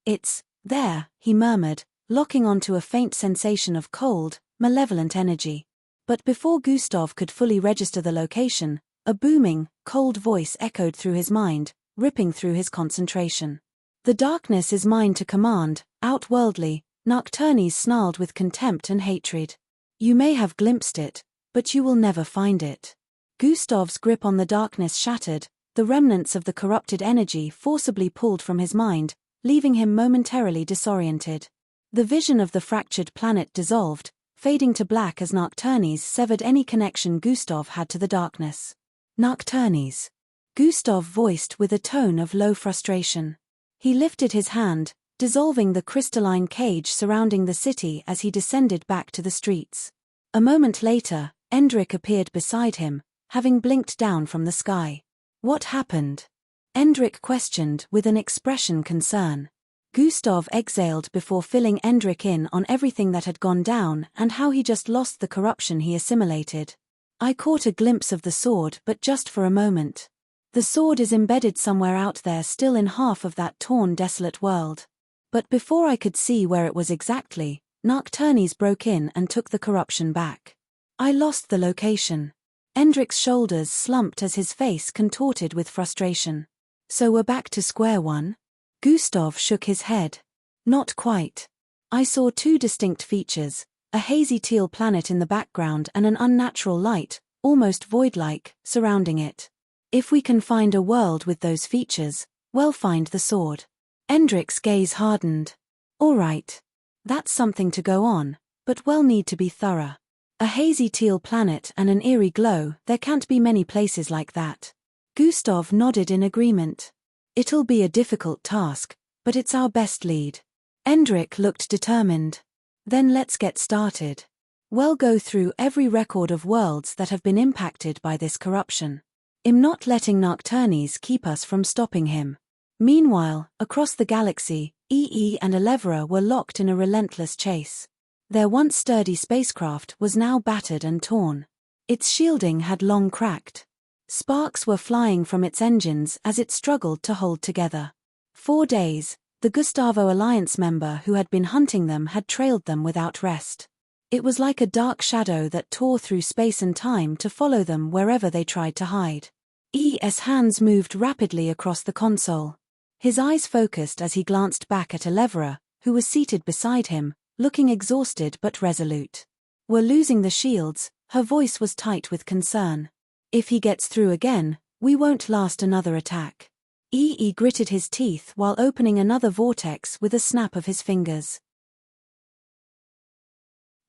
It's there, he murmured, locking onto a faint sensation of cold, malevolent energy. But before Gustav could fully register the location, a booming, cold voice echoed through his mind, ripping through his concentration. The darkness is mine to command, outworldly, Nocturnes snarled with contempt and hatred. You may have glimpsed it, but you will never find it. Gustav's grip on the darkness shattered, the remnants of the corrupted energy forcibly pulled from his mind, leaving him momentarily disoriented. The vision of the fractured planet dissolved, fading to black as Nocturnes severed any connection Gustav had to the darkness. Nocturnes. Gustav voiced with a tone of low frustration. He lifted his hand, dissolving the crystalline cage surrounding the city as he descended back to the streets. A moment later, Endrick appeared beside him, having blinked down from the sky. What happened? Endrick questioned with an expression concern. Gustav exhaled before filling Endrik in on everything that had gone down and how he just lost the corruption he assimilated. I caught a glimpse of the sword, but just for a moment. The sword is embedded somewhere out there, still in half of that torn, desolate world. But before I could see where it was exactly, Nocturnes broke in and took the corruption back. I lost the location. Endrik's shoulders slumped as his face contorted with frustration. So we're back to square one? Gustav shook his head. Not quite. I saw two distinct features, a hazy teal planet in the background and an unnatural light, almost void-like, surrounding it. If we can find a world with those features, we'll find the sword. Endrik's gaze hardened. All right. That's something to go on, but we'll need to be thorough. A hazy teal planet and an eerie glow, there can't be many places like that. Gustav nodded in agreement. It'll be a difficult task, but it's our best lead. Endrik looked determined. Then let's get started. We'll go through every record of worlds that have been impacted by this corruption. I'm not letting Nocturnes keep us from stopping him. Meanwhile, across the galaxy, EE and Elevra were locked in a relentless chase. Their once sturdy spacecraft was now battered and torn. Its shielding had long cracked. Sparks were flying from its engines as it struggled to hold together. 4 days, the Gustavo Alliance member who had been hunting them had trailed them without rest. It was like a dark shadow that tore through space and time to follow them wherever they tried to hide. EE's hands moved rapidly across the console. His eyes focused as he glanced back at Elevra, who was seated beside him, looking exhausted but resolute. We're losing the shields, her voice was tight with concern. If he gets through again, we won't last another attack. EE gritted his teeth while opening another vortex with a snap of his fingers.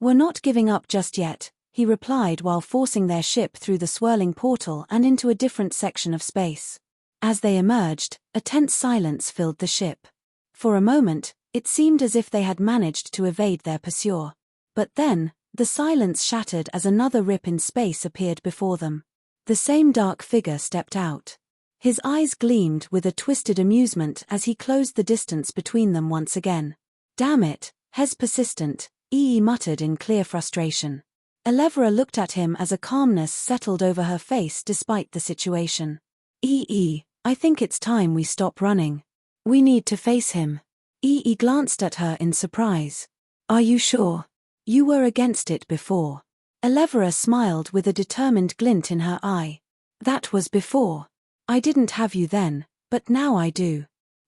We're not giving up just yet, he replied while forcing their ship through the swirling portal and into a different section of space. As they emerged, a tense silence filled the ship. For a moment, it seemed as if they had managed to evade their pursuer. But then, the silence shattered as another rip in space appeared before them. The same dark figure stepped out. His eyes gleamed with a twisted amusement as he closed the distance between them once again. Damn it, Hes persistent, EE muttered in clear frustration. Elevra looked at him as a calmness settled over her face despite the situation. EE, I think it's time we stop running. We need to face him. EE glanced at her in surprise. Are you sure? You were against it before. Elevra smiled with a determined glint in her eye. That was before. I didn't have you then, but now I do.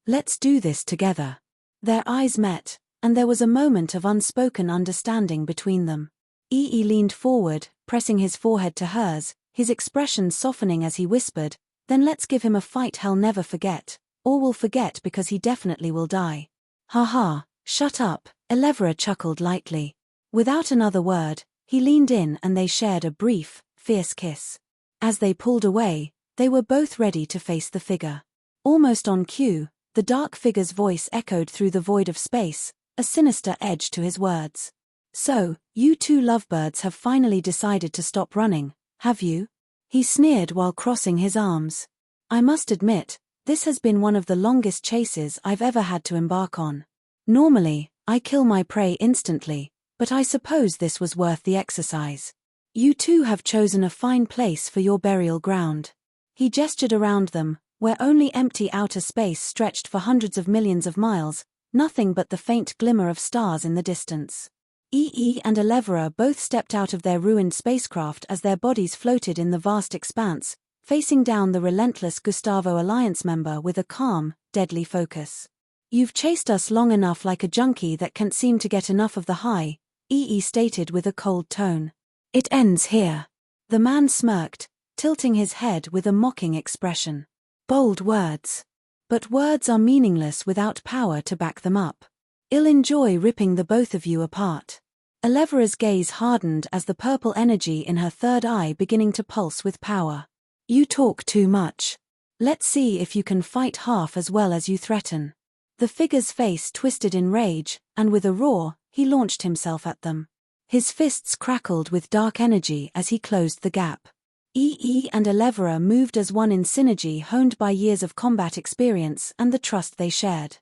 Let's do this together. Their eyes met, and there was a moment of unspoken understanding between them. EE leaned forward, pressing his forehead to hers, his expression softening as he whispered, then let's give him a fight he'll never forget, or will forget because he definitely will die. Ha, shut up, Elevra chuckled lightly. Without another word, he leaned in and they shared a brief, fierce kiss. As they pulled away, they were both ready to face the figure. Almost on cue, the dark figure's voice echoed through the void of space, a sinister edge to his words. So, you two lovebirds have finally decided to stop running, have you? He sneered while crossing his arms. I must admit, this has been one of the longest chases I've ever had to embark on. Normally, I kill my prey instantly, but I suppose this was worth the exercise. You two have chosen a fine place for your burial ground. He gestured around them, where only empty outer space stretched for hundreds of millions of miles, nothing but the faint glimmer of stars in the distance. EE and Elevra both stepped out of their ruined spacecraft as their bodies floated in the vast expanse, facing down the relentless Gustavo Alliance member with a calm, deadly focus. You've chased us long enough like a junkie that can't seem to get enough of the high, EE stated with a cold tone. It ends here. The man smirked, tilting his head with a mocking expression. Bold words. But words are meaningless without power to back them up. I'll enjoy ripping the both of you apart. Elevra's gaze hardened as the purple energy in her third eye beginning to pulse with power. You talk too much. Let's see if you can fight half as well as you threaten. The figure's face twisted in rage, and with a roar, he launched himself at them. His fists crackled with dark energy as he closed the gap. EE and Elevra moved as one in synergy honed by years of combat experience and the trust they shared.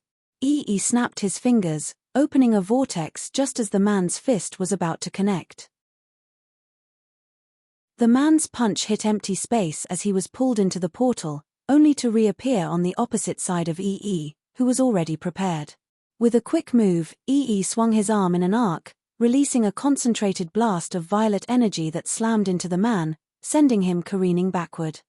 Ee snapped his fingers, opening a vortex just as the man's fist was about to connect. The man's punch hit empty space as he was pulled into the portal, only to reappear on the opposite side of Ee, who was already prepared. With a quick move, Ee swung his arm in an arc, releasing a concentrated blast of violet energy that slammed into the man, sending him careening backward.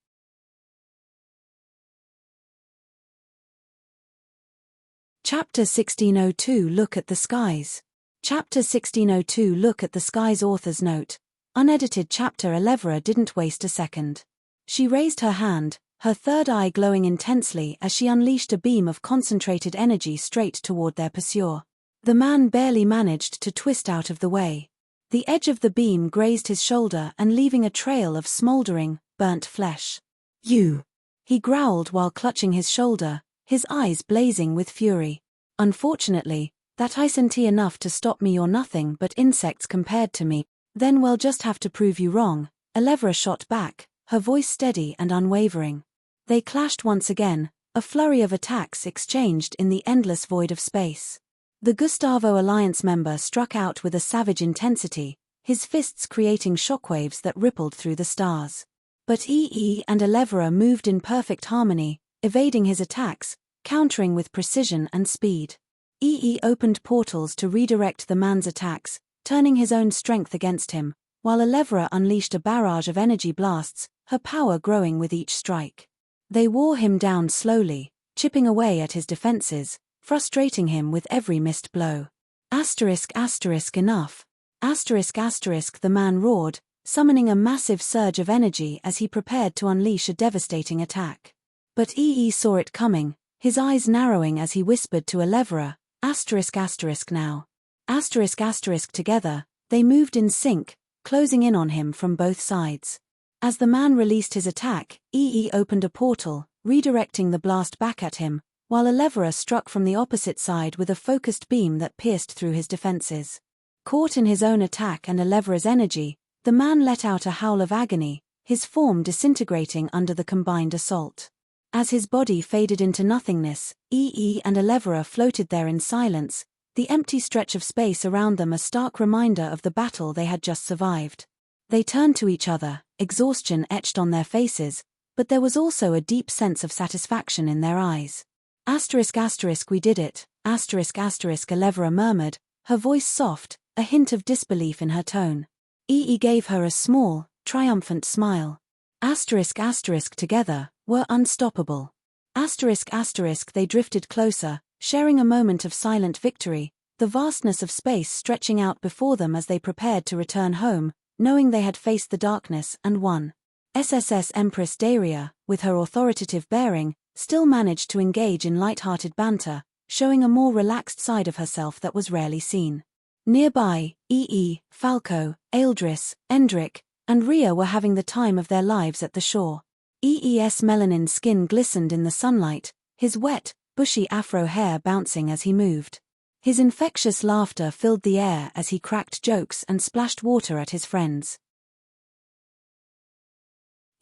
Chapter 1602 Look at the Skies. Chapter 1602 Look at the Skies. Author's note. Unedited. Chapter 11. Didn't waste a second. She raised her hand, her third eye glowing intensely as she unleashed a beam of concentrated energy straight toward their pursuer. The man barely managed to twist out of the way. The edge of the beam grazed his shoulder and leaving a trail of smoldering, burnt flesh. "You!" he growled while clutching his shoulder, his eyes blazing with fury. "Unfortunately, that isn't enough to stop me. You're nothing but insects compared to me." "Then we'll just have to prove you wrong," Elevra shot back, her voice steady and unwavering. They clashed once again, a flurry of attacks exchanged in the endless void of space. The Gustavo Alliance member struck out with a savage intensity, his fists creating shockwaves that rippled through the stars. But Ee and Elevra moved in perfect harmony, evading his attacks, countering with precision and speed. Ee opened portals to redirect the man's attacks, turning his own strength against him, while Elevra unleashed a barrage of energy blasts, her power growing with each strike. They wore him down slowly, chipping away at his defenses, frustrating him with every missed blow. Enough. The man roared, summoning a massive surge of energy as he prepared to unleash a devastating attack. But Ee saw it coming, his eyes narrowing as he whispered to Elevra, now. Together, they moved in sync, closing in on him from both sides. As the man released his attack, Ee opened a portal, redirecting the blast back at him, while Elevra struck from the opposite side with a focused beam that pierced through his defenses. Caught in his own attack and Elevra's energy, the man let out a howl of agony, his form disintegrating under the combined assault. As his body faded into nothingness, Ee and Elevra floated there in silence, the empty stretch of space around them a stark reminder of the battle they had just survived. They turned to each other, exhaustion etched on their faces, but there was also a deep sense of satisfaction in their eyes. We did it, Elevra murmured, her voice soft, a hint of disbelief in her tone. Ee gave her a small, triumphant smile. Together, were unstoppable. They drifted closer, sharing a moment of silent victory, the vastness of space stretching out before them as they prepared to return home, knowing they had faced the darkness and won. SSS Empress Daria, with her authoritative bearing, still managed to engage in light-hearted banter, showing a more relaxed side of herself that was rarely seen. Nearby, Ee, Falco, Eldris, Endrick, and Rhea were having the time of their lives at the shore. Ee's melanin skin glistened in the sunlight, his wet, bushy afro hair bouncing as he moved. His infectious laughter filled the air as he cracked jokes and splashed water at his friends.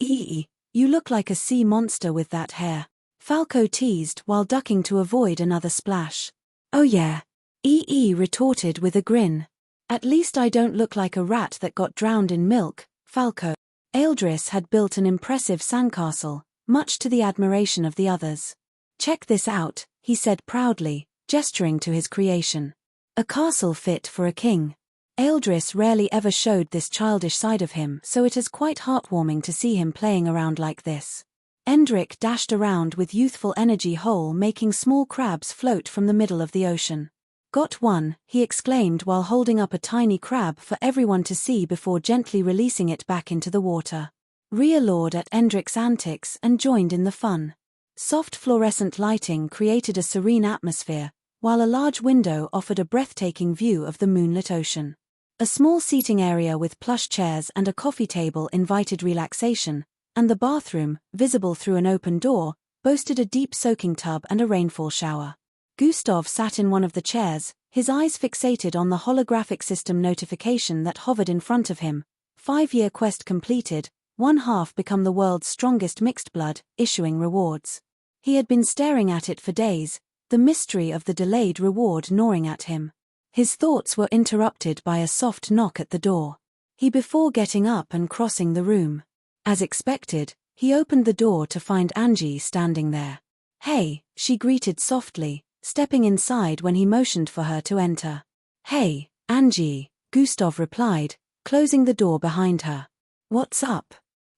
"Ee, you look like a sea monster with that hair," Falco teased while ducking to avoid another splash. "Oh yeah," Ee retorted with a grin. "At least I don't look like a rat that got drowned in milk, Falco." Eldris had built an impressive sandcastle, much to the admiration of the others. "Check this out," he said proudly, gesturing to his creation. "A castle fit for a king." Eldris rarely ever showed this childish side of him, so it is quite heartwarming to see him playing around like this. Endrick dashed around with youthful energy whole making small crabs float from the middle of the ocean. "Got one," he exclaimed while holding up a tiny crab for everyone to see before gently releasing it back into the water. Rhea lored at Endrick's antics and joined in the fun. Soft fluorescent lighting created a serene atmosphere, while a large window offered a breathtaking view of the moonlit ocean. A small seating area with plush chairs and a coffee table invited relaxation, and the bathroom, visible through an open door, boasted a deep soaking tub and a rainfall shower. Gustav sat in one of the chairs, his eyes fixated on the holographic system notification that hovered in front of him. 5-year quest completed, 1/2 become the world's strongest mixed blood, issuing rewards. He had been staring at it for days, the mystery of the delayed reward gnawing at him. His thoughts were interrupted by a soft knock at the door. Before getting up and crossing the room. As expected, he opened the door to find Angie standing there. "Hey," she greeted softly, stepping inside when he motioned for her to enter. "Hey, Angie," Gustav replied, closing the door behind her. "What's up?"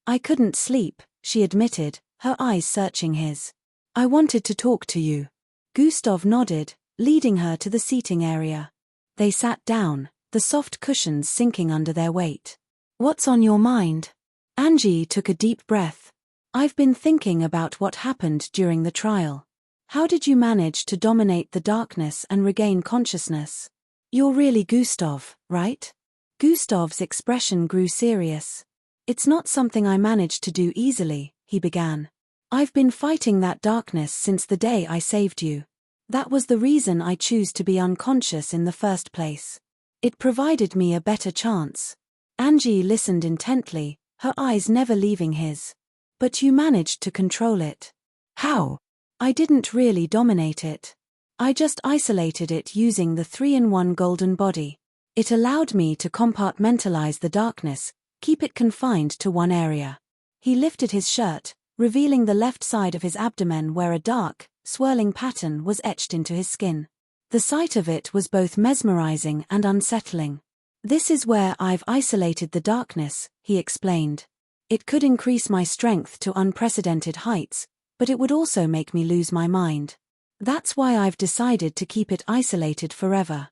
"I couldn't sleep," she admitted, her eyes searching his. "I wanted to talk to you." Gustav nodded, leading her to the seating area. They sat down, the soft cushions sinking under their weight. "What's on your mind?" Angie took a deep breath. "I've been thinking about what happened during the trial. How did you manage to dominate the darkness and regain consciousness? You're really Gustav, right?" Gustav's expression grew serious. "It's not something I managed to do easily," he began. "I've been fighting that darkness since the day I saved you. That was the reason I chose to be unconscious in the first place. It provided me a better chance." Angie listened intently, her eyes never leaving his. "But you managed to control it. How?" "I didn't really dominate it. I just isolated it using the 3-in-1 golden body. It allowed me to compartmentalize the darkness, keep it confined to one area." He lifted his shirt, revealing the left side of his abdomen where a dark, swirling pattern was etched into his skin. The sight of it was both mesmerizing and unsettling. "This is where I've isolated the darkness," he explained. "It could increase my strength to unprecedented heights, but it would also make me lose my mind. That's why I've decided to keep it isolated forever."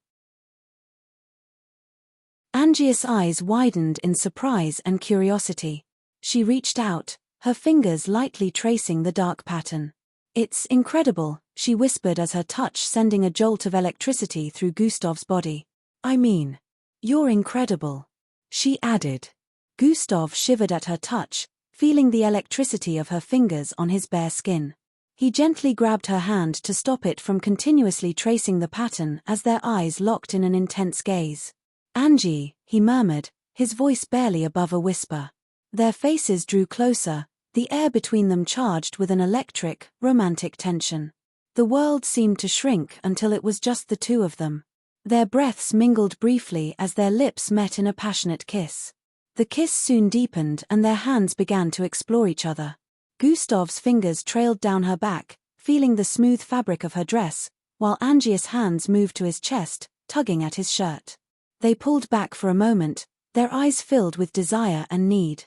Angie's eyes widened in surprise and curiosity. She reached out, her fingers lightly tracing the dark pattern. "It's incredible," she whispered as her touch sending a jolt of electricity through Gustav's body. "I mean, you're incredible," she added. Gustav shivered at her touch, feeling the electricity of her fingers on his bare skin. He gently grabbed her hand to stop it from continuously tracing the pattern as their eyes locked in an intense gaze. "Angie," he murmured, his voice barely above a whisper. Their faces drew closer, the air between them charged with an electric, romantic tension. The world seemed to shrink until it was just the two of them. Their breaths mingled briefly as their lips met in a passionate kiss. The kiss soon deepened and their hands began to explore each other. Gustav's fingers trailed down her back, feeling the smooth fabric of her dress, while Angie's hands moved to his chest, tugging at his shirt. They pulled back for a moment, their eyes filled with desire and need.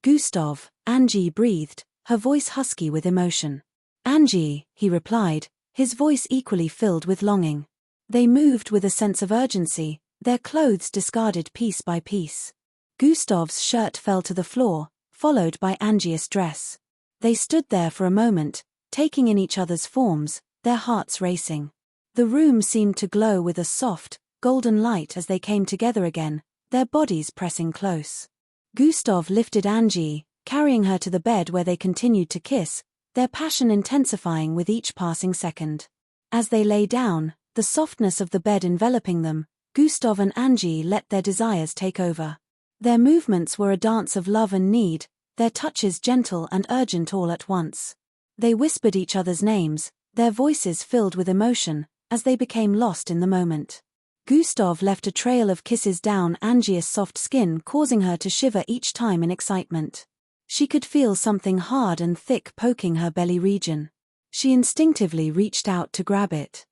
"Gustav," Angie breathed, her voice husky with emotion. "Angie," he replied, his voice equally filled with longing. They moved with a sense of urgency, their clothes discarded piece by piece. Gustav's shirt fell to the floor, followed by Angie's dress. They stood there for a moment, taking in each other's forms, their hearts racing. The room seemed to glow with a soft, golden light as they came together again, their bodies pressing close. Gustav lifted Angie, carrying her to the bed where they continued to kiss, their passion intensifying with each passing second. As they lay down, the softness of the bed enveloping them, Gustav and Angie let their desires take over. Their movements were a dance of love and need, their touches gentle and urgent all at once. They whispered each other's names, their voices filled with emotion, as they became lost in the moment. Gustav left a trail of kisses down Angie's soft skin, causing her to shiver each time in excitement. She could feel something hard and thick poking her belly region. She instinctively reached out to grab it.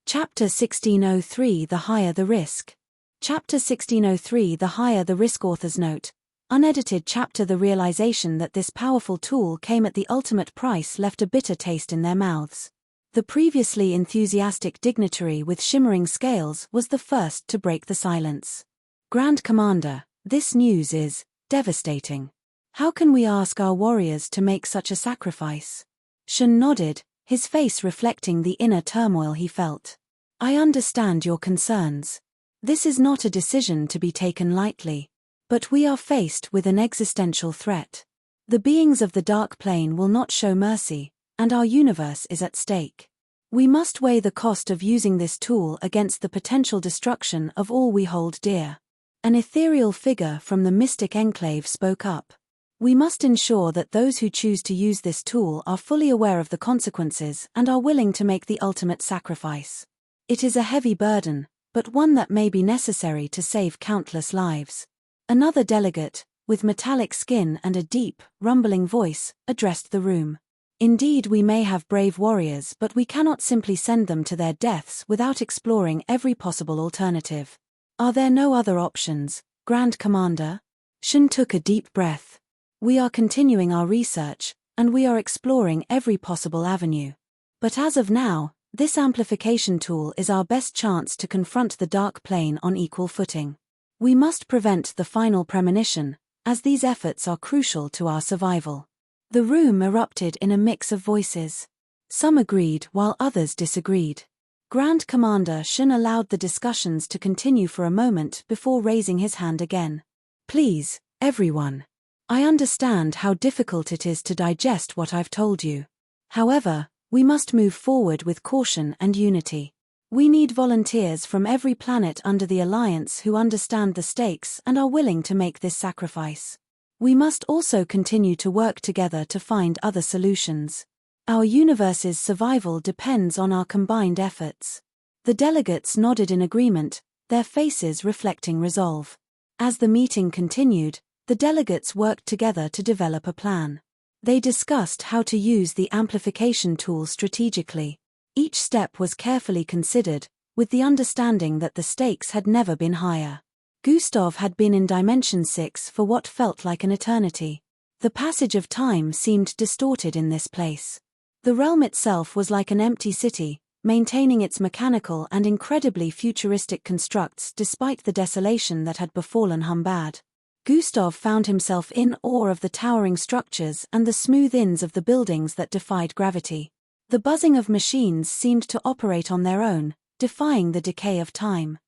Chapter 1603 The Higher the Risk. Chapter 1603 The Higher the Risk. Author's note. Unedited chapter. The realization that this powerful tool came at the ultimate price left a bitter taste in their mouths. The previously enthusiastic dignitary with shimmering scales was the first to break the silence. "Grand Commander, this news is devastating. How can we ask our warriors to make such a sacrifice?" Shen nodded, his face reflecting the inner turmoil he felt. "I understand your concerns. This is not a decision to be taken lightly. But we are faced with an existential threat. The beings of the Dark Plane will not show mercy, and our universe is at stake. We must weigh the cost of using this tool against the potential destruction of all we hold dear." An ethereal figure from the mystic enclave spoke up. We must ensure that those who choose to use this tool are fully aware of the consequences and are willing to make the ultimate sacrifice. It is a heavy burden, but one that may be necessary to save countless lives. Another delegate, with metallic skin and a deep, rumbling voice, addressed the room. Indeed, we may have brave warriors, but we cannot simply send them to their deaths without exploring every possible alternative. Are there no other options, Grand Commander? Shen took a deep breath. We are continuing our research, and we are exploring every possible avenue. But as of now, this amplification tool is our best chance to confront the dark plane on equal footing. We must prevent the final premonition, as these efforts are crucial to our survival. The room erupted in a mix of voices. Some agreed while others disagreed. Grand Commander Shen allowed the discussions to continue for a moment before raising his hand again. Please, everyone. I understand how difficult it is to digest what I've told you. However, we must move forward with caution and unity. We need volunteers from every planet under the Alliance who understand the stakes and are willing to make this sacrifice. We must also continue to work together to find other solutions. Our universe's survival depends on our combined efforts. The delegates nodded in agreement, their faces reflecting resolve. As the meeting continued, the delegates worked together to develop a plan. They discussed how to use the amplification tool strategically. Each step was carefully considered, with the understanding that the stakes had never been higher. Gustav had been in Dimension 6 for what felt like an eternity. The passage of time seemed distorted in this place. The realm itself was like an empty city, maintaining its mechanical and incredibly futuristic constructs despite the desolation that had befallen Humbad. Gustav found himself in awe of the towering structures and the smooth ends of the buildings that defied gravity. The buzzing of machines seemed to operate on their own, defying the decay of time.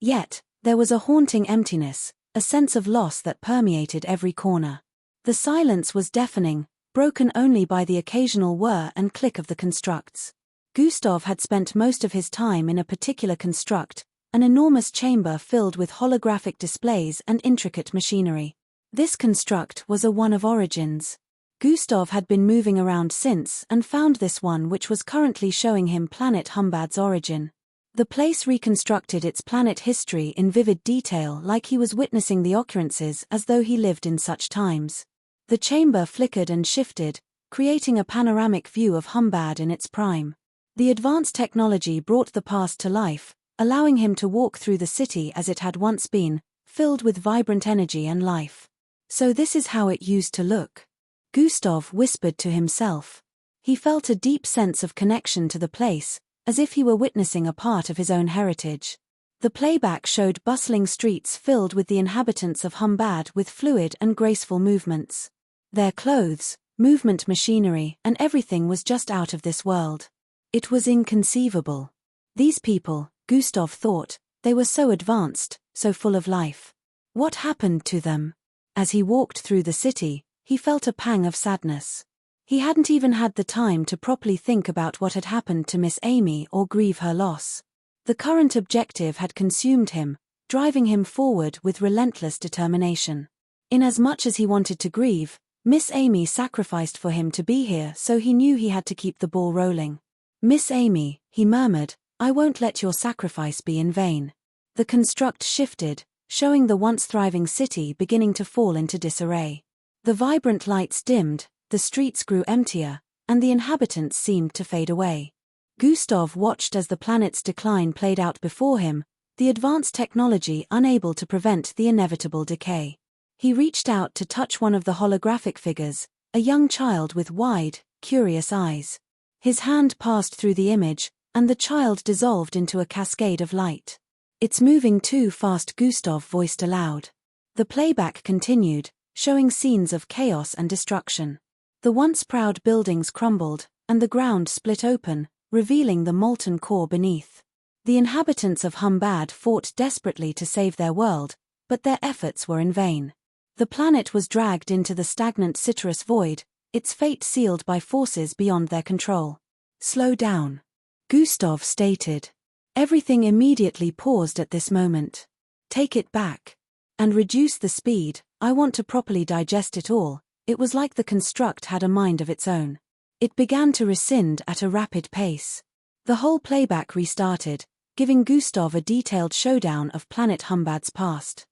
Yet, there was a haunting emptiness, a sense of loss that permeated every corner. The silence was deafening, broken only by the occasional whir and click of the constructs. Gustav had spent most of his time in a particular construct, an enormous chamber filled with holographic displays and intricate machinery. This construct was a one of origins. Gustav had been moving around since and found this one which was currently showing him planet Humbad's origin. The place reconstructed its planet history in vivid detail, like he was witnessing the occurrences as though he lived in such times. The chamber flickered and shifted, creating a panoramic view of Humbad in its prime. The advanced technology brought the past to life, allowing him to walk through the city as it had once been, filled with vibrant energy and life. So this is how it used to look. Gustav whispered to himself. He felt a deep sense of connection to the place, as if he were witnessing a part of his own heritage. The playback showed bustling streets filled with the inhabitants of Humbad with fluid and graceful movements. Their clothes, movement machinery, and everything was just out of this world. It was inconceivable. These people, Gustav thought, they were so advanced, so full of life. What happened to them? As he walked through the city, he felt a pang of sadness. He hadn't even had the time to properly think about what had happened to Miss Amy or grieve her loss. The current objective had consumed him, driving him forward with relentless determination. Inasmuch as he wanted to grieve, Miss Amy sacrificed for him to be here, so he knew he had to keep the ball rolling. Miss Amy, he murmured, I won't let your sacrifice be in vain. The construct shifted, showing the once thriving city beginning to fall into disarray. The vibrant lights dimmed, the streets grew emptier, and the inhabitants seemed to fade away. Gustav watched as the planet's decline played out before him, the advanced technology unable to prevent the inevitable decay. He reached out to touch one of the holographic figures, a young child with wide, curious eyes. His hand passed through the image, and the child dissolved into a cascade of light. It's moving too fast, Gustav voiced aloud. The playback continued, showing scenes of chaos and destruction. The once proud buildings crumbled, and the ground split open, revealing the molten core beneath. The inhabitants of Humbad fought desperately to save their world, but their efforts were in vain. The planet was dragged into the stagnant citrus void, its fate sealed by forces beyond their control. Slow down, Gustav stated. Everything immediately paused at this moment. Take it back. And reduce the speed, I want to properly digest it all. It was like the construct had a mind of its own. It began to rescind at a rapid pace. The whole playback restarted, giving Gustav a detailed showdown of planet Humbad's past.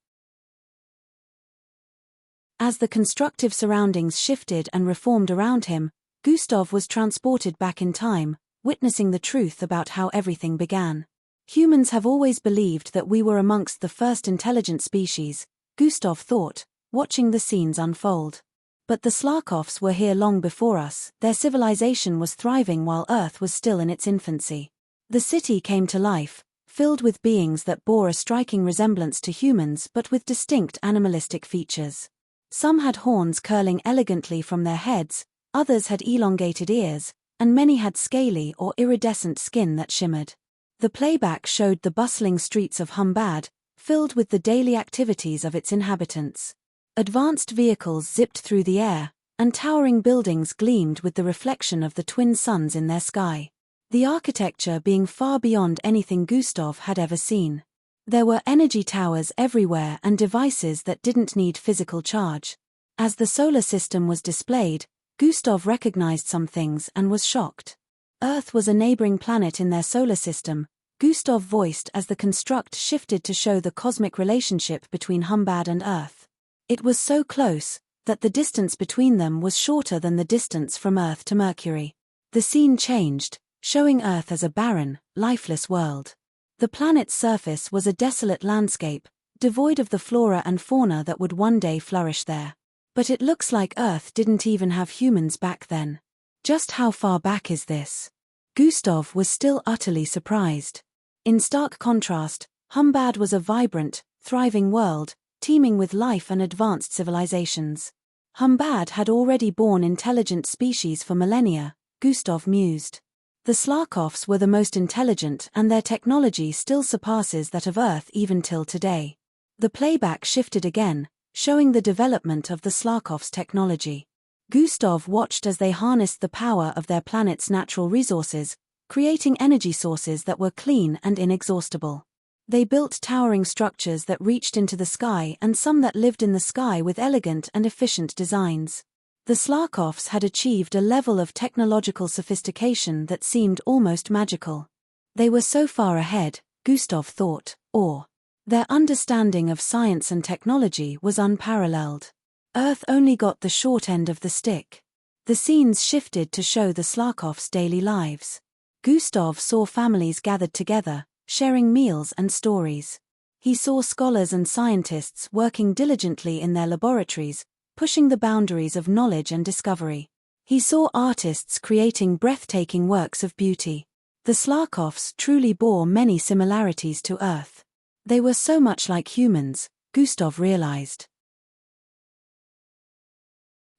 As the constructive surroundings shifted and reformed around him, Gustav was transported back in time, witnessing the truth about how everything began. Humans have always believed that we were amongst the first intelligent species, Gustav thought, watching the scenes unfold. But the Slarkovs were here long before us. Their civilization was thriving while Earth was still in its infancy. The city came to life, filled with beings that bore a striking resemblance to humans but with distinct animalistic features. Some had horns curling elegantly from their heads, others had elongated ears, and many had scaly or iridescent skin that shimmered. The playback showed the bustling streets of Humbad, filled with the daily activities of its inhabitants. Advanced vehicles zipped through the air, and towering buildings gleamed with the reflection of the twin suns in their sky. The architecture being far beyond anything Gustav had ever seen. There were energy towers everywhere and devices that didn't need physical charge. As the solar system was displayed, Gustav recognized some things and was shocked. Earth was a neighboring planet in their solar system, Gustav voiced as the construct shifted to show the cosmic relationship between Humbad and Earth. It was so close that the distance between them was shorter than the distance from Earth to Mercury. The scene changed, showing Earth as a barren, lifeless world. The planet's surface was a desolate landscape, devoid of the flora and fauna that would one day flourish there. But it looks like Earth didn't even have humans back then. Just how far back is this? Gustav was still utterly surprised. In stark contrast, Humbad was a vibrant, thriving world, teeming with life and advanced civilizations. Humbad had already borne intelligent species for millennia, Gustav mused. The Slarkovs were the most intelligent and their technology still surpasses that of Earth even till today. The playback shifted again, showing the development of the Slarkovs' technology. Gustav watched as they harnessed the power of their planet's natural resources, creating energy sources that were clean and inexhaustible. They built towering structures that reached into the sky and some that lived in the sky with elegant and efficient designs. The Slarkovs had achieved a level of technological sophistication that seemed almost magical. They were so far ahead, Gustav thought, or their understanding of science and technology was unparalleled. Earth only got the short end of the stick. The scenes shifted to show the Slarkovs' daily lives. Gustav saw families gathered together, sharing meals and stories. He saw scholars and scientists working diligently in their laboratories, pushing the boundaries of knowledge and discovery. He saw artists creating breathtaking works of beauty. The Slarkovs truly bore many similarities to Earth. They were so much like humans, Gustav realized.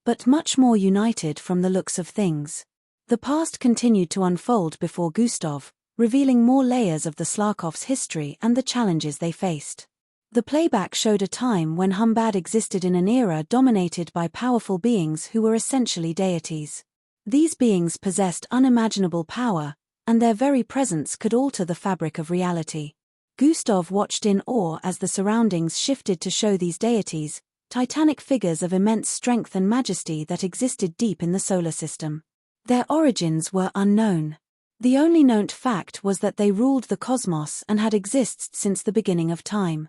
But much more united from the looks of things. The past continued to unfold before Gustav, revealing more layers of the Slarkovs' history and the challenges they faced. The playback showed a time when Humbad existed in an era dominated by powerful beings who were essentially deities. These beings possessed unimaginable power, and their very presence could alter the fabric of reality. Gustav watched in awe as the surroundings shifted to show these deities, titanic figures of immense strength and majesty that existed deep in the solar system. Their origins were unknown. The only known fact was that they ruled the cosmos and had existed since the beginning of time.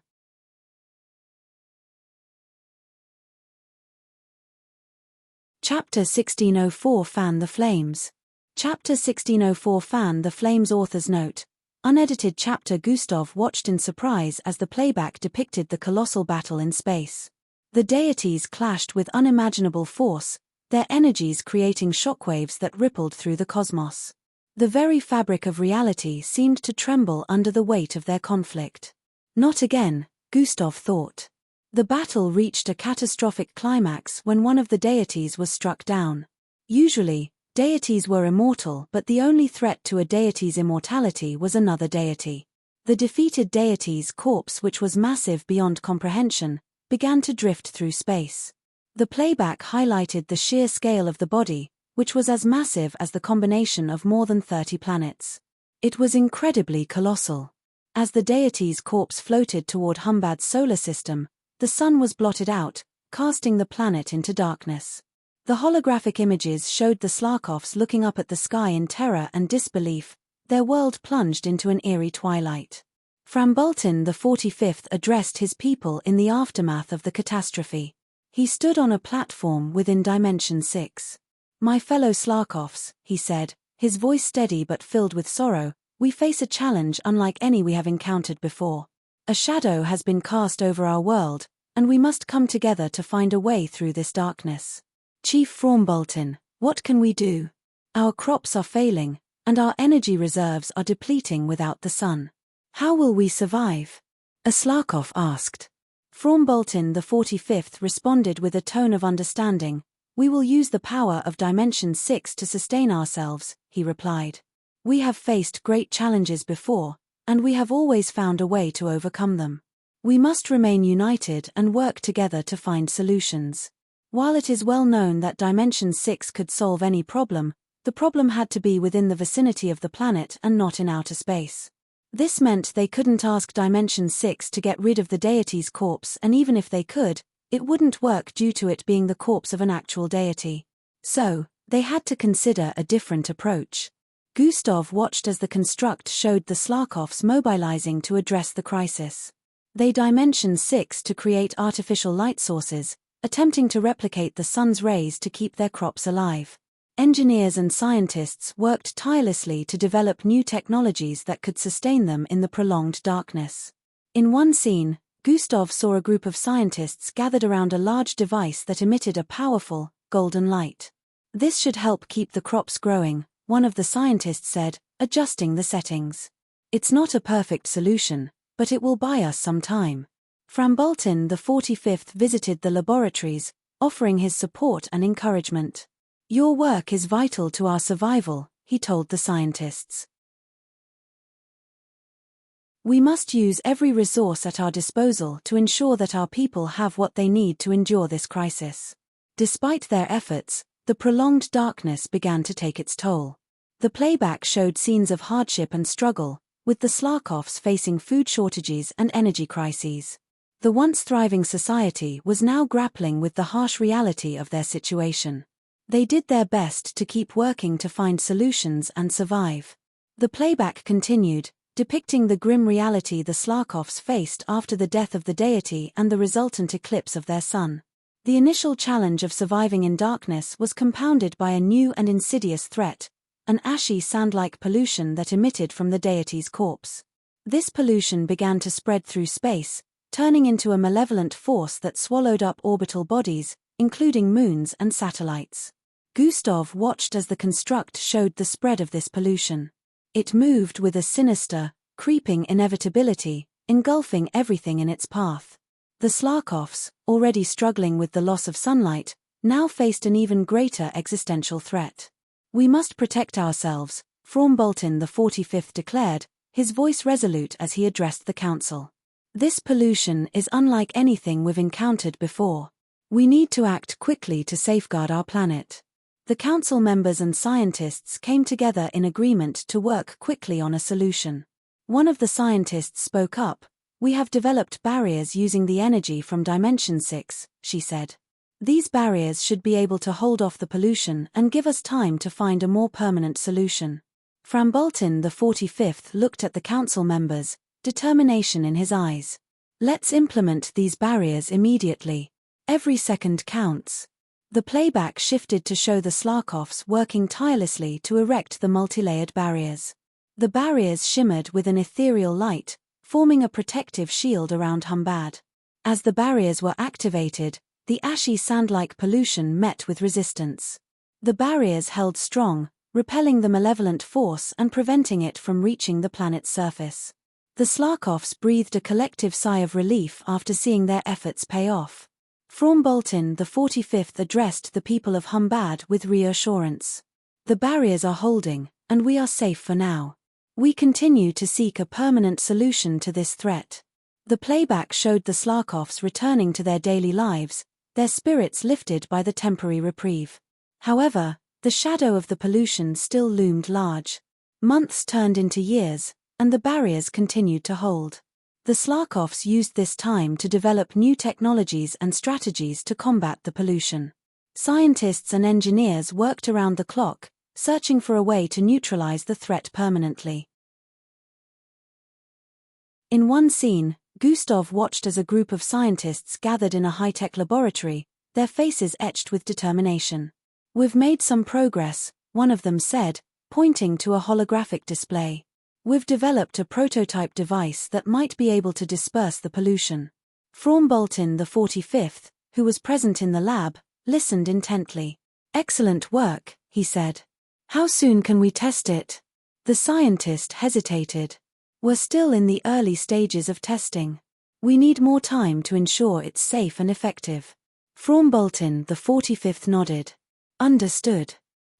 Chapter 1604 Fan the Flames. Chapter 1604 Fan the Flames. Author's note. Unedited chapter. Gustav watched in surprise as the playback depicted the colossal battle in space. The deities clashed with unimaginable force, their energies creating shockwaves that rippled through the cosmos. The very fabric of reality seemed to tremble under the weight of their conflict. Not again, Gustav thought. The battle reached a catastrophic climax when one of the deities was struck down. Usually, deities were immortal, but the only threat to a deity's immortality was another deity. The defeated deity's corpse, which was massive beyond comprehension, began to drift through space. The playback highlighted the sheer scale of the body, which was as massive as the combination of more than 30 planets. It was incredibly colossal. As the deity's corpse floated toward Humbad's solar system, The sun was blotted out, casting the planet into darkness. The holographic images showed the Slarkovs looking up at the sky in terror and disbelief, their world plunged into an eerie twilight. Framboltin the 45th addressed his people in the aftermath of the catastrophe. He stood on a platform within Dimension 6. "My fellow Slarkovs," he said, his voice steady but filled with sorrow, "we face a challenge unlike any we have encountered before. A shadow has been cast over our world, and we must come together to find a way through this darkness. Chief Framboltin, what can we do? Our crops are failing, and our energy reserves are depleting without the sun. How will we survive?" a Slarkov asked. Framboltin the 45th responded with a tone of understanding. "We will use the power of Dimension 6 to sustain ourselves," he replied. "We have faced great challenges before, and we have always found a way to overcome them. We must remain united and work together to find solutions. While it is well known that Dimension 6 could solve any problem, the problem had to be within the vicinity of the planet and not in outer space. This meant they couldn't ask Dimension 6 to get rid of the deity's corpse, and even if they could, it wouldn't work due to it being the corpse of an actual deity. So, they had to consider a different approach." Gustav watched as the construct showed the Slarkovs mobilizing to address the crisis. They Dimension 6 to create artificial light sources, attempting to replicate the sun's rays to keep their crops alive. Engineers and scientists worked tirelessly to develop new technologies that could sustain them in the prolonged darkness. In one scene, Gustav saw a group of scientists gathered around a large device that emitted a powerful, golden light. "This should help keep the crops growing," one of the scientists said, adjusting the settings. "It's not a perfect solution, but it will buy us some time." Framboltin the 45th visited the laboratories, offering his support and encouragement. "Your work is vital to our survival," he told the scientists. "We must use every resource at our disposal to ensure that our people have what they need to endure this crisis." Despite their efforts, the prolonged darkness began to take its toll. The playback showed scenes of hardship and struggle, with the Slarkovs facing food shortages and energy crises. The once thriving society was now grappling with the harsh reality of their situation. They did their best to keep working to find solutions and survive. The playback continued, depicting the grim reality the Slarkovs faced after the death of the deity and the resultant eclipse of their sun. The initial challenge of surviving in darkness was compounded by a new and insidious threat, an ashy sand-like pollution that emitted from the deity's corpse. This pollution began to spread through space, turning into a malevolent force that swallowed up orbital bodies, including moons and satellites. Gustav watched as the construct showed the spread of this pollution. It moved with a sinister, creeping inevitability, engulfing everything in its path. The Slarkovs, already struggling with the loss of sunlight, now faced an even greater existential threat. "We must protect ourselves," Framboltin the 45th declared, his voice resolute as he addressed the council. "This pollution is unlike anything we've encountered before. We need to act quickly to safeguard our planet." The council members and scientists came together in agreement to work quickly on a solution. One of the scientists spoke up. "We have developed barriers using the energy from Dimension 6, she said. "These barriers should be able to hold off the pollution and give us time to find a more permanent solution." Framboltin the 45th looked at the council members, determination in his eyes. "Let's implement these barriers immediately. Every second counts." The playback shifted to show the Slarkovs working tirelessly to erect the multilayered barriers. The barriers shimmered with an ethereal light, forming a protective shield around Humbad. As the barriers were activated, the ashy sand-like pollution met with resistance. The barriers held strong, repelling the malevolent force and preventing it from reaching the planet's surface. The Slarkovs breathed a collective sigh of relief after seeing their efforts pay off. Framboltin the 45th addressed the people of Humbad with reassurance. "The barriers are holding, and we are safe for now. We continue to seek a permanent solution to this threat." The playback showed the Slarkovs returning to their daily lives, their spirits lifted by the temporary reprieve. However, the shadow of the pollution still loomed large. Months turned into years, and the barriers continued to hold. The Slarkovs used this time to develop new technologies and strategies to combat the pollution. Scientists and engineers worked around the clock, searching for a way to neutralize the threat permanently. In one scene, Gustav watched as a group of scientists gathered in a high-tech laboratory, their faces etched with determination. "We've made some progress," one of them said, pointing to a holographic display. "We've developed a prototype device that might be able to disperse the pollution." Fromboltin the 45th, who was present in the lab, listened intently. "Excellent work," he said. "How soon can we test it?" The scientist hesitated. "We're still in the early stages of testing. We need more time to ensure it's safe and effective." Fromboltin the 45th nodded. "Understood.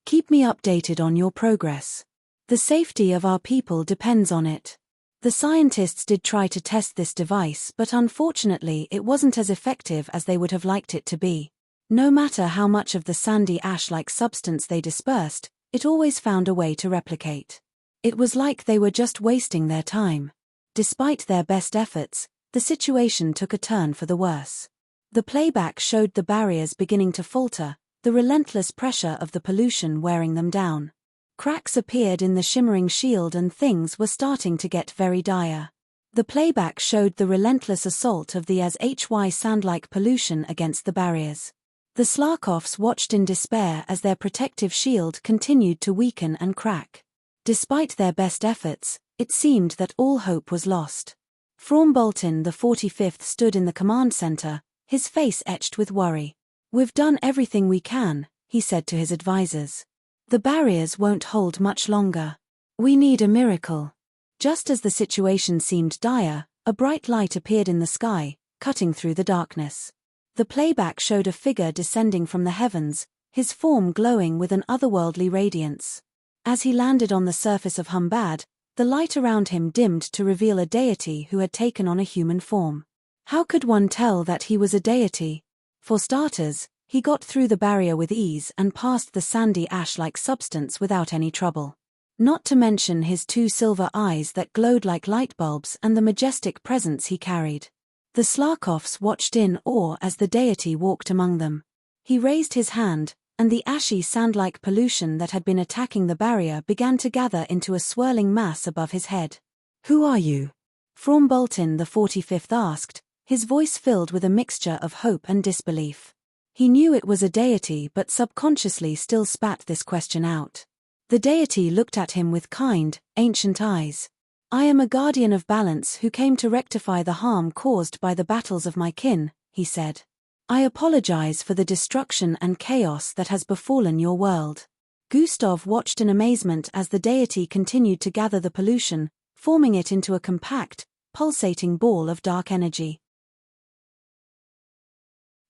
Keep me updated on your progress. The safety of our people depends on it." The scientists did try to test this device, but unfortunately it wasn't as effective as they would have liked it to be. No matter how much of the sandy ash-like substance they dispersed, it always found a way to replicate. It was like they were just wasting their time. Despite their best efforts, the situation took a turn for the worse. The playback showed the barriers beginning to falter, the relentless pressure of the pollution wearing them down. Cracks appeared in the shimmering shield and things were starting to get very dire. The playback showed the relentless assault of the as-hy sand-like pollution against the barriers. The Slarkovs watched in despair as their protective shield continued to weaken and crack. Despite their best efforts, it seemed that all hope was lost. Fromboltin the 45th stood in the command center, his face etched with worry. "We've done everything we can," he said to his advisors. "The barriers won't hold much longer. We need a miracle." Just as the situation seemed dire, a bright light appeared in the sky, cutting through the darkness. The playback showed a figure descending from the heavens, his form glowing with an otherworldly radiance. As he landed on the surface of Humbad, the light around him dimmed to reveal a deity who had taken on a human form. How could one tell that he was a deity? For starters, he got through the barrier with ease and passed the sandy ash-like substance without any trouble. Not to mention his two silver eyes that glowed like light bulbs and the majestic presence he carried. The Slarkovs watched in awe as the deity walked among them. He raised his hand, and the ashy sand-like pollution that had been attacking the barrier began to gather into a swirling mass above his head. "Who are you?" Fromboltin the 45th asked, his voice filled with a mixture of hope and disbelief. He knew it was a deity but subconsciously still spat this question out. The deity looked at him with kind, ancient eyes. "I am a guardian of balance who came to rectify the harm caused by the battles of my kin," he said. "I apologize for the destruction and chaos that has befallen your world." Gustav watched in amazement as the deity continued to gather the pollution, forming it into a compact, pulsating ball of dark energy.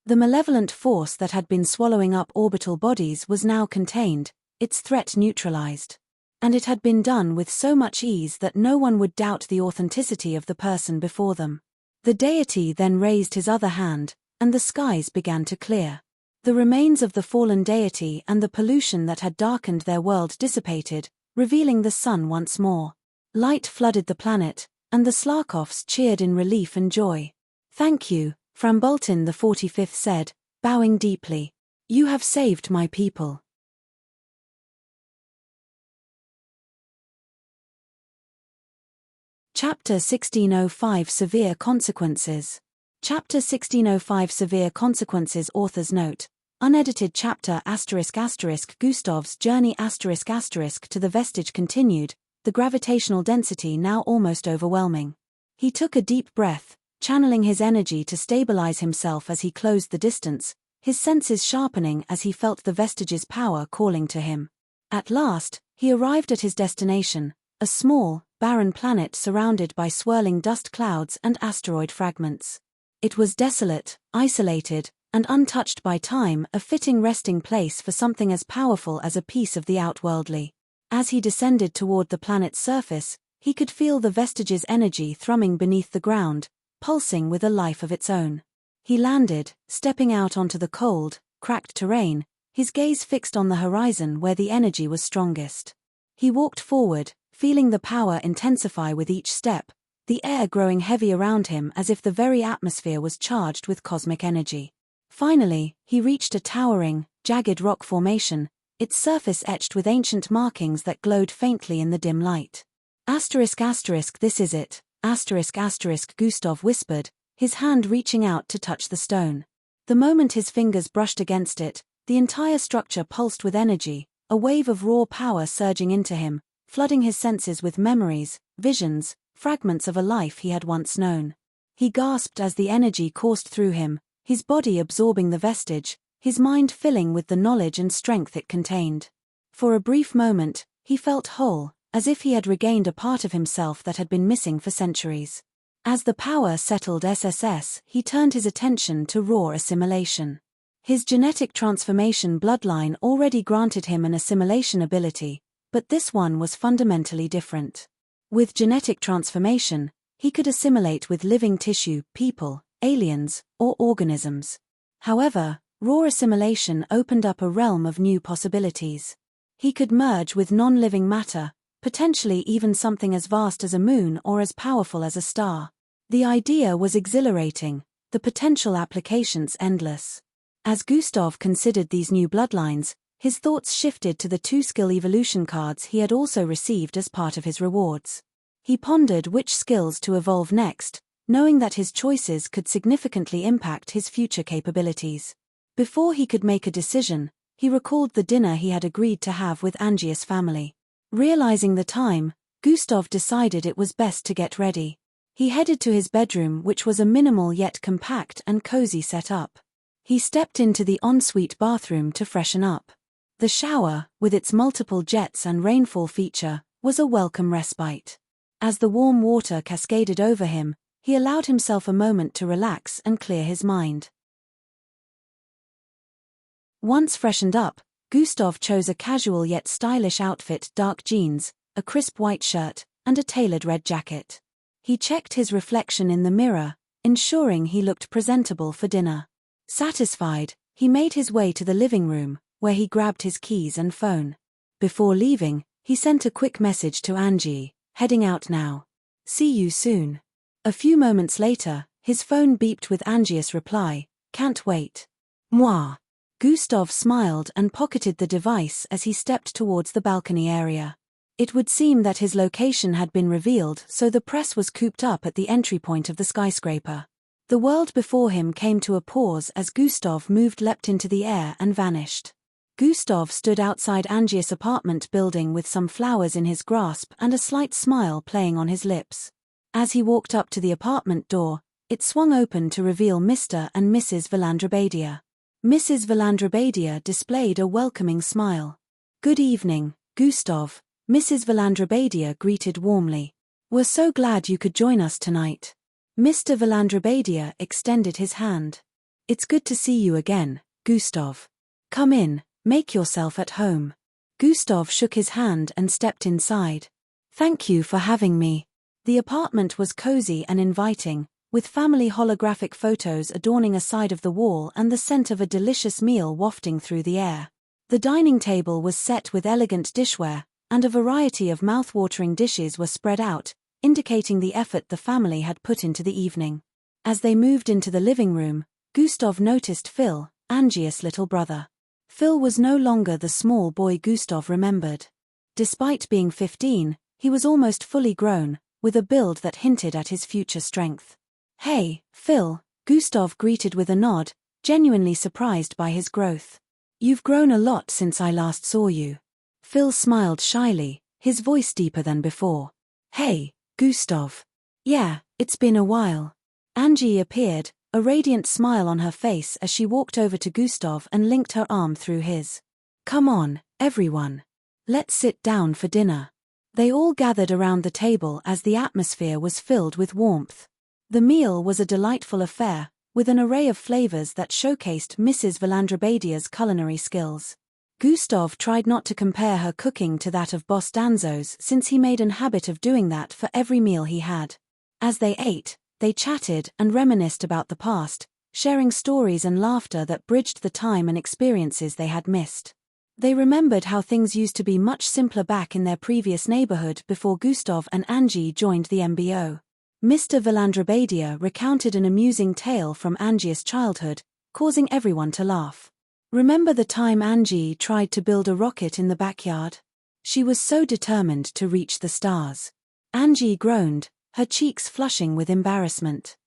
The malevolent force that had been swallowing up orbital bodies was now contained, its threat neutralized. And it had been done with so much ease that no one would doubt the authenticity of the person before them. The deity then raised his other hand, and the skies began to clear. The remains of the fallen deity and the pollution that had darkened their world dissipated, revealing the sun once more. Light flooded the planet, and the Slarkovs cheered in relief and joy. "Thank you," Fromboltin the 45th said, bowing deeply. "You have saved my people." Chapter 1605 Severe Consequences. Chapter 1605 Severe Consequences. Author's note. Unedited chapter **** Gustav's journey **** to the vestige continued, the gravitational density now almost overwhelming. He took a deep breath, channeling his energy to stabilize himself as he closed the distance, his senses sharpening as he felt the vestige's power calling to him. At last, he arrived at his destination, a small, barren planet surrounded by swirling dust clouds and asteroid fragments. It was desolate, isolated, and untouched by time, a fitting resting place for something as powerful as a piece of the outworldly. As he descended toward the planet's surface, he could feel the vestige's energy thrumming beneath the ground, pulsing with a life of its own. He landed, stepping out onto the cold, cracked terrain, his gaze fixed on the horizon where the energy was strongest. He walked forward, feeling the power intensify with each step, the air growing heavy around him as if the very atmosphere was charged with cosmic energy. Finally, he reached a towering, jagged rock formation, its surface etched with ancient markings that glowed faintly in the dim light. This is it, Gustav whispered, his hand reaching out to touch the stone. The moment his fingers brushed against it, the entire structure pulsed with energy, a wave of raw power surging into him, flooding his senses with memories, visions, fragments of a life he had once known. He gasped as the energy coursed through him, his body absorbing the vestige, his mind filling with the knowledge and strength it contained. For a brief moment, he felt whole, as if he had regained a part of himself that had been missing for centuries. As the power settled he turned his attention to raw assimilation. His genetic transformation bloodline already granted him an assimilation ability, but this one was fundamentally different. With genetic transformation, he could assimilate with living tissue, people, aliens, or organisms. However, raw assimilation opened up a realm of new possibilities. He could merge with non-living matter, potentially even something as vast as a moon or as powerful as a star. The idea was exhilarating, the potential applications endless. As Gustav considered these new bloodlines, his thoughts shifted to the 2 skill evolution cards he had also received as part of his rewards. He pondered which skills to evolve next, knowing that his choices could significantly impact his future capabilities. Before he could make a decision, he recalled the dinner he had agreed to have with Angius' family. Realizing the time, Gustav decided it was best to get ready. He headed to his bedroom, which was a minimal yet compact and cozy setup. He stepped into the ensuite bathroom to freshen up. The shower, with its multiple jets and rainfall feature, was a welcome respite. As the warm water cascaded over him, he allowed himself a moment to relax and clear his mind. Once freshened up, Gustav chose a casual yet stylish outfit: dark jeans, a crisp white shirt, and a tailored red jacket. He checked his reflection in the mirror, ensuring he looked presentable for dinner. Satisfied, he made his way to the living room, where he grabbed his keys and phone. Before leaving, he sent a quick message to Angie, "Heading out now. See you soon." A few moments later, his phone beeped with Angius' reply, "Can't wait." Moi. Gustav smiled and pocketed the device as he stepped towards the balcony area. It would seem that his location had been revealed, so the press was cooped up at the entry point of the skyscraper. The world before him came to a pause as Gustav leapt into the air and vanished. Gustav stood outside Angius' apartment building with some flowers in his grasp and a slight smile playing on his lips. As he walked up to the apartment door, it swung open to reveal Mr. and Mrs. Valandrabadia. Mrs. Valandrabadia displayed a welcoming smile. "Good evening, Gustav," Mrs. Valandrabadia greeted warmly. "We're so glad you could join us tonight." Mr. Valandrabadia extended his hand. "It's good to see you again, Gustav. Come in, make yourself at home." Gustav shook his hand and stepped inside. "Thank you for having me." The apartment was cozy and inviting, with family holographic photos adorning a side of the wall and the scent of a delicious meal wafting through the air. The dining table was set with elegant dishware, and a variety of mouth-watering dishes were spread out, indicating the effort the family had put into the evening. As they moved into the living room, Gustav noticed Phil, Angius' little brother. Phil was no longer the small boy Gustav remembered. Despite being 15, he was almost fully grown, with a build that hinted at his future strength. "Hey, Phil," Gustav greeted with a nod, genuinely surprised by his growth. "You've grown a lot since I last saw you." Phil smiled shyly, his voice deeper than before. "Hey, Gustav. Yeah, it's been a while." Angie appeared, a radiant smile on her face as she walked over to Gustav and linked her arm through his. "Come on, everyone. Let's sit down for dinner." They all gathered around the table as the atmosphere was filled with warmth. The meal was a delightful affair, with an array of flavors that showcased Mrs. Valandrabadia's culinary skills. Gustav tried not to compare her cooking to that of Boss Danzo's since he made an habit of doing that for every meal he had. As they ate, they chatted and reminisced about the past, sharing stories and laughter that bridged the time and experiences they had missed. They remembered how things used to be much simpler back in their previous neighborhood before Gustav and Angie joined the MBO. Mr. Valandrabadia recounted an amusing tale from Angie's childhood, causing everyone to laugh. Remember the time Angie tried to build a rocket in the backyard? She was so determined to reach the stars. Angie groaned, her cheeks flushing with embarrassment.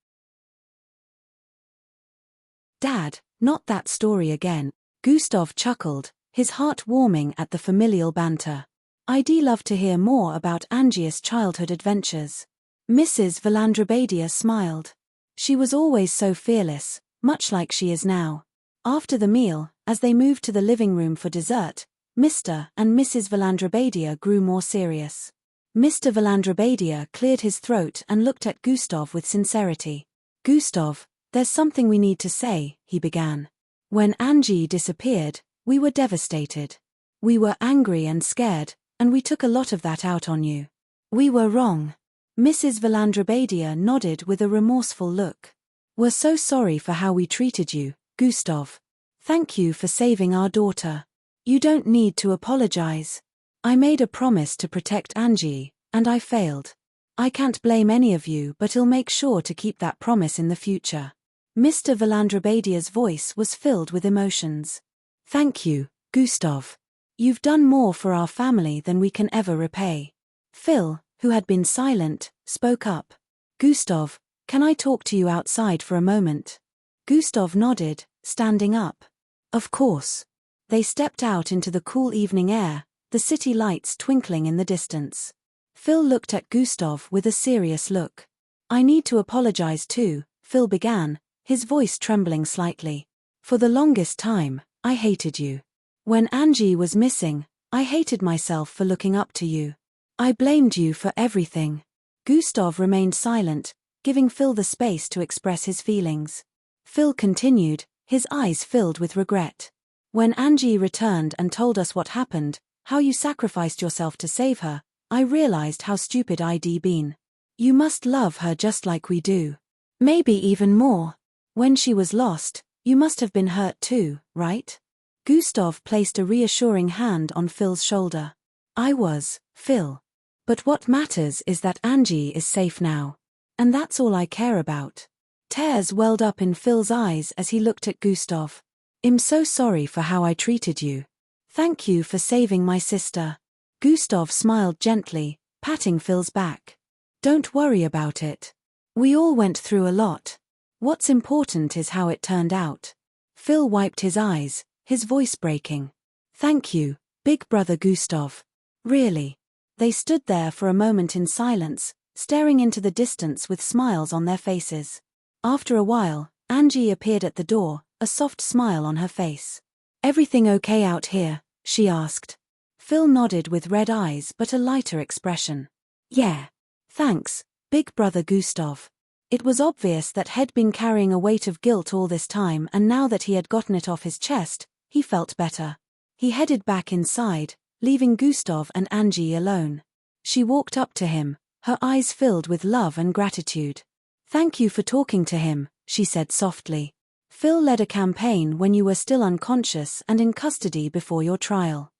Dad, not that story again, Gustav chuckled, his heart warming at the familial banter. I'd love to hear more about Angie's childhood adventures. Mrs. Valandrabadia smiled. She was always so fearless, much like she is now. After the meal, as they moved to the living room for dessert, Mr. and Mrs. Valandrabadia grew more serious. Mr. Valandrabadia cleared his throat and looked at Gustav with sincerity. Gustav, there's something we need to say, he began. When Angie disappeared, we were devastated. We were angry and scared, and we took a lot of that out on you. We were wrong. Mrs. Valandrabadia nodded with a remorseful look. We're so sorry for how we treated you, Gustav. Thank you for saving our daughter. You don't need to apologize. I made a promise to protect Angie, and I failed. I can't blame any of you, but I'll make sure to keep that promise in the future. Mr. Valandrabadia's voice was filled with emotions. Thank you, Gustav. You've done more for our family than we can ever repay. Phil, who had been silent, spoke up. Gustav, can I talk to you outside for a moment? Gustav nodded, standing up. Of course. They stepped out into the cool evening air, the city lights twinkling in the distance. Phil looked at Gustav with a serious look. I need to apologize too, Phil began, his voice trembling slightly. For the longest time, I hated you. When Angie was missing, I hated myself for looking up to you. I blamed you for everything. Gustav remained silent, giving Phil the space to express his feelings. Phil continued, his eyes filled with regret. When Angie returned and told us what happened, how you sacrificed yourself to save her, I realized how stupid I'd been. You must love her just like we do. Maybe even more. When she was lost, you must have been hurt too, right? Gustav placed a reassuring hand on Phil's shoulder. I was, Phil. But what matters is that Angie is safe now. And that's all I care about. Tears welled up in Phil's eyes as he looked at Gustav. I'm so sorry for how I treated you. Thank you for saving my sister. Gustav smiled gently, patting Phil's back. Don't worry about it. We all went through a lot. What's important is how it turned out. Phil wiped his eyes, his voice breaking. Thank you, big brother Gustav. Really. They stood there for a moment in silence, staring into the distance with smiles on their faces. After a while, Angie appeared at the door, a soft smile on her face. Everything okay out here? She asked. Phil nodded with red eyes but a lighter expression. Yeah. Thanks, big brother Gustav. It was obvious that he'd been carrying a weight of guilt all this time, and now that he had gotten it off his chest, he felt better. He headed back inside, leaving Gustav and Angie alone. She walked up to him, her eyes filled with love and gratitude. Thank you for talking to him, she said softly. Phil led a campaign when you were still unconscious and in custody before your trial.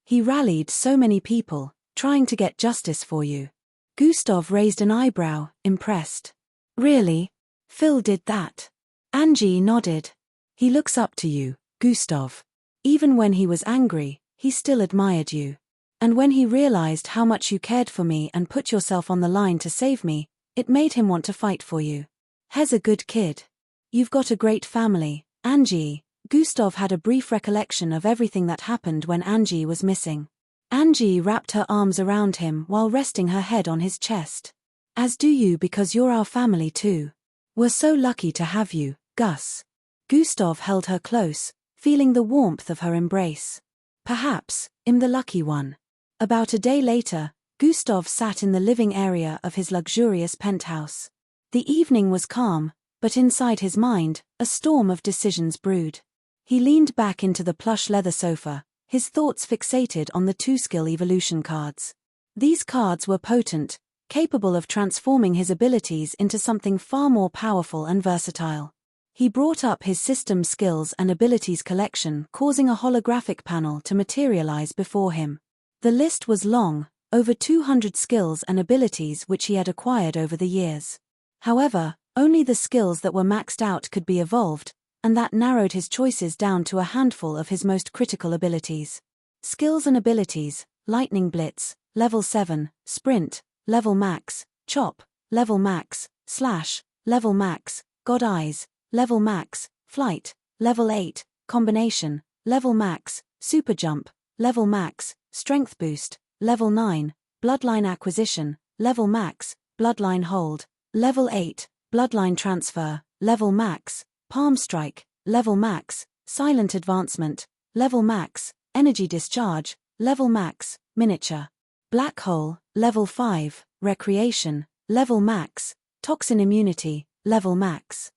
He rallied so many people, trying to get justice for you. Gustav raised an eyebrow, impressed. Really? Phil did that? Angie nodded. He looks up to you, Gustav. Even when he was angry, he still admired you. And when he realized how much you cared for me and put yourself on the line to save me, it made him want to fight for you. He's a good kid. You've got a great family, Angie. Gustav had a brief recollection of everything that happened when Angie was missing. Angie wrapped her arms around him while resting her head on his chest. As do you, because you're our family too. We're so lucky to have you, Gus. Gustav held her close, feeling the warmth of her embrace. Perhaps, I'm the lucky one. About a day later, Gustav sat in the living area of his luxurious penthouse. The evening was calm, but inside his mind, a storm of decisions brewed. He leaned back into the plush leather sofa, his thoughts fixated on the 2-skill evolution cards. These cards were potent, capable of transforming his abilities into something far more powerful and versatile. He brought up his system skills and abilities collection, causing a holographic panel to materialize before him. The list was long, over 200 skills and abilities which he had acquired over the years. However, only the skills that were maxed out could be evolved, and that narrowed his choices down to a handful of his most critical abilities. Skills and abilities: Lightning Blitz, level 7, Sprint, level max, Chop, level max, Slash, level max, God Eyes, level max, Flight, level 8, Combination, level max, Super Jump, level max, Strength Boost, level 9, Bloodline Acquisition, level max, Bloodline Hold, level 8, Bloodline Transfer, level max, Palm Strike, level max, Silent Advancement, level max, Energy Discharge, level max, Miniature. Black Hole, level 5, Recreation, level max, Toxin Immunity, level max.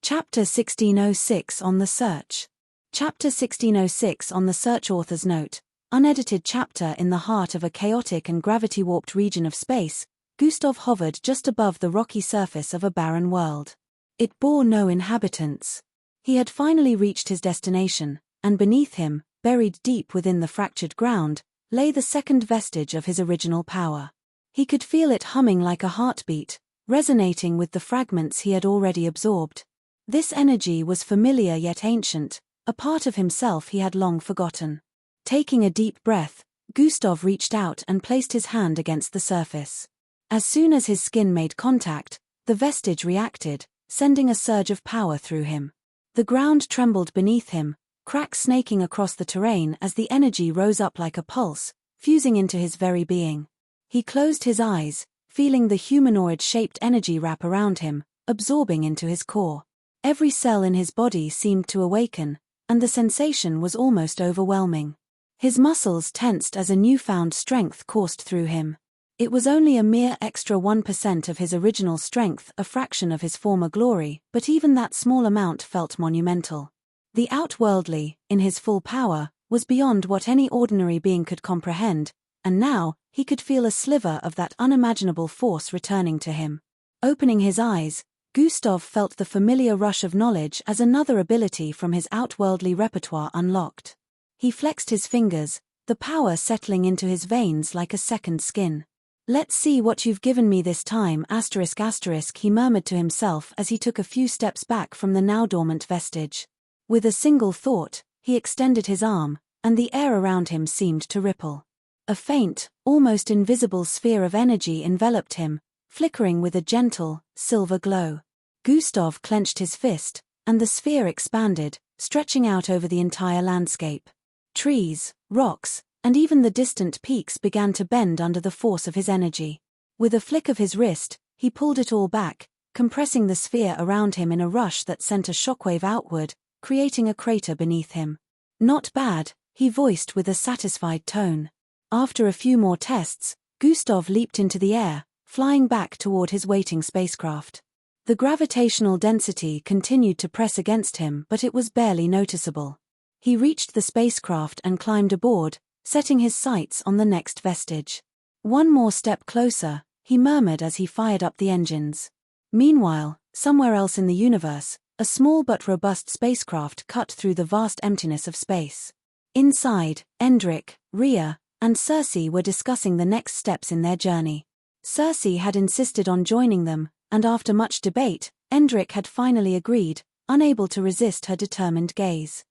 Chapter 1606 on the Search. Chapter 1606 on the Search. Author's note: unedited chapter. In the heart of a chaotic and gravity-warped region of space, Gustav hovered just above the rocky surface of a barren world. It bore no inhabitants. He had finally reached his destination, and beneath him, buried deep within the fractured ground, lay the second vestige of his original power. He could feel it humming like a heartbeat, resonating with the fragments he had already absorbed. This energy was familiar yet ancient, a part of himself he had long forgotten. Taking a deep breath, Gustav reached out and placed his hand against the surface. As soon as his skin made contact, the vestige reacted, sending a surge of power through him. The ground trembled beneath him, cracks snaking across the terrain as the energy rose up like a pulse, fusing into his very being. He closed his eyes, feeling the humanoid-shaped energy wrap around him, absorbing into his core. Every cell in his body seemed to awaken, and the sensation was almost overwhelming. His muscles tensed as a newfound strength coursed through him. It was only a mere extra 1% of his original strength, a fraction of his former glory, but even that small amount felt monumental. The outworldly, in his full power, was beyond what any ordinary being could comprehend, and now, he could feel a sliver of that unimaginable force returning to him. Opening his eyes, Gustav felt the familiar rush of knowledge as another ability from his outworldly repertoire unlocked. He flexed his fingers, the power settling into his veins like a second skin. "Let's see what you've given me this time, ***, he murmured to himself as he took a few steps back from the now dormant vestige. With a single thought, he extended his arm, and the air around him seemed to ripple. A faint, almost invisible sphere of energy enveloped him, flickering with a gentle, silver glow. Gustav clenched his fist, and the sphere expanded, stretching out over the entire landscape. Trees, rocks, and even the distant peaks began to bend under the force of his energy. With a flick of his wrist, he pulled it all back, compressing the sphere around him in a rush that sent a shockwave outward, creating a crater beneath him. "Not bad," he voiced with a satisfied tone. After a few more tests, Gustav leaped into the air, flying back toward his waiting spacecraft. The gravitational density continued to press against him, but it was barely noticeable. He reached the spacecraft and climbed aboard, setting his sights on the next vestige. "One more step closer," he murmured as he fired up the engines. Meanwhile, somewhere else in the universe, a small but robust spacecraft cut through the vast emptiness of space. Inside, Endrik, Rhea, and Circe were discussing the next steps in their journey. Circe had insisted on joining them, and after much debate, Endrik had finally agreed, unable to resist her determined gaze.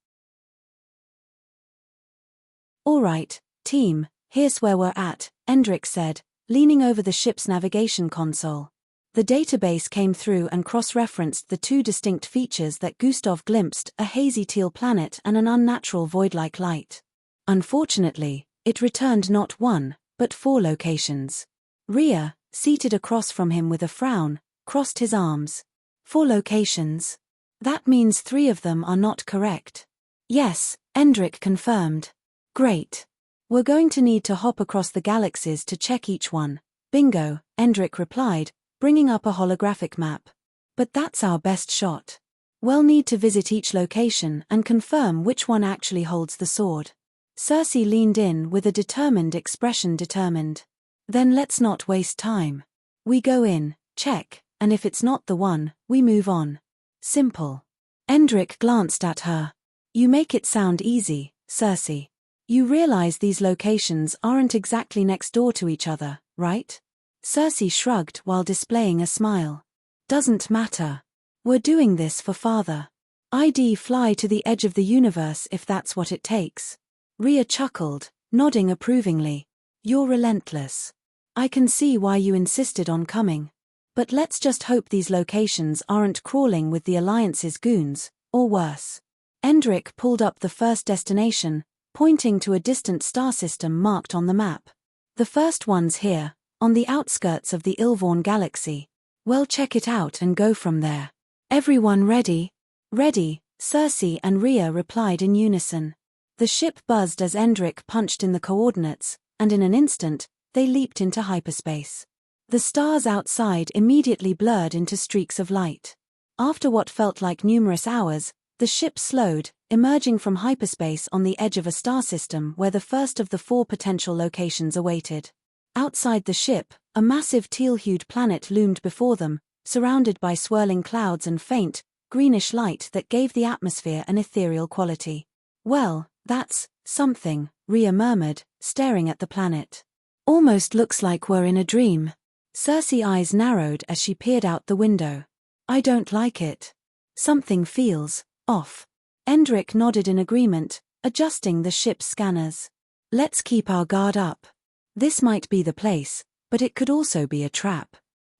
"All right, team, here's where we're at," Endrik said, leaning over the ship's navigation console. The database came through and cross-referenced the two distinct features that Gustav glimpsed, a hazy teal planet and an unnatural void-like light. Unfortunately, it returned not one, but 4 locations. Rhea, seated across from him with a frown, crossed his arms. 4 locations? That means 3 of them are not correct. "Yes," Endrik confirmed. "Great. We're going to need to hop across the galaxies to check each one." "Bingo," Endrik replied, bringing up a holographic map. "But that's our best shot. We'll need to visit each location and confirm which one actually holds the sword." Circe leaned in with a determined expression. "Determined? Then let's not waste time. We go in, check, and if it's not the one, we move on. Simple." Endrik glanced at her. You make it sound easy, Cersei. You realize these locations aren't exactly next door to each other, right? Cersei shrugged while displaying a smile. Doesn't matter. We're doing this for father. I'd fly to the edge of the universe if that's what it takes. Rhea chuckled, nodding approvingly. You're relentless. I can see why you insisted on coming. But let's just hope these locations aren't crawling with the Alliance's goons, or worse. Endrick pulled up the first destination, pointing to a distant star system marked on the map. The first one's here, on the outskirts of the Ilvorn galaxy. Well, check it out and go from there. Everyone ready? Ready, Cersei and Rhea replied in unison. The ship buzzed as Endrick punched in the coordinates, and in an instant, they leaped into hyperspace. The stars outside immediately blurred into streaks of light. After what felt like numerous hours, the ship slowed, emerging from hyperspace on the edge of a star system where the first of the 4 potential locations awaited. Outside the ship, a massive teal-hued planet loomed before them, surrounded by swirling clouds and faint, greenish light that gave the atmosphere an ethereal quality. Well, that's something, Rhea murmured, staring at the planet. Almost looks like we're in a dream. Cersei's eyes narrowed as she peered out the window. I don't like it. Something feels off. Endrick nodded in agreement, adjusting the ship's scanners. Let's keep our guard up. This might be the place, but it could also be a trap.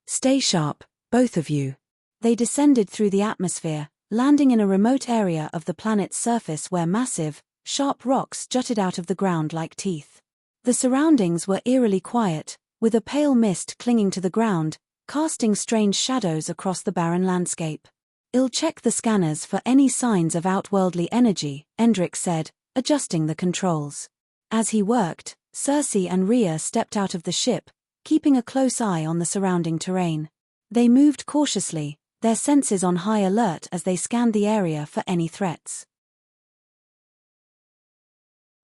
Stay sharp, both of you. They descended through the atmosphere, landing in a remote area of the planet's surface where massive, sharp rocks jutted out of the ground like teeth. The surroundings were eerily quiet, with a pale mist clinging to the ground, casting strange shadows across the barren landscape. I'll check the scanners for any signs of outworldly energy, Endrick said, adjusting the controls. As he worked, Cersei and Rhea stepped out of the ship, keeping a close eye on the surrounding terrain. They moved cautiously, their senses on high alert as they scanned the area for any threats.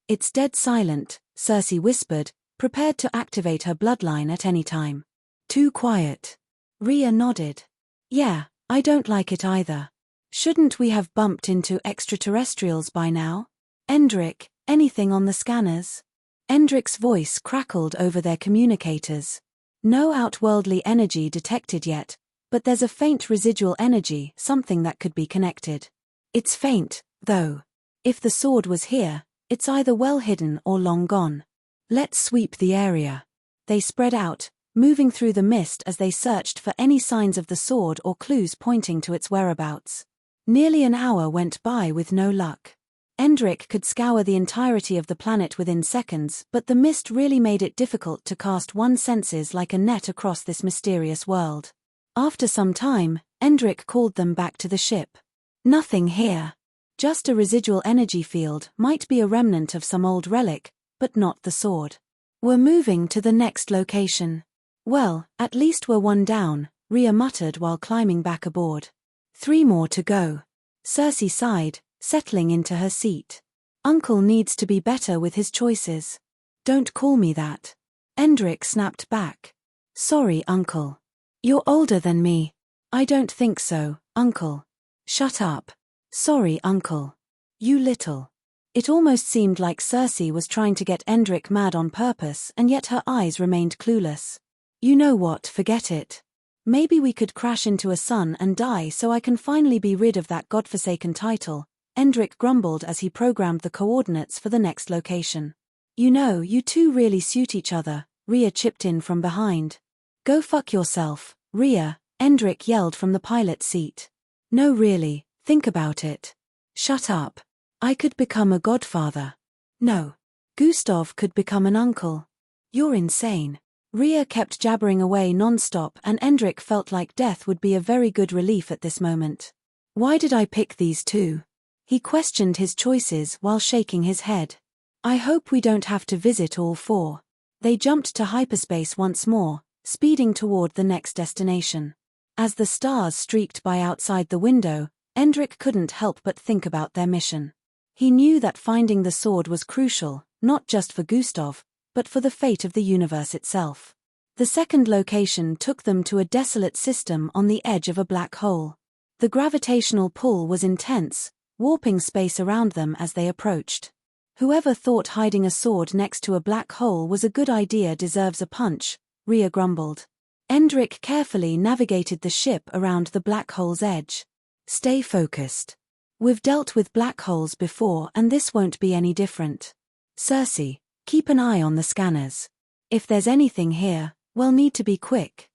It's dead silent, Cersei whispered, prepared to activate her bloodline at any time. Too quiet. Rhea nodded. Yeah, I don't like it either. Shouldn't we have bumped into extraterrestrials by now? Endrick, anything on the scanners? Endrick's voice crackled over their communicators. No outworldly energy detected yet, but there's a faint residual energy, something that could be connected. It's faint, though. If the sword was here, it's either well hidden or long gone. Let's sweep the area. They spread out, moving through the mist as they searched for any signs of the sword or clues pointing to its whereabouts. Nearly an hour went by with no luck. Endrick could scour the entirety of the planet within seconds, but the mist really made it difficult to cast one's senses like a net across this mysterious world. After some time, Endrick called them back to the ship. Nothing here. Just a residual energy field, might be a remnant of some old relic, but not the sword. We're moving to the next location. Well, at least we're one down, Rhea muttered while climbing back aboard. 3 more to go. Cersei sighed, settling into her seat. Uncle needs to be better with his choices. Don't call me that. Endrick snapped back. Sorry, Uncle. You're older than me. I don't think so, Uncle. Shut up. Sorry, Uncle. You little. It almost seemed like Cersei was trying to get Endrick mad on purpose, and yet her eyes remained clueless. You know what, forget it. Maybe we could crash into a sun and die so I can finally be rid of that godforsaken title, Endrick grumbled as he programmed the coordinates for the next location. You know, you two really suit each other, Rhea chipped in from behind. Go fuck yourself, Rhea, Endrick yelled from the pilot seat. No really, think about it. Shut up. I could become a godfather. No. Gustav could become an uncle. You're insane. Rhea kept jabbering away non-stop and Endrick felt like death would be a very good relief at this moment. Why did I pick these two? He questioned his choices while shaking his head. I hope we don't have to visit all 4. They jumped to hyperspace once more, speeding toward the next destination. As the stars streaked by outside the window, Endrick couldn't help but think about their mission. He knew that finding the sword was crucial, not just for Gustav, but for the fate of the universe itself. The second location took them to a desolate system on the edge of a black hole. The gravitational pull was intense, warping space around them as they approached. Whoever thought hiding a sword next to a black hole was a good idea deserves a punch, Rhea grumbled. Endrick carefully navigated the ship around the black hole's edge. Stay focused. We've dealt with black holes before and this won't be any different. Cersei, keep an eye on the scanners. If there's anything here, we'll need to be quick.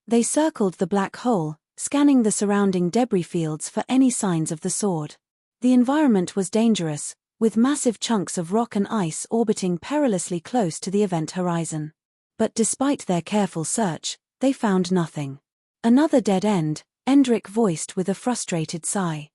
They circled the black hole, scanning the surrounding debris fields for any signs of the sword. The environment was dangerous, with massive chunks of rock and ice orbiting perilously close to the event horizon. But despite their careful search, they found nothing. Another dead end, Endrick voiced with a frustrated sigh.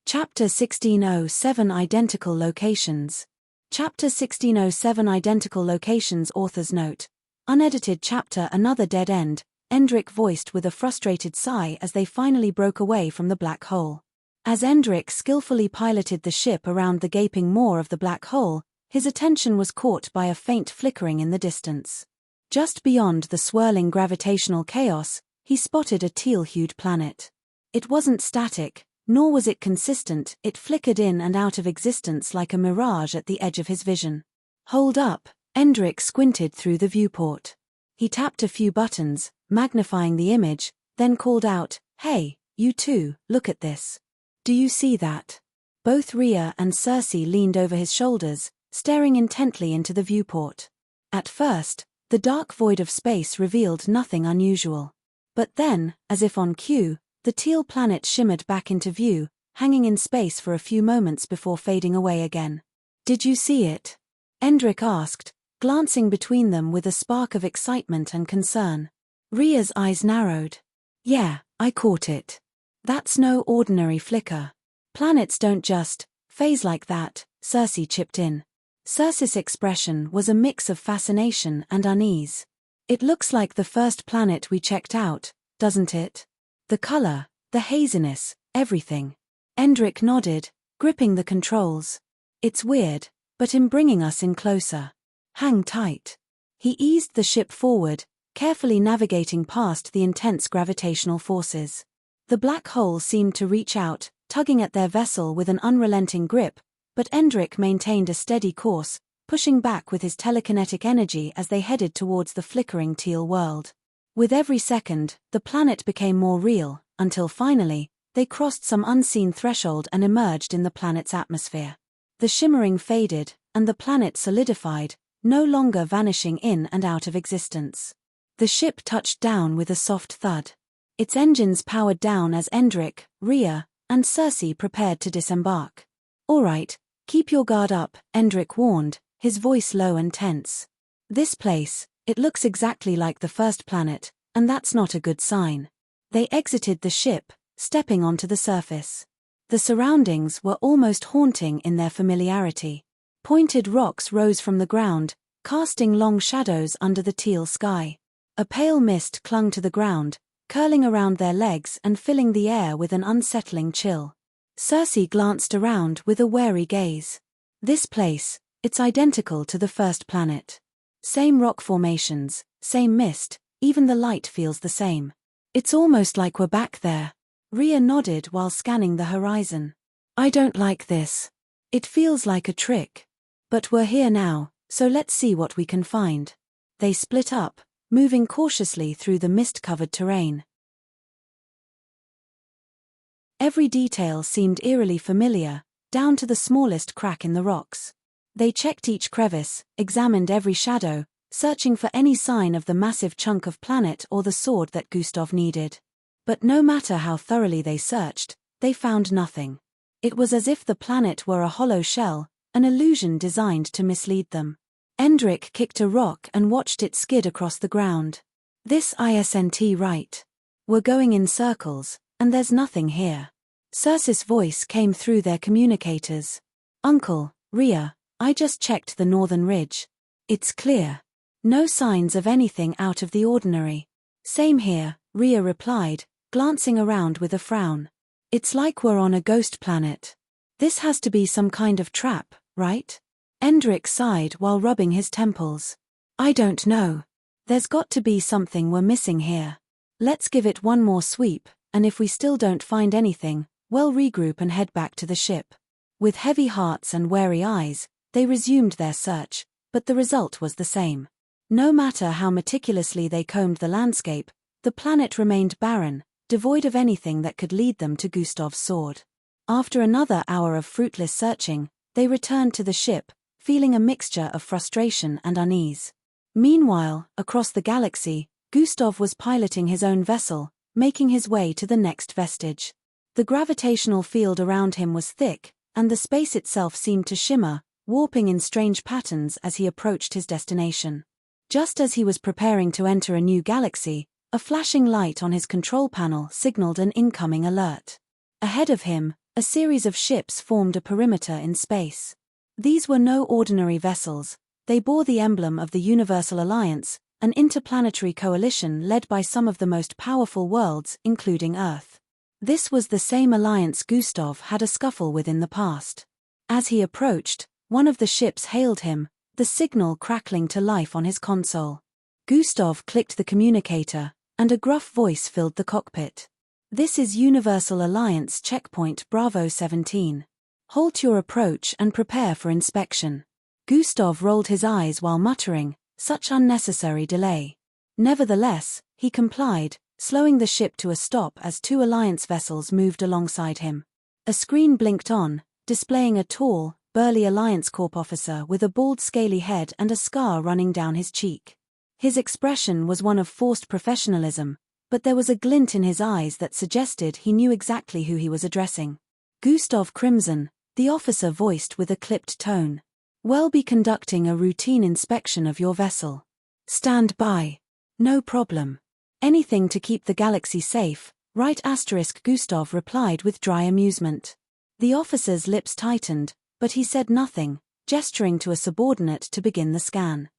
Chapter 1607 Identical Locations. Chapter 1607 Identical Locations. Author's note. Unedited chapter. Another dead end, Endrick voiced with a frustrated sigh as they finally broke away from the black hole. As Endrick skillfully piloted the ship around the gaping maw of the black hole, his attention was caught by a faint flickering in the distance. Just beyond the swirling gravitational chaos, he spotted a teal-hued planet. It wasn't static, nor was it consistent. It flickered in and out of existence like a mirage at the edge of his vision. Hold up, Endrick squinted through the viewport. He tapped a few buttons, magnifying the image, then called out, "Hey, you two, look at this. Do you see that?" Both Rhea and Cersei leaned over his shoulders, staring intently into the viewport. At first, the dark void of space revealed nothing unusual. But then, as if on cue, the teal planet shimmered back into view, hanging in space for a few moments before fading away again. "Did you see it?" Endrick asked, glancing between them with a spark of excitement and concern. Rhea's eyes narrowed. "Yeah, I caught it. That's no ordinary flicker. Planets don't just phase like that," Cersei chipped in. Cersei's expression was a mix of fascination and unease. "It looks like the first planet we checked out, doesn't it? The color, the haziness, everything." Endrick nodded, gripping the controls. "It's weird, but in bringing us in closer. Hang tight." He eased the ship forward, carefully navigating past the intense gravitational forces. The black hole seemed to reach out, tugging at their vessel with an unrelenting grip, but Endrick maintained a steady course, pushing back with his telekinetic energy as they headed towards the flickering teal world. With every second, the planet became more real, until finally, they crossed some unseen threshold and emerged in the planet's atmosphere. The shimmering faded, and the planet solidified, no longer vanishing in and out of existence. The ship touched down with a soft thud. Its engines powered down as Endrick, Rhea, and Cersei prepared to disembark. "All right, keep your guard up," Endrick warned, his voice low and tense. "This place, it looks exactly like the first planet, and that's not a good sign." They exited the ship, stepping onto the surface. The surroundings were almost haunting in their familiarity. Pointed rocks rose from the ground, casting long shadows under the teal sky. A pale mist clung to the ground, curling around their legs and filling the air with an unsettling chill. Cersei glanced around with a wary gaze. "This place, it's identical to the first planet. Same rock formations, same mist, even the light feels the same. It's almost like we're back there." Rhea nodded while scanning the horizon. "I don't like this. It feels like a trick. But we're here now, so let's see what we can find." They split up, moving cautiously through the mist-covered terrain. Every detail seemed eerily familiar, down to the smallest crack in the rocks. They checked each crevice, examined every shadow, searching for any sign of the massive chunk of planet or the sword that Gustav needed. But no matter how thoroughly they searched, they found nothing. It was as if the planet were a hollow shell, an illusion designed to mislead them. Endrick kicked a rock and watched it skid across the ground. "This isn't right. We're going in circles, and there's nothing here." Cersei's voice came through their communicators. "Uncle, Rhea, I just checked the northern ridge. It's clear. No signs of anything out of the ordinary." "Same here," Rhea replied, glancing around with a frown. "It's like we're on a ghost planet. This has to be some kind of trap, right?" Endrick sighed while rubbing his temples. I don't know. There's got to be something we're missing here. Let's give it one more sweep, and if we still don't find anything, we'll regroup and head back to the ship. With heavy hearts and wary eyes, they resumed their search, but the result was the same. No matter how meticulously they combed the landscape, the planet remained barren, devoid of anything that could lead them to Gustav's sword. After another hour of fruitless searching, they returned to the ship, feeling a mixture of frustration and unease. Meanwhile, across the galaxy, Gustav was piloting his own vessel, making his way to the next vestige. The gravitational field around him was thick, and the space itself seemed to shimmer, warping in strange patterns as he approached his destination. Just as he was preparing to enter a new galaxy, a flashing light on his control panel signaled an incoming alert. Ahead of him, a series of ships formed a perimeter in space. These were no ordinary vessels. They bore the emblem of the Universal Alliance, an interplanetary coalition led by some of the most powerful worlds, including Earth. This was the same alliance Gustav had a scuffle with in the past. As he approached, one of the ships hailed him, the signal crackling to life on his console. Gustav clicked the communicator, and a gruff voice filled the cockpit. "This is Universal Alliance Checkpoint Bravo 17. Halt your approach and prepare for inspection." Gustav rolled his eyes while muttering, "Such unnecessary delay." Nevertheless, he complied, slowing the ship to a stop as two Alliance vessels moved alongside him. A screen blinked on, displaying a tall, burly Alliance Corp officer with a bald scaly head and a scar running down his cheek. His expression was one of forced professionalism, but there was a glint in his eyes that suggested he knew exactly who he was addressing. "Gustav Crimson," the officer voiced with a clipped tone. "We'll be conducting a routine inspection of your vessel. Stand by." "No problem. Anything to keep the galaxy safe, right?" Gustav replied with dry amusement. The officer's lips tightened, but he said nothing, gesturing to a subordinate to begin the scan.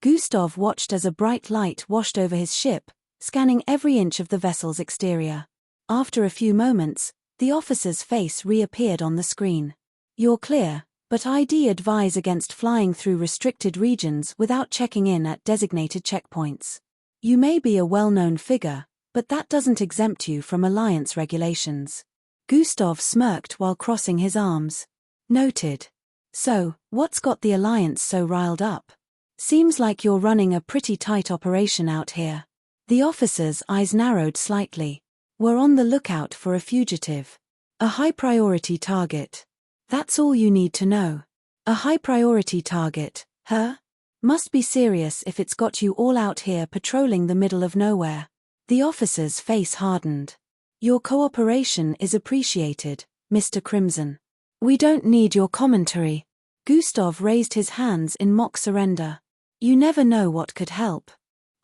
Gustav watched as a bright light washed over his ship, scanning every inch of the vessel's exterior. After a few moments, the officer's face reappeared on the screen. "You're clear, but I'd advise against flying through restricted regions without checking in at designated checkpoints. You may be a well-known figure, but that doesn't exempt you from Alliance regulations." Gustav smirked while crossing his arms. "Noted. So, what's got the Alliance so riled up? Seems like you're running a pretty tight operation out here." The officer's eyes narrowed slightly. "We're on the lookout for a fugitive. A high-priority target. That's all you need to know." "A high-priority target, huh? Must be serious if it's got you all out here patrolling the middle of nowhere." The officer's face hardened. "Your cooperation is appreciated, Mr. Crimson. We don't need your commentary." Gustav raised his hands in mock surrender. "You never know what could help.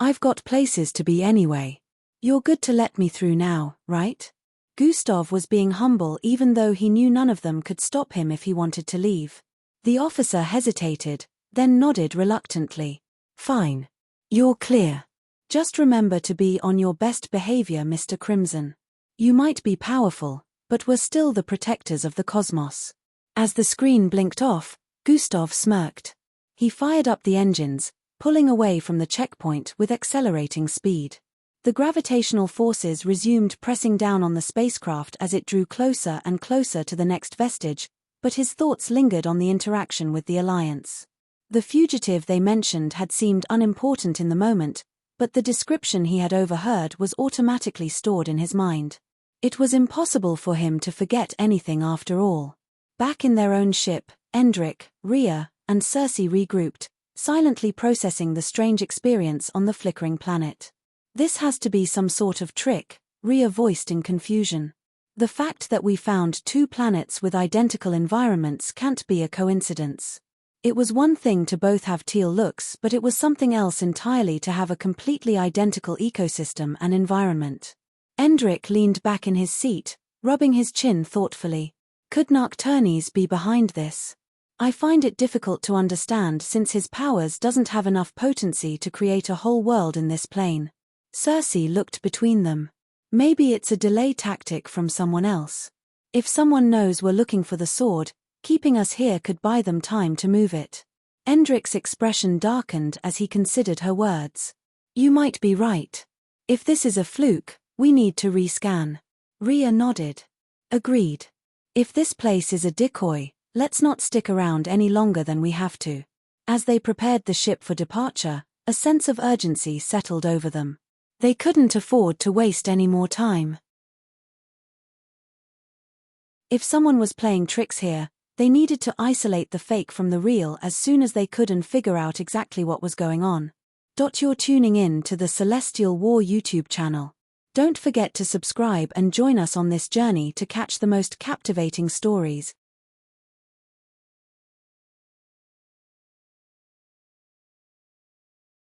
I've got places to be anyway. You're good to let me through now, right?" Gustav was being humble even though he knew none of them could stop him if he wanted to leave. The officer hesitated, then nodded reluctantly. "Fine. You're clear. Just remember to be on your best behavior, Mr. Crimson. You might be powerful, but we're still the protectors of the cosmos." As the screen blinked off, Gustav smirked. He fired up the engines, pulling away from the checkpoint with accelerating speed. The gravitational forces resumed pressing down on the spacecraft as it drew closer and closer to the next vestige, but his thoughts lingered on the interaction with the Alliance. The fugitive they mentioned had seemed unimportant in the moment, but the description he had overheard was automatically stored in his mind. It was impossible for him to forget anything after all. Back in their own ship, Endrik, Rhea, and Cersei regrouped, silently processing the strange experience on the flickering planet. "This has to be some sort of trick," Rhea voiced in confusion. "The fact that we found two planets with identical environments can't be a coincidence. It was one thing to both have teal looks, but it was something else entirely to have a completely identical ecosystem and environment." Endrik leaned back in his seat, rubbing his chin thoughtfully. "Could Nocturnes be behind this? I find it difficult to understand since his powers doesn't have enough potency to create a whole world in this plane." Cersei looked between them. "Maybe it's a delay tactic from someone else. If someone knows we're looking for the sword, keeping us here could buy them time to move it." Endrick's expression darkened as he considered her words. You might be right. If this is a fluke, we need to rescan. Rhea nodded. Agreed. If this place is a decoy, let's not stick around any longer than we have to. As they prepared the ship for departure, a sense of urgency settled over them. They couldn't afford to waste any more time. If someone was playing tricks here, they needed to isolate the fake from the real as soon as they could and figure out exactly what was going on. You're tuning in to the Celestial War YouTube channel. Don't forget to subscribe and join us on this journey to catch the most captivating stories.